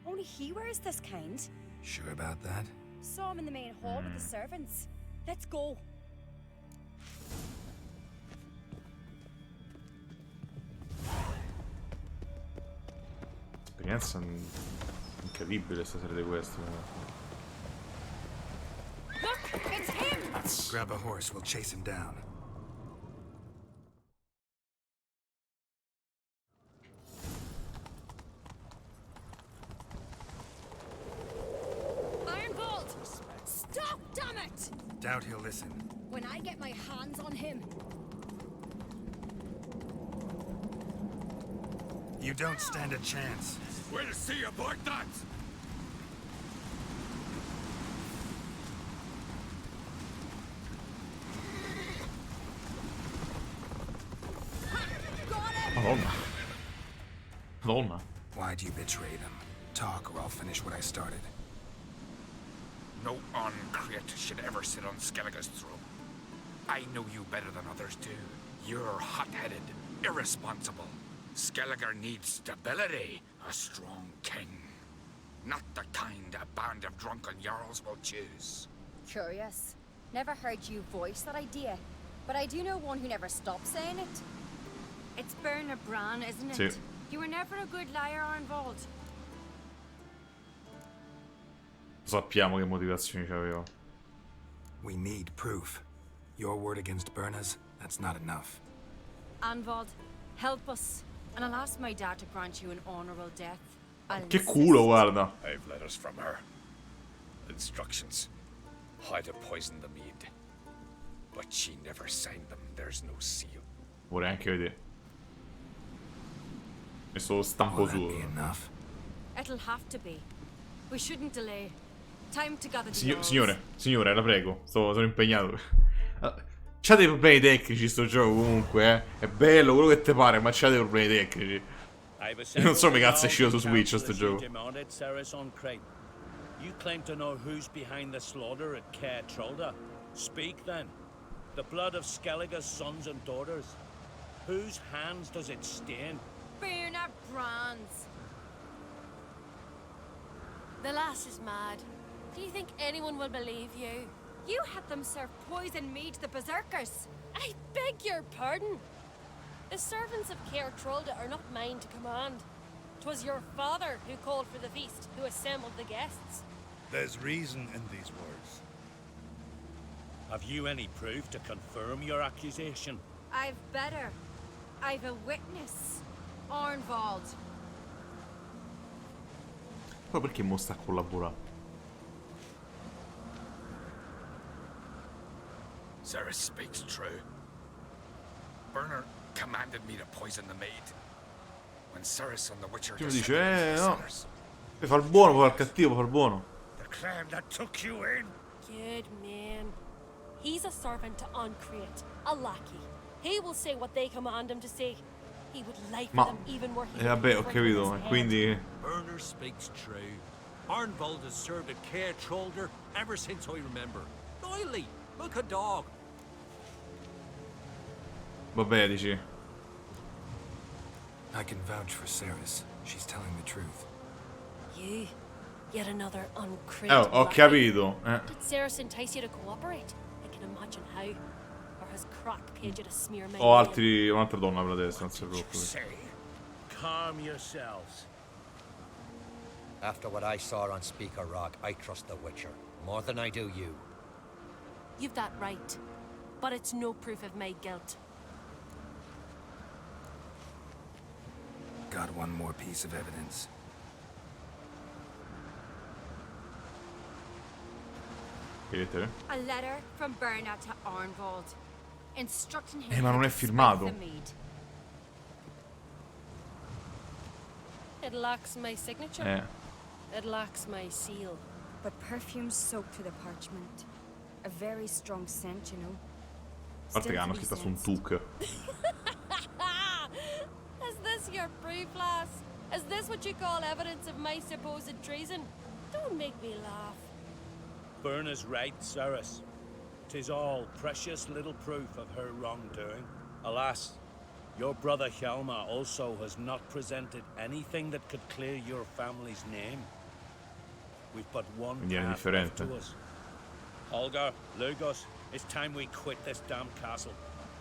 Only he wears this kind. Sure about that? Saw him in the main hall with the servants. Let's go. Esperienza incredibile stasera di questo. Look, it's him! Grab a horse, we'll chase him down. Ironbolt! Stop, damn it! Doubt he'll listen. When I get my hands on him. You don't stand a chance. We'll see about that! Madonna. Madonna. Why'd you betray them? Talk or I'll finish what I started. No uncreate should ever sit on Skellige's throne. I know you better than others do. You're hot-headed, irresponsible. Skellige needs stability, a strong king. Not the kind a band of drunken jarls will choose. Curious. Never heard you voice that idea, but I do know one who never stops saying it. It's Bernard Bran, isn't it? Sì. You were never a good liar, Arnvald. Sappiamo che motivazioni c'aveva. We need proof. Your word against Berna's, that's not enough. Arnvald, help us. And I'll ask my dad to grant you an honorable death. I'll Che culo, guarda. I've letters from her. Instructions. How to poison the mead. But she never signed them. There's no seal. Vorrei anche vedere. Messo lo stampo suo. It'll have to be. We shouldn't delay. Time to gather the Signore, la prego. Sono impegnato. C'ha dei problemi tecnici sto gioco comunque, eh. È bello quello che te pare, ma c'ha dei problemi tecnici. Io non so come cazzo è uscito su Switch sto gioco. You claim to know who's behind the slaughter at Caer Trolda. Speak then. The blood of Skellige's sons and daughters. Whose hands does it stain? Bernard Brand's. The lass is mad. Do you think anyone will believe you? You had them serve poison mead to the berserkers. I beg your pardon. The servants of Caer Trolda are not mine to command. 'Twas your father who called for the feast, who assembled the guests. There's reason in these words. Have you any proof to confirm your accusation? I've better. I've a witness. Arnvald. Poi perché mo sta a collaborare? Ceres speaks true. Bernard commanded me to poison the maid. When Ceres and the Witcher Chi mi dice, descended no. the cellars. Puoi far il buono, puoi far il cattivo, puoi far il buono. The clan that took you in. Good man. He's a servant to Uncreate, a lackey. He will say what they command him to say. He would lie for Ma them even were he vabbè, ho to capito, quindi Bernard speaks true. Arnvald has served at Caer Trolder ever since I remember. Loyally, like a dog. vabbè, dici. I can vouch for Ceres. She's telling the truth. You, yet another Uncreate. Oh, ho lackey. capito. Did Ceres entice you to cooperate? I can imagine how. Or has Crack paid you to smear my Ho name? un'altra donna per la testa, non si preoccupi. Say, calm yourselves. After what I saw on Speaker Rock, I trust the Witcher more than I do you. You've that right. But it's no proof of my guilt. Got one more piece of evidence. Vedete? A letter from Bernard to Arnvald, instructing him Ma non to è firmato. spike the mead. It lacks my signature. It lacks my seal. But perfume soaked through the parchment. A very strong scent, you know. A parte che hanno scritto su un tuc. Is this your proof, lass? Is this what you call evidence of my supposed treason? Don't make me laugh. Bernard's right, Ceres. 'Tis all precious little proof of her wrongdoing. Alas, your brother Hjalmar also has not presented anything that could clear your family's name. We've but one Quindi è path left indifferente. to us. Holger, Lugos, it's time we quit this damn castle.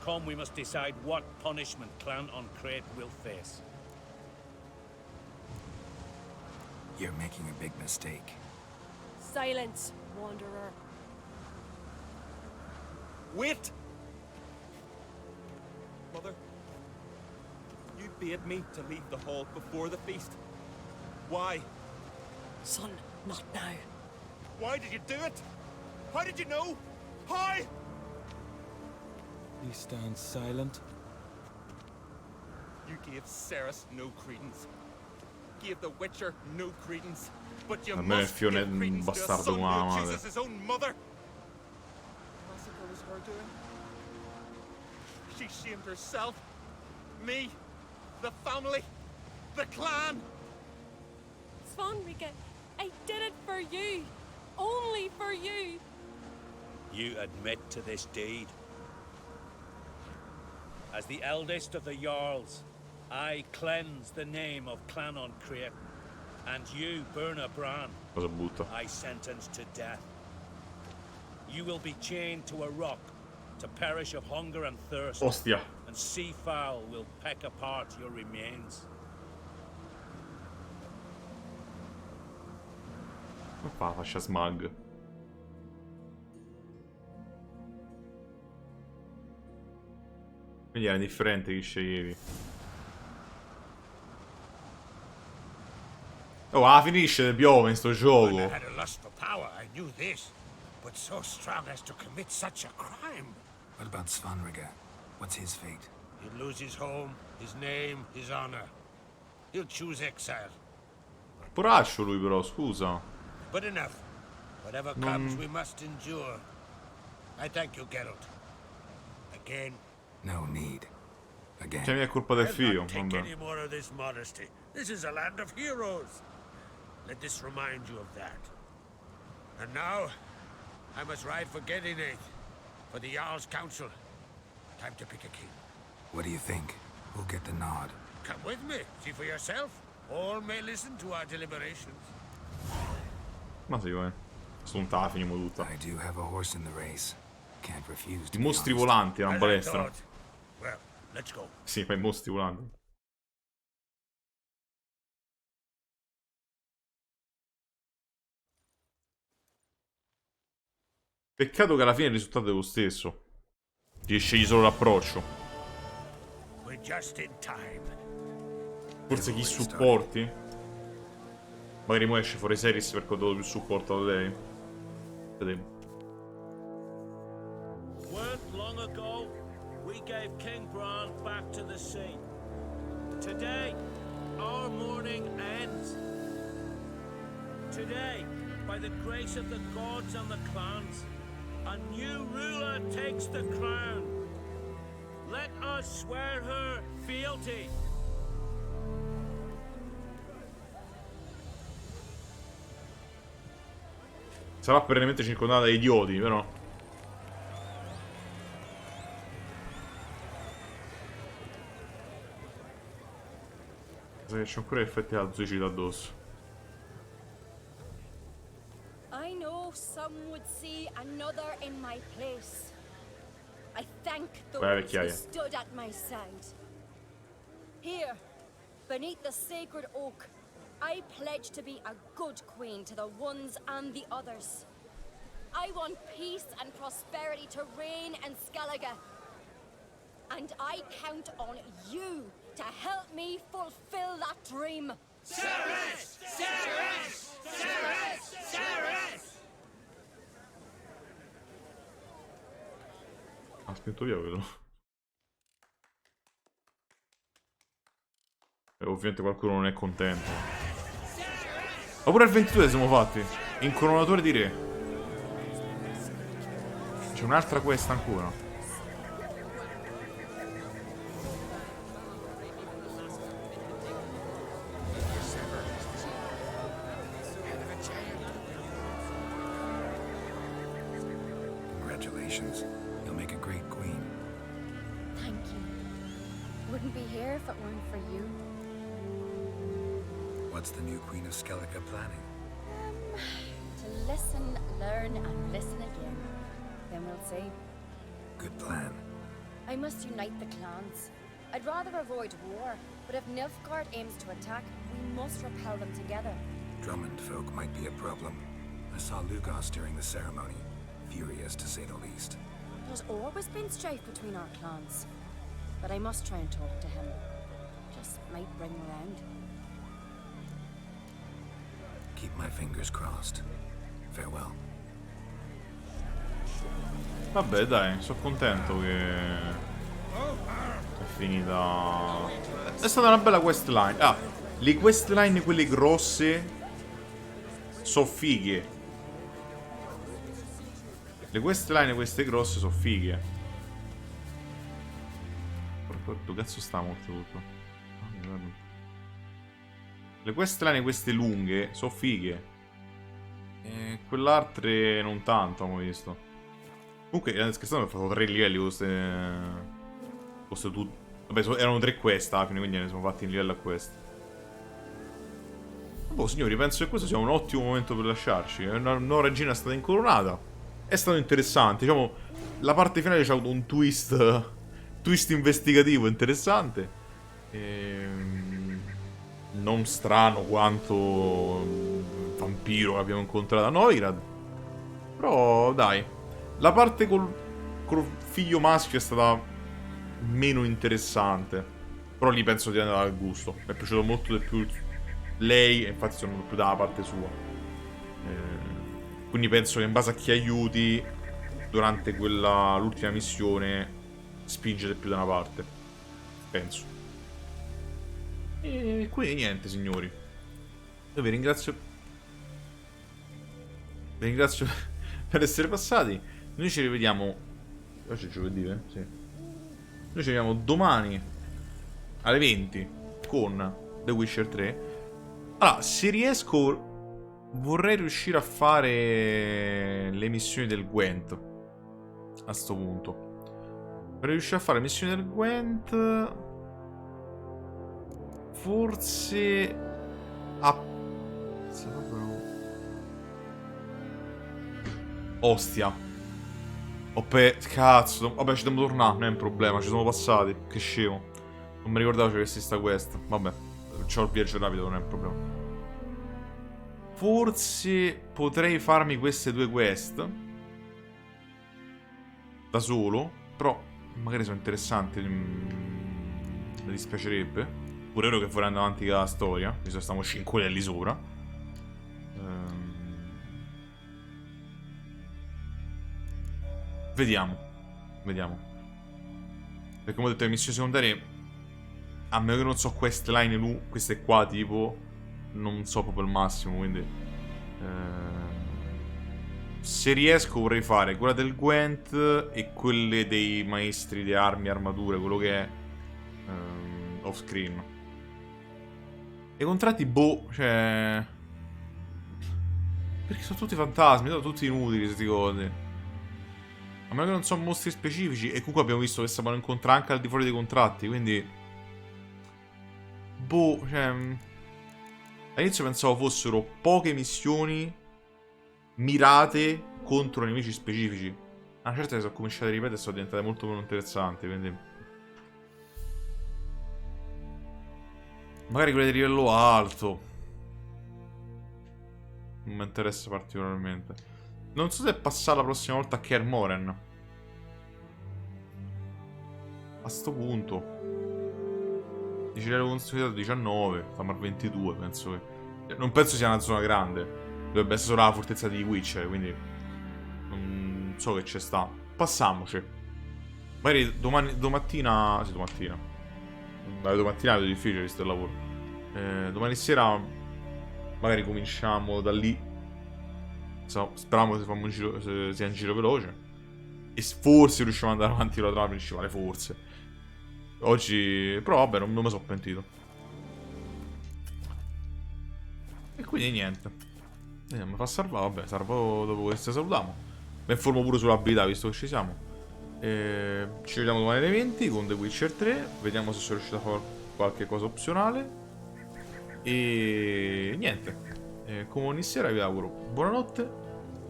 Come, we must decide what punishment Clan Uncreate will face. You're making a big mistake. Silence, wanderer. Wait! Mother, you bade me to leave the hall before the feast. Why? Son, not now. Why did you do it? How did you know? How? He stands silent. You gave Ceres no credence. Gave the Witcher no credence. But you A me must Fiona è give un credence to a bastardo son come la who madre. accuses his own mother. Massacre was her doing. She shamed herself, me, the family, the clan. Svanrika, I did it for you. Only for you. You admit to this deed. As the eldest of the Jarls, I cleanse the name of Clan Uncreate, and you, Berna Bran, Cosa butta? I sentence to death. You will be chained to a rock to perish of hunger and thirst, Ostia. and sea fowl will peck apart your remains. Come fa la fascia smag? Quindi era indifferente chi sceglievi. Oh, finisce, piove in sto gioco. I had a lust for power, I knew this. But so strong as to commit such a crime. What about Svanrika? What's his fate? He'll lose his home, his name, his honor. He'll choose exile. Poraccio lui però, scusa. But enough. Whatever comes, we must endure. I thank you, Geralt. Again. No need. Again. Cioè, è colpa del I'll figlio, not take vabbè. any more of this modesty. This is a land of heroes. Let this remind you of that. And now, I must ride for Gedinate. for the Jarl's council. Time to pick a king. What do you think? Who'll get the nod? Come with me, see for yourself. All may listen to our deliberations. Ma sì, non la finimo tutta. I do have a horse in the race. Can't refuse to I be mostri honest. volanti, una balestra. Well, let's go. Sì, fai i mostri volanti. Peccato che alla fine il risultato è lo stesso. Ti scegli solo l'approccio. We're just in time. Forse chi supporti? Magari mo esce fuori Series per conto più supportato da lei. Vedremo. Weren't long ago, we gave King Bran back to the sea. Today, our mourning ends. Today, by the grace of the gods and the clans, a new ruler takes the crown. Let us swear her fealty. Sarà perennemente circondata da idioti, però. Sa che c'è ancora effetti da suicidio addosso. I know some would see another in my place. I thank those who stood at my side. Here, beneath the sacred oak, I pledge to be a good queen to the ones and the others. I want peace and prosperity to reign in Skellige. And I count on you to help me fulfill that dream. Ceres! Ceres! Ceres! Ceres! Ha spinto via quello. E ovviamente qualcuno non è contento. Ma pure al 22 siamo fatti. Incoronatore di re. C'è un'altra quest ancora. Congratulations. You'll make a great queen. Thank you. Wouldn't be here if it weren't for you. What's the new Queen of Skellige planning? To listen, learn, and listen again. Then we'll see. Good plan. I must unite the clans. I'd rather avoid war, but if Nilfgaard aims to attack, we must repel them together. Drummond folk might be a problem. I saw Lugos during the ceremony. Furious, to say the least. There's always been strife between our clans. But I must try and talk to him. Just might bring around. Keep my fingers crossed. Farewell. Vabbè dai, sono contento che è finita. È stata una bella questline. Ah, le questline quelle grosse sono fighe. Le questline queste grosse sono fighe. Dove cazzo sta molto tutto? Le questline queste lunghe sono fighe. E quell'altre non tanto, abbiamo visto. Comunque, scherzando, ho fatto 3 livelli queste tutte. Vabbè, erano 3 quest alla fine, quindi ne siamo fatti in livello a quest. Boh, signori, penso che questo sia un ottimo momento per lasciarci. Una nuova regina è stata incoronata. È stato interessante. Diciamo, la parte finale c'ha avuto un twist investigativo interessante. Non strano quanto il vampiro che abbiamo incontrato a Noirad. Però, dai. La parte col figlio maschio è stata meno interessante. Però lì penso di andare al gusto. Mi è piaciuto molto di più lei, e infatti sono più dalla parte sua. Quindi penso che in base a chi aiuti durante l'ultima missione spingete più da una parte. Penso. E quindi niente, signori. Io vi ringrazio. Vi ringrazio per essere passati. Noi ci rivediamo. Oggi è giovedì, Sì. Noi ci vediamo domani alle 20 con The Witcher 3. Allora, se riesco, vorrei riuscire a fare le missioni del Gwent. A sto punto. Per riuscire a fare la missione del Gwent... Forse... Ostia. Cazzo. Vabbè, ci dobbiamo tornare, non è un problema. Ci siamo passati. Che scemo. Non mi ricordavo c'avessi sta quest. Vabbè. C'ho il viaggio rapido, non è un problema. Forse potrei farmi queste due quest da solo. Però magari sono interessanti. Mi dispiacerebbe. Pure ero che vorrei andare avanti con la storia. Visto che stiamo 5 livelli sopra. Vediamo. Vediamo. Perché come ho detto, le missioni secondarie, a meno che non so queste line queste qua tipo, non so proprio il massimo, quindi se riesco vorrei fare quella del Gwent e quelle dei maestri di armi, armature, quello che è off screen. E i contratti, boh, cioè... Perché sono tutti fantasmi, sono tutti inutili questi cose. A meno che non sono mostri specifici. E comunque abbiamo visto che sapevano incontrare anche al di fuori dei contratti, quindi... Boh, cioè... All'inizio pensavo fossero poche missioni mirate contro nemici specifici. A una certa che sono cominciate a ripetere e sono diventate molto meno interessanti, quindi... Magari quelle di livello alto. Non mi interessa particolarmente. Non so se passare la prossima volta a Kermoren. A sto punto. Dice livello consolidato 19. Stiamo a 22, penso che... Non penso sia una zona grande. Dovrebbe essere solo la fortezza di Witcher, quindi... Non so che c'è sta. Passamoci. Magari domattina... Sì, domattina. Dai, domattina è più difficile visto il lavoro. Domani sera magari cominciamo da lì. Speriamo che facciamo un giro, sia un giro veloce. E forse riusciamo ad andare avanti con la trama principale, forse. Oggi... Però vabbè, non mi sono pentito. E quindi niente. Mi fa salvare, vabbè, salvo dopo che ci salutiamo. Mi informo pure sull'abilità, visto che ci siamo. Ci vediamo domani alle 20 con The Witcher 3. Vediamo se sono riuscito a fare qualche cosa opzionale. E niente. Come ogni sera vi auguro buonanotte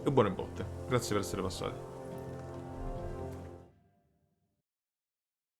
e buone botte. Grazie per essere passati.